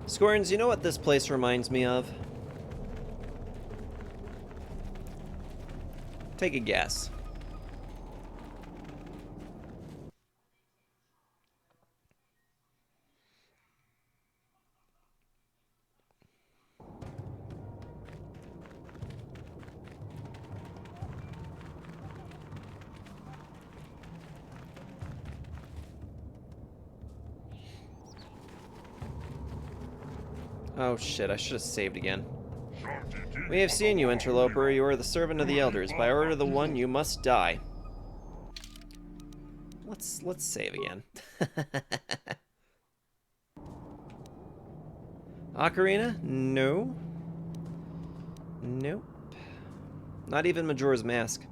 Scorns, you know what this place reminds me of? Take a guess. Oh shit, I should have saved again. We have seen you, interloper. You are the servant of the elders. By order of the one, you must die. Let's save again. Ocarina? No. Nope. Not even Majora's Mask.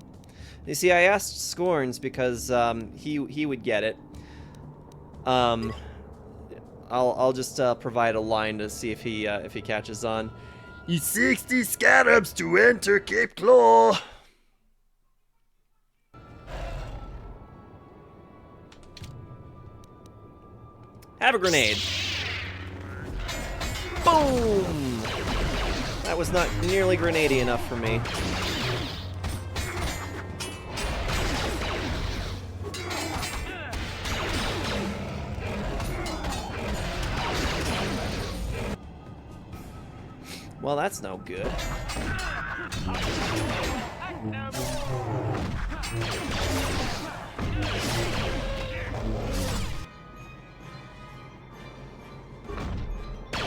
You see, I asked Scorns because he would get it. I'll just provide a line to see if he catches on. It's 60 scarabs to enter Cape Claw. Have a grenade. Boom! That was not nearly grenadey enough for me. Well, that's no good.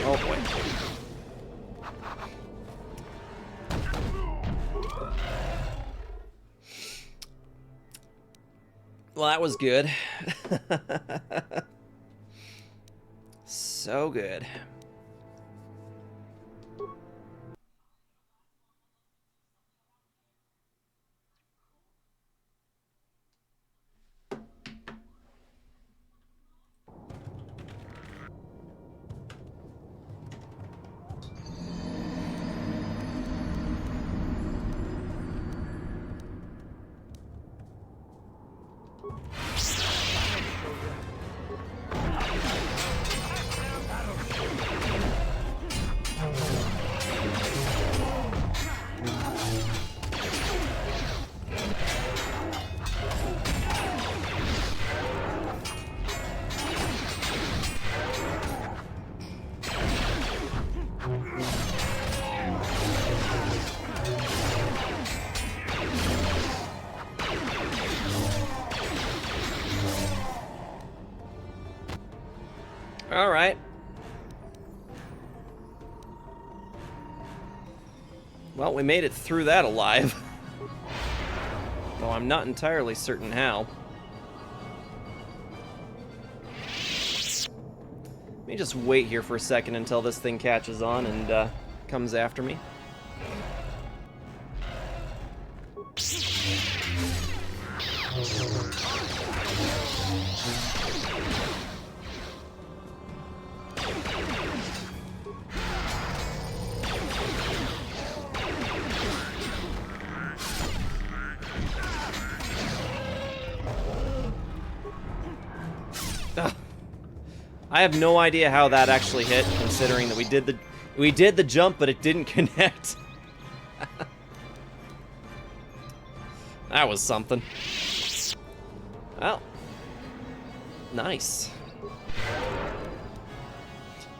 Oh boy. Well, that was good. So good. Alright. Well, we made it through that alive. Though I'm not entirely certain how. Let me just wait here for a second until this thing catches on and comes after me. I have no idea how that actually hit, considering that we did the jump, but it didn't connect. That was something. Well, nice.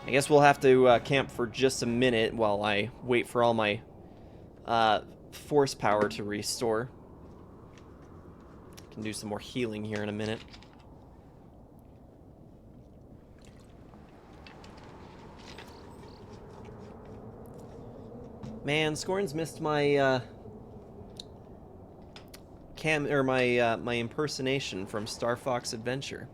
I guess we'll have to camp for just a minute while I wait for all my force power to restore. Can do some more healing here in a minute. Man, Scorn's missed my my impersonation from Star Fox Adventure.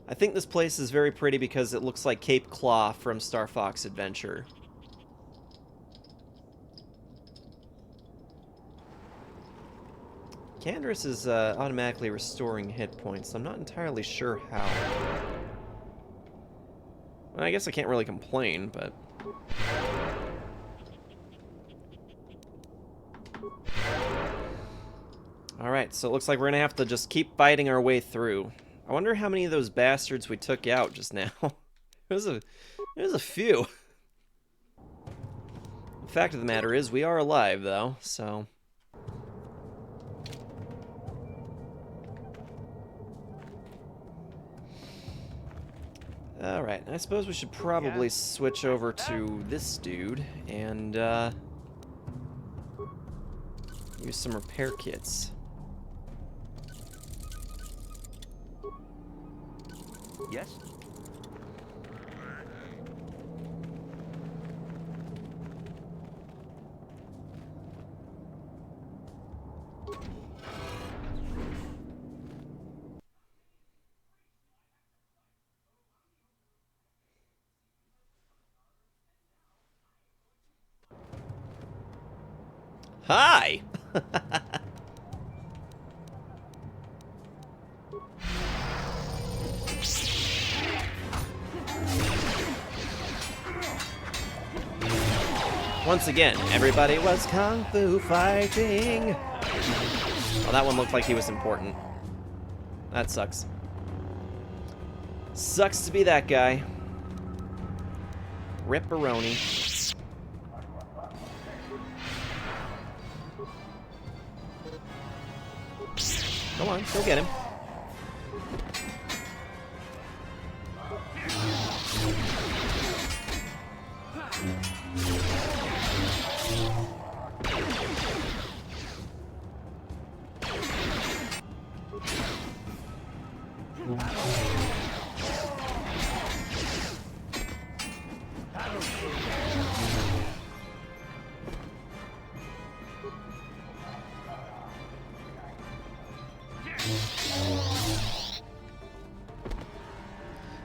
I think this place is very pretty because it looks like Cape Claw from Star Fox Adventure. Canderous is automatically restoring hit points. I'm not entirely sure how. Well, I guess I can't really complain, but... Alright, so it looks like we're gonna have to just keep fighting our way through. I wonder how many of those bastards we took out just now. There's a few. The fact of the matter is, we are alive, though, so... Alright, I suppose we should probably switch over to this dude and, use some repair kits. Yes? Hi! Once again, everybody was kung fu fighting. Well, that one looked like he was important. That sucks. Sucks to be that guy. Ripperoni. Come on, go get him.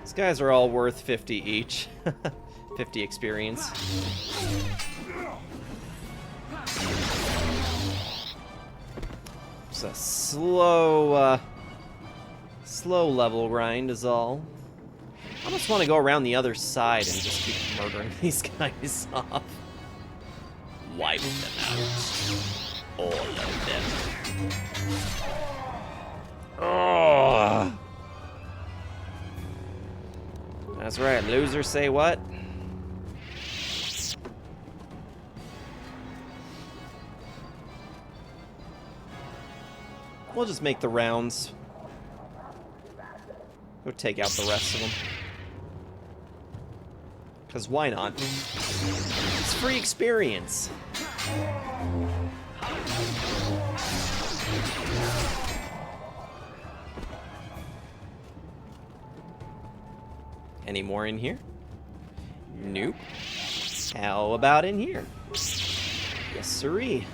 These guys are all worth 50 each. 50 experience. It's a slow level grind is all. I almost want to go around the other side and just keep murdering these guys off. Wipe them out. All of them. Oh. That's right, losers say what? We'll just make the rounds. Go take out the rest of them. Because why not? It's free experience. Any more in here? Nope. How about in here? Yes, sirree.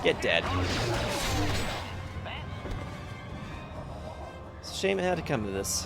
Get dead. It's a shame it had to come to this.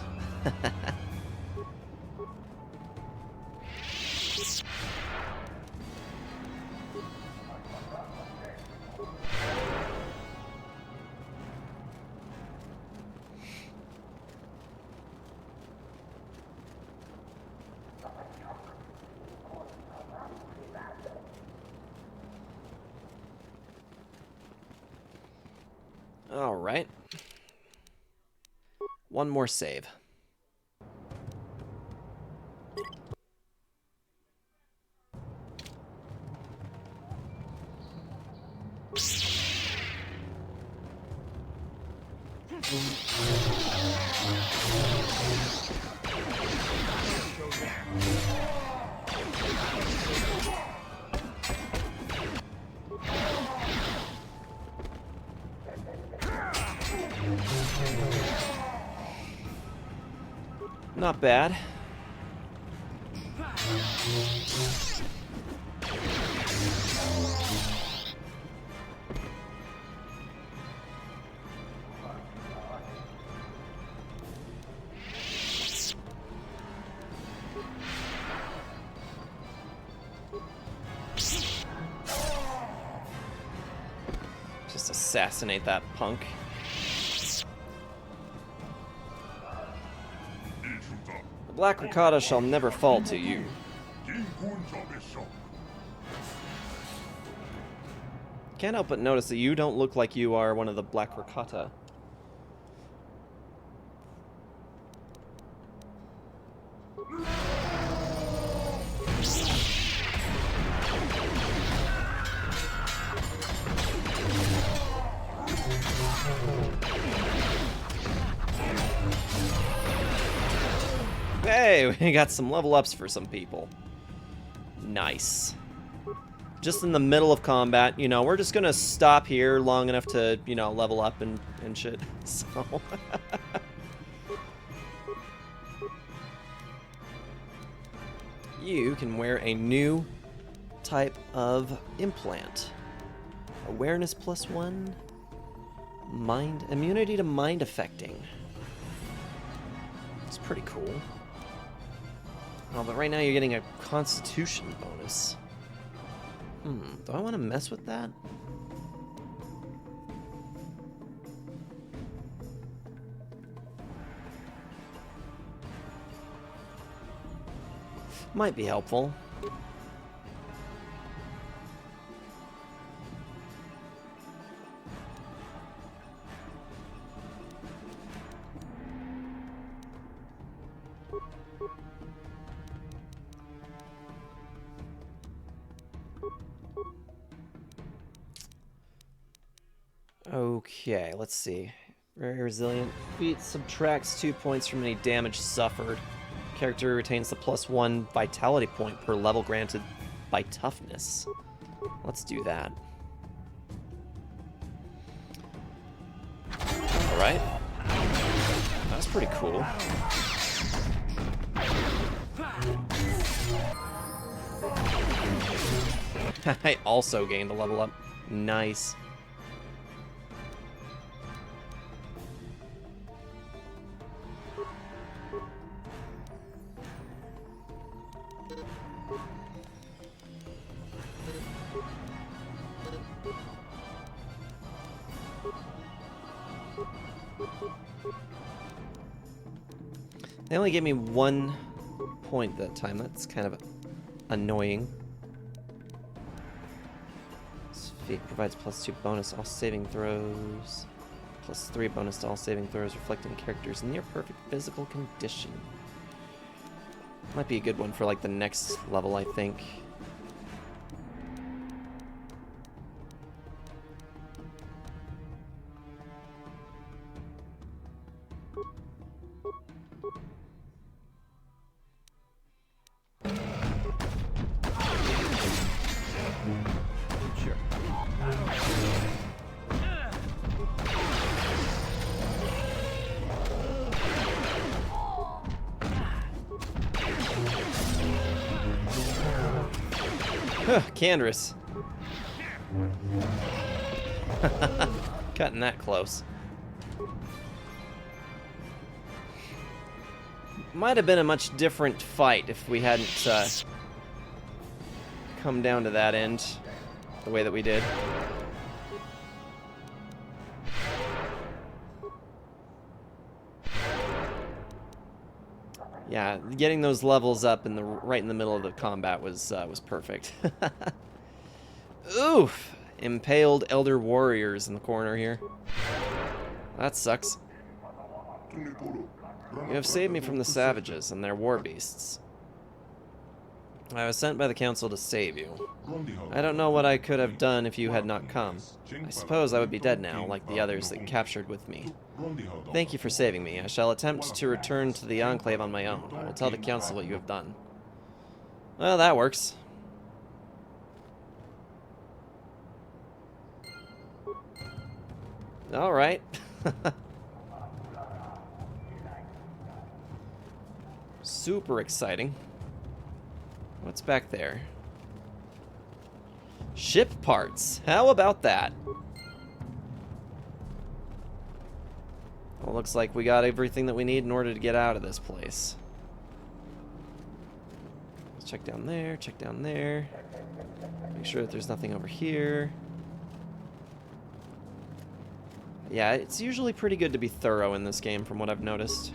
All right. One more save. Not bad. Just assassinate that punk. The Black Ricotta shall never fall to you. Can't help but notice that you don't look like you are one of the Black Ricotta. Hey, we got some level ups for some people. Nice. Just in the middle of combat, you know, we're just gonna stop here long enough to, you know, level up and shit. So. You can wear a new type of implant. Awareness +1. Mind immunity to mind affecting. It's pretty cool. Oh, but right now you're getting a constitution bonus. Do I want to mess with that? Might be helpful. Okay, let's see. Very resilient. Feat subtracts 2 points from any damage suffered. Character retains the +1 vitality point per level granted by toughness. Let's do that. Alright. That's pretty cool. I also gained a level up. Nice. They only gave me 1 point that time. That's kind of annoying. This feat provides +2 bonus to all saving throws. +3 bonus to all saving throws reflecting characters near perfect physical condition. Might be a good one for like the next level, I think. Candrass. Cutting that close. Might have been a much different fight if we hadn't come down to that end the way that we did. Yeah, getting those levels up in the right in the middle of the combat was perfect. Oof! Impaled elder warriors in the corner here. That sucks. You have saved me from the savages and their war beasts. I was sent by the council to save you. I don't know what I could have done if you had not come. I suppose I would be dead now, like the others that captured with me. Thank you for saving me. I shall attempt to return to the Enclave on my own. I will tell the council what you have done. Well, that works. Alright. Super exciting. What's back there? Ship parts. How about that? Well, looks like we got everything that we need in order to get out of this place. Let's check down there, check down there. Make sure that there's nothing over here. Yeah, it's usually pretty good to be thorough in this game from what I've noticed.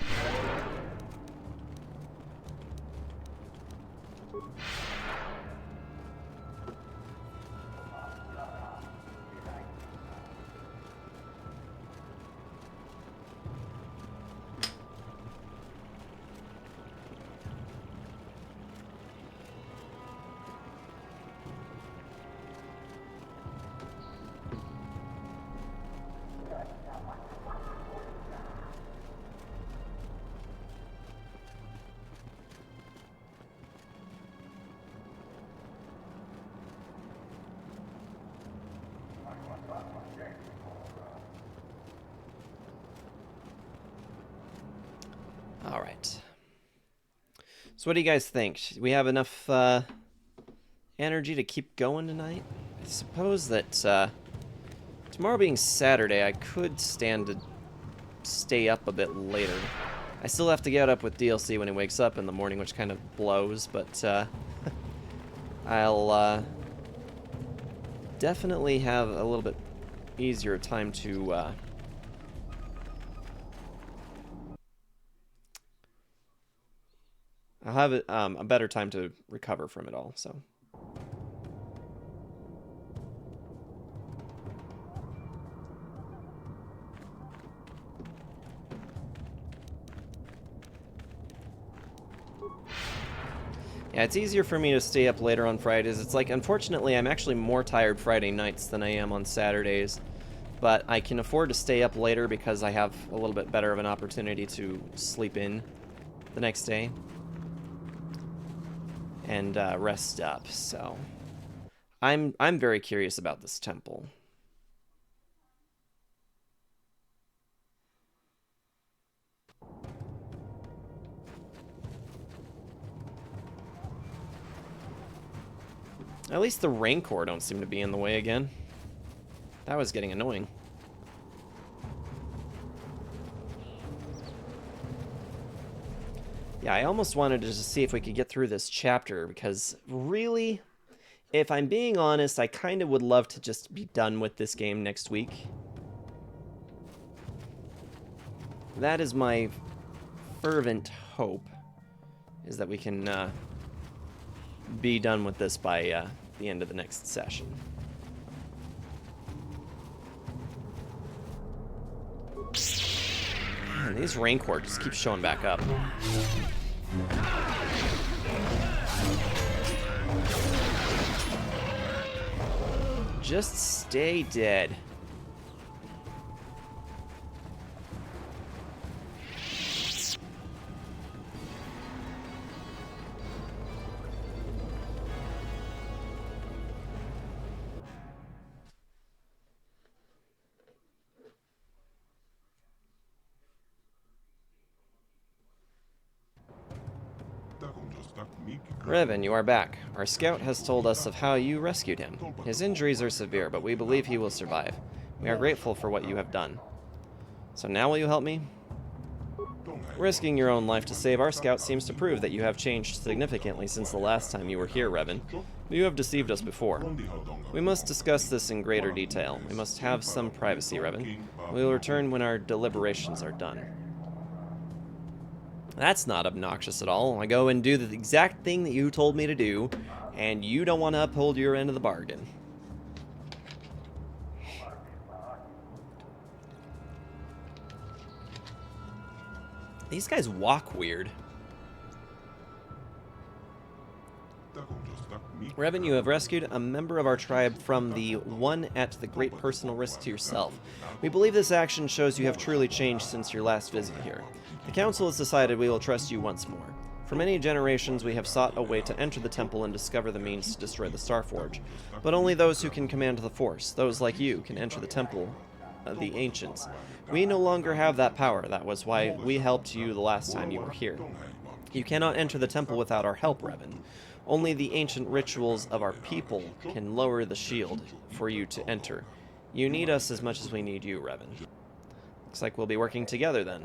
Alright. So what do you guys think? We have enough energy to keep going tonight? I suppose that tomorrow being Saturday, I could stand to stay up a bit later. I still have to get up with DLC when he wakes up in the morning, which kind of blows, but I'll definitely have a little bit easier time to I'll have a better time to recover from it all, so. Yeah, it's easier for me to stay up later on Fridays. It's like, unfortunately, I'm actually more tired Friday nights than I am on Saturdays. But I can afford to stay up later because I have a little bit better of an opportunity to sleep in the next day. And rest up, so I'm very curious about this temple. At least the Rancor don't seem to be in the way again. That was getting annoying. Yeah, I almost wanted to just see if we could get through this chapter, because really, if I'm being honest, I kind of would love to just be done with this game next week. That is my fervent hope, is that we can be done with this by the end of the next session. Man, these Rancor just keep showing back up. Just stay dead. Revan, you are back. Our scout has told us of how you rescued him. His injuries are severe, but we believe he will survive. We are grateful for what you have done. So now will you help me? Risking your own life to save our scout seems to prove that you have changed significantly since the last time you were here, Revan. You have deceived us before. We must discuss this in greater detail. We must have some privacy, Revan. We will return when our deliberations are done. That's not obnoxious at all. I go and do the exact thing that you told me to do, and you don't want to uphold your end of the bargain. These guys walk weird. Revan, you have rescued a member of our tribe from the one at the great personal risk to yourself. We believe this action shows you have truly changed since your last visit here. The Council has decided we will trust you once more. For many generations, we have sought a way to enter the temple and discover the means to destroy the Starforge. But only those who can command the Force, those like you, can enter the temple of the Ancients. We no longer have that power. That was why we helped you the last time you were here. You cannot enter the temple without our help, Revan. Only the ancient rituals of our people can lower the shield for you to enter. You need us as much as we need you, Revan. Looks like we'll be working together then.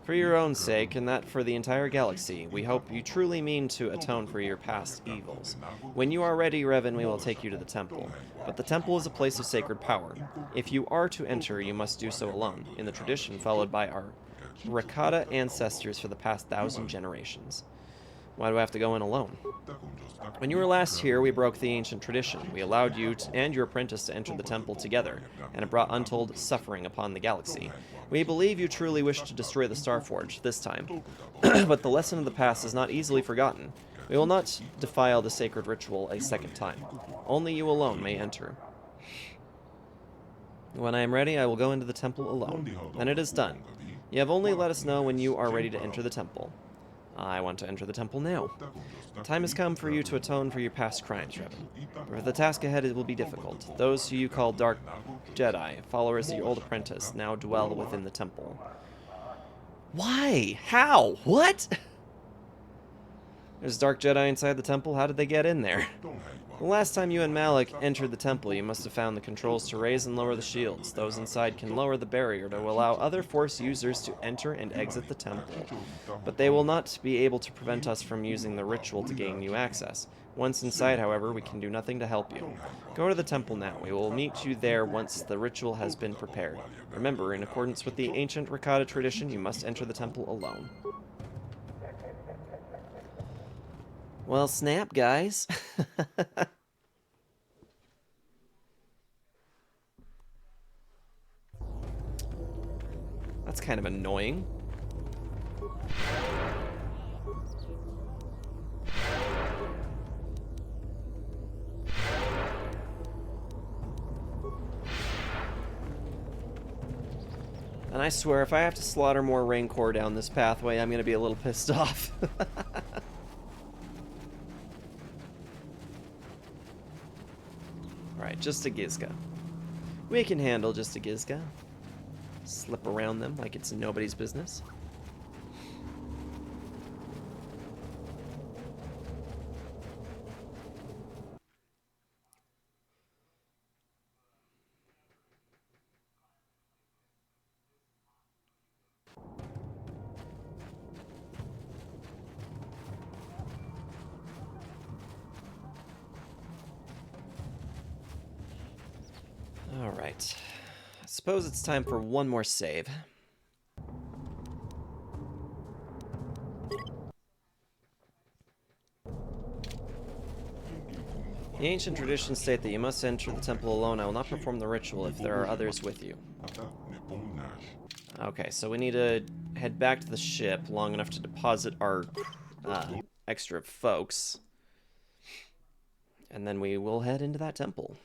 For your own sake, and that for the entire galaxy, we hope you truly mean to atone for your past evils. When you are ready, Revan, we will take you to the temple. But the temple is a place of sacred power. If you are to enter, you must do so alone, in the tradition followed by our Rakata ancestors for the past 1,000 generations. Why do I have to go in alone? When you were last here, we broke the ancient tradition. We allowed you and your apprentice to enter the temple together, and it brought untold suffering upon the galaxy. We believe you truly wish to destroy the Starforge this time, but the lesson of the past is not easily forgotten. We will not defile the sacred ritual a second time. Only you alone may enter. When I am ready, I will go into the temple alone. Then it is done. You have only let us know when you are ready to enter the temple. I want to enter the temple now. The time has come for you to atone for your past crimes, Revan. But for the task ahead, it will be difficult. Those who you call Dark Jedi, followers of your old apprentice, now dwell within the temple. Why? How? What? There's Dark Jedi inside the temple? How did they get in there? The last time you and Malak entered the temple, you must have found the controls to raise and lower the shields. Those inside can lower the barrier to allow other Force users to enter and exit the temple. But they will not be able to prevent us from using the ritual to gain new access. Once inside, however, we can do nothing to help you. Go to the temple now. We will meet you there once the ritual has been prepared. Remember, in accordance with the ancient Rakata tradition, you must enter the temple alone. Well, snap, guys. That's kind of annoying. And I swear, if I have to slaughter more Rancor down this pathway, I'm going to be a little pissed off. Alright, just a Gizka. We can handle just a Gizka. Slip around them like it's nobody's business. Alright. I suppose it's time for one more save. The ancient traditions state that you must enter the temple alone. I will not perform the ritual if there are others with you. Okay, so we need to head back to the ship long enough to deposit our extra folks. And then we will head into that temple.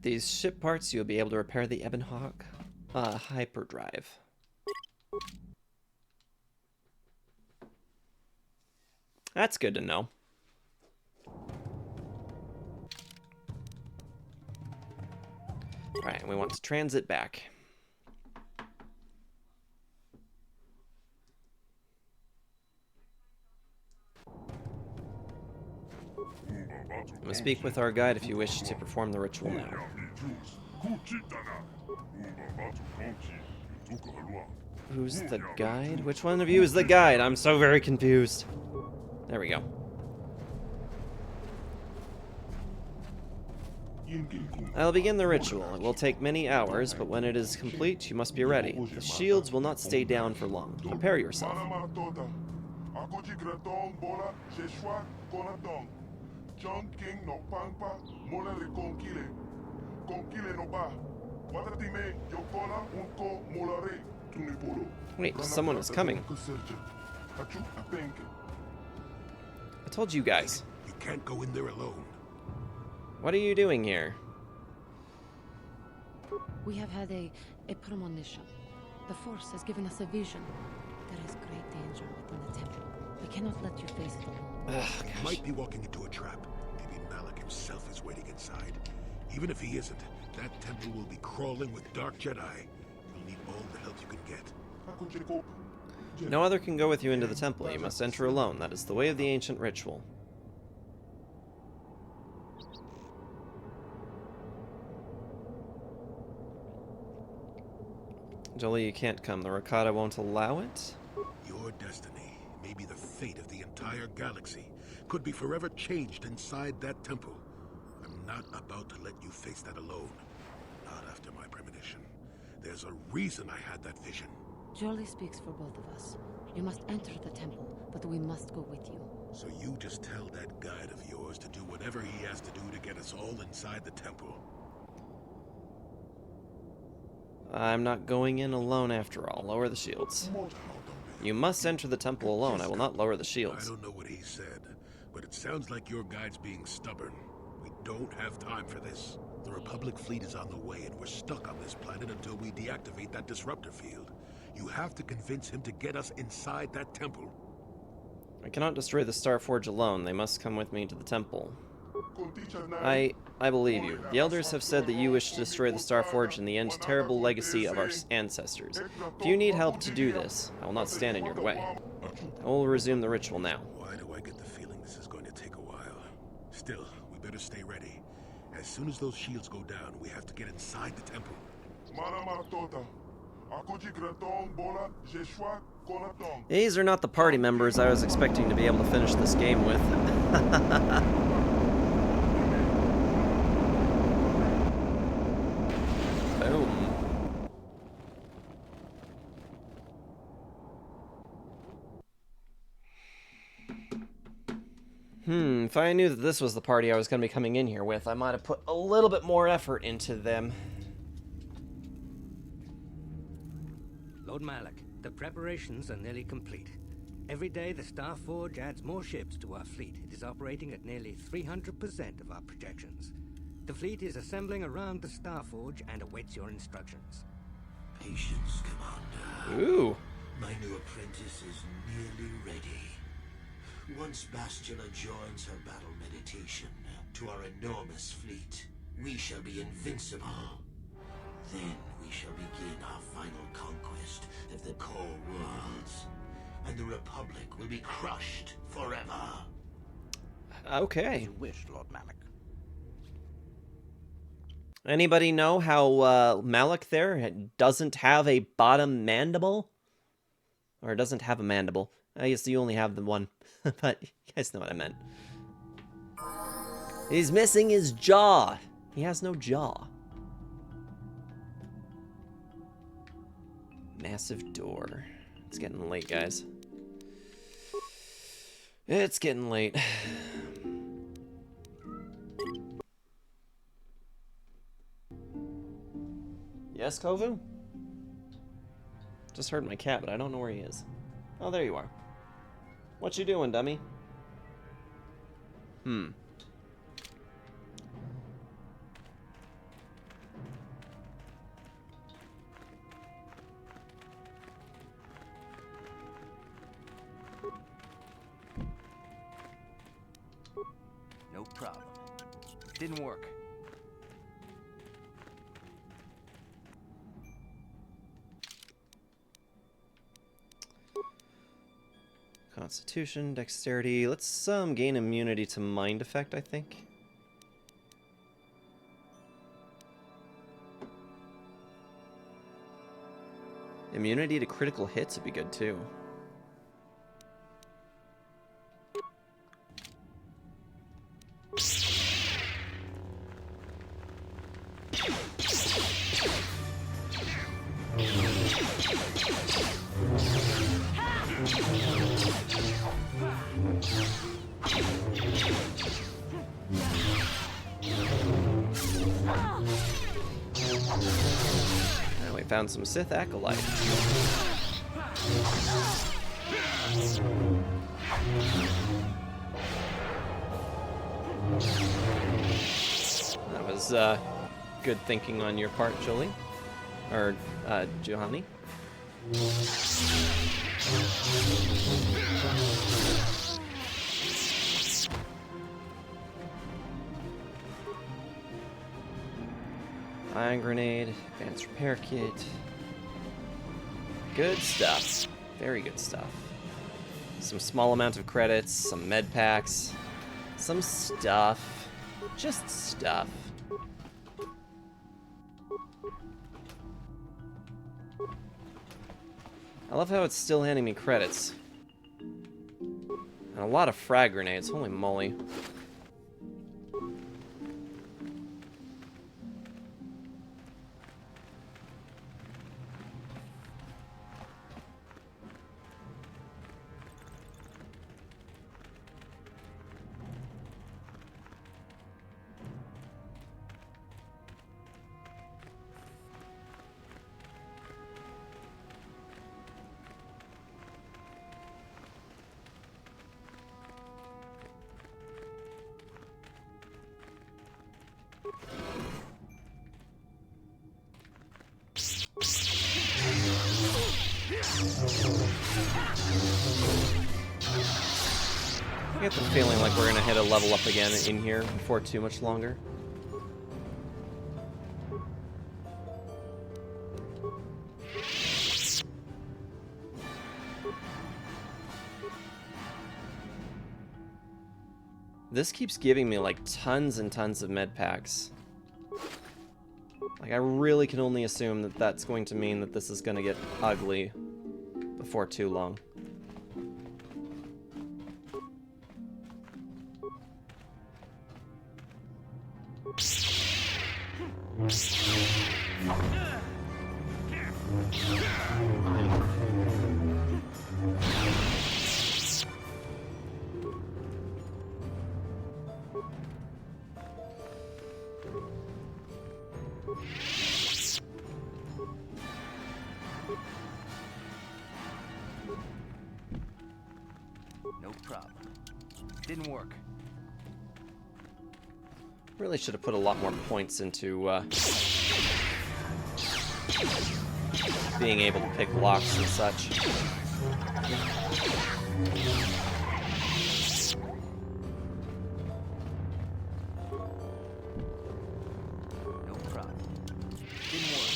With these ship parts, you'll be able to repair the Ebon Hawk hyperdrive. That's good to know. Alright, we want to transit back. We'll speak with our guide if you wish to perform the ritual now. Who's the guide? Which one of you is the guide? I'm so very confused. There we go. I'll begin the ritual. It will take many hours, but when it is complete, you must be ready. The shields will not stay down for long. Prepare yourself. Wait, someone is coming. I told you guys. You can't go in there alone. What are you doing here? We have had a premonition. The Force has given us a vision. There is great danger within the temple. We cannot let you face it alone. You might be walking into a trap. Maybe Malak himself is waiting inside. Even if he isn't, that temple will be crawling with dark Jedi. You'll need all the help you can get. No other can go with you into the temple. You must enter alone. That is the way of the ancient ritual. Jolie, you can't come. The Rakata won't allow it? Your destiny, maybe the fate of the entire galaxy, could be forever changed inside that temple. I'm not about to let you face that alone. Not after my premonition. There's a reason I had that vision. Jolie speaks for both of us. You must enter the temple, but we must go with you. So you just tell that guide of yours to do whatever he has to do to get us all inside the temple. I'm not going in alone after all. Lower the shields. You must enter the temple alone. I will not lower the shields. I don't know what he said, but it sounds like your guide's being stubborn. We don't have time for this. The Republic fleet is on the way, and we're stuck on this planet until we deactivate that disruptor field. You have to convince him to get us inside that temple. I cannot destroy the Starforge alone. They must come with me to the temple. I believe you. The Elders have said that you wish to destroy the Starforge and the end terrible legacy of our ancestors. If you need help to do this, I will not stand in your way. I will resume the ritual now. Why do I get the feeling this is going to take a while? Still, we better stay ready. As soon as those shields go down, we have to get inside the temple. These are not the party members I was expecting to be able to finish this game with. Boom. If I knew that this was the party I was going to be coming in here with, I might have put a little bit more effort into them. Lord Malak, the preparations are nearly complete. Every day the Starforge adds more ships to our fleet. It is operating at nearly 300% of our projections. The fleet is assembling around the Starforge and awaits your instructions. Patience, Commander. Ooh. My new apprentice is nearly ready. Once Bastila joins her battle meditation to our enormous fleet, we shall be invincible. Then we shall begin our final conquest of the core worlds, and the Republic will be crushed forever. Okay. As you wish, Lord Malak. Anybody know how Malak there doesn't have a bottom mandible? Or doesn't have a mandible. I guess you only have the one, but you guys know what I meant. He's missing his jaw. He has no jaw. Massive door. It's getting late, guys. It's getting late. Yes, Kovu? Just heard my cat, but I don't know where he is. Oh, there you are. What you doing, dummy? No problem. Didn't work. Constitution, dexterity. Let's gain immunity to mind effect, I think. Immunity to critical hits would be good too. And we found some Sith acolyte. That was good thinking on your part, Jolie. Or Juhani. Ion grenade, advanced repair kit. Good stuff. Very good stuff. Some small amount of credits, some med packs, some stuff. Just stuff. I love how it's still handing me credits. And a lot of frag grenades, holy moly. I get the feeling like we're gonna hit a level up again in here before too much longer. This keeps giving me like tons and tons of med packs. Like I really can only assume that that's going to mean that this is going to get ugly before too long. No problem. Didn't work. Really should have put a lot more points into being able to pick locks and such. No problem. Didn't work.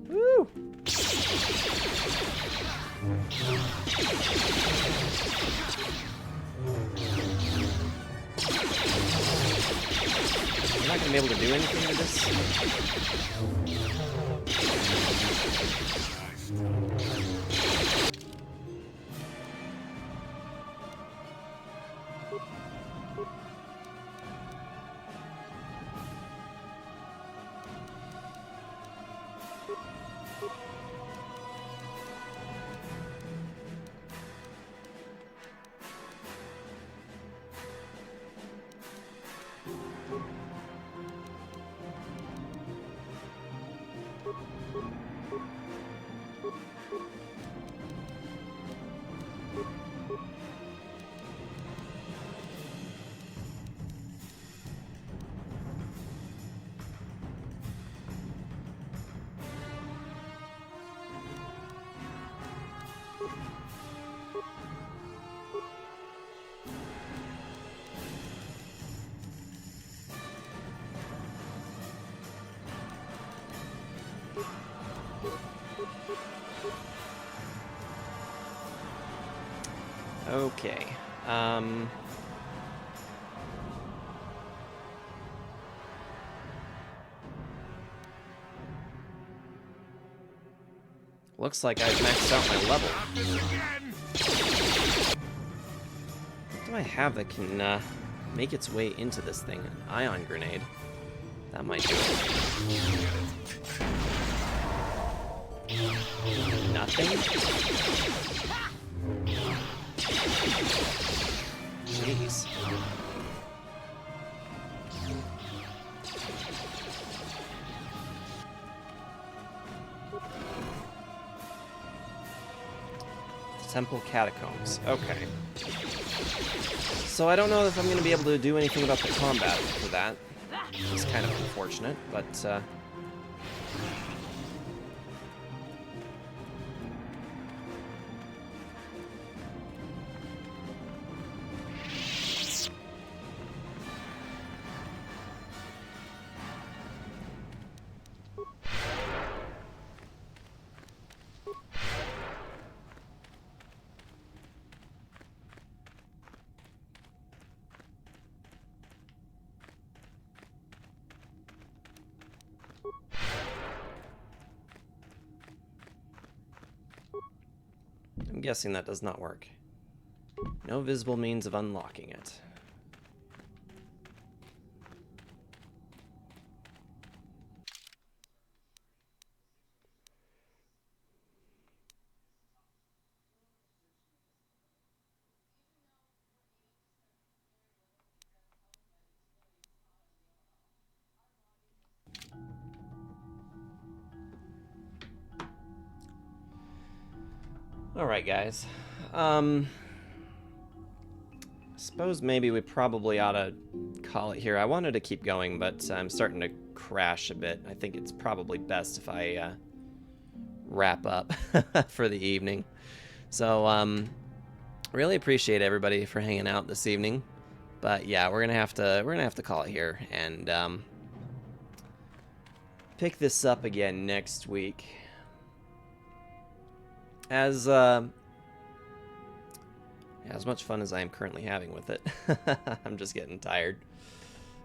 Woo! You're not gonna be able to do anything with this? Okay. Looks like I've maxed out my level. What do I have that can make its way into this thing? An ion grenade. That might do it. Nothing? Jeez. Temple Catacombs. Okay. So I don't know if I'm going to be able to do anything about the combat for that. It's kind of unfortunate, but I'm guessing that does not work. No visible means of unlocking it. Alright, guys. Suppose maybe we probably ought to call it here. I wanted to keep going, but I'm starting to crash a bit. I think it's probably best if I wrap up for the evening. So, really appreciate everybody for hanging out this evening. But yeah, we're gonna have to call it here and pick this up again next week. As much fun as I am currently having with it. I'm just getting tired.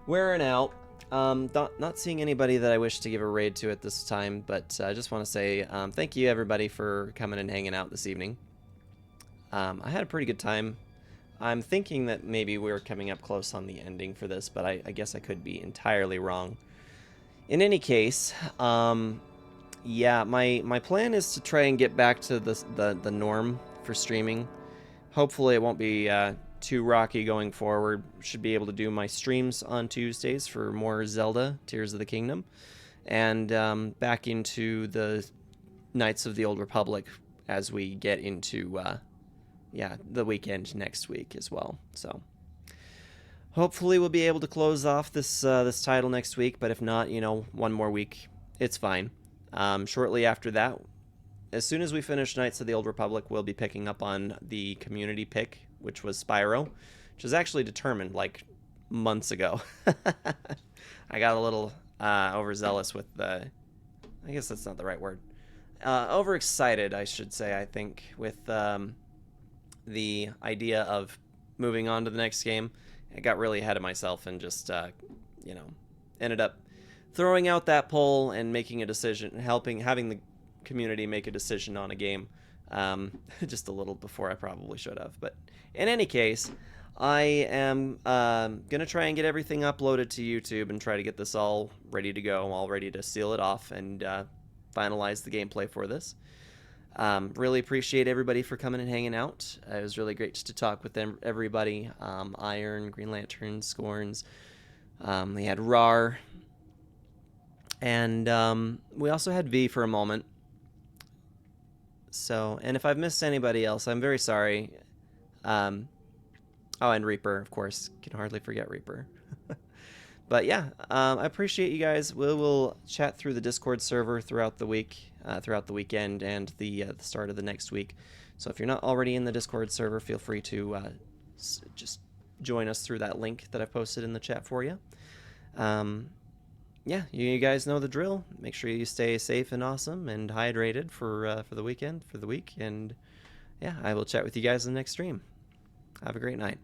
Wearing out. Not seeing anybody that I wish to give a raid to at this time, but I just want to say thank you everybody for coming and hanging out this evening. I had a pretty good time. I'm thinking that maybe we're coming up close on the ending for this, but I guess I could be entirely wrong. In any case, yeah, my plan is to try and get back to the norm for streaming. Hopefully it won't be too rocky going forward. Should be able to do my streams on Tuesdays for more Zelda, Tears of the Kingdom. And back into the Knights of the Old Republic as we get into, yeah, the weekend next week as well. So hopefully we'll be able to close off this title next week. But if not, you know, one more week, it's fine. Shortly after that, as soon as we finish Knights of the Old Republic, we'll be picking up on the community pick, which was Spyro, which was actually determined like months ago. I got a little overzealous with the, I guess that's not the right word, overexcited, I should say, I think, with the idea of moving on to the next game. I got really ahead of myself and just, you know, ended up throwing out that poll and making a decision, having the community make a decision on a game just a little before I probably should have. But in any case, I am gonna try and get everything uploaded to YouTube and try to get this all ready to go, all ready to seal it off and finalize the gameplay for this. Really appreciate everybody for coming and hanging out. It was really great just to talk with everybody. Iron, Green Lantern, Scorns, we had Rar, and we also had V for a moment. So, and if I've missed anybody else, I'm very sorry. Oh, and Reaper, of course. Can hardly forget Reaper. But yeah, I appreciate you guys. We'll chat through the Discord server throughout the week, throughout the weekend, and the start of the next week. So if you're not already in the Discord server, feel free to just join us through that link that I've posted in the chat for you. Yeah, you guys know the drill. Make sure you stay safe and awesome and hydrated for the weekend, for the week. And yeah, I will chat with you guys in the next stream. Have a great night.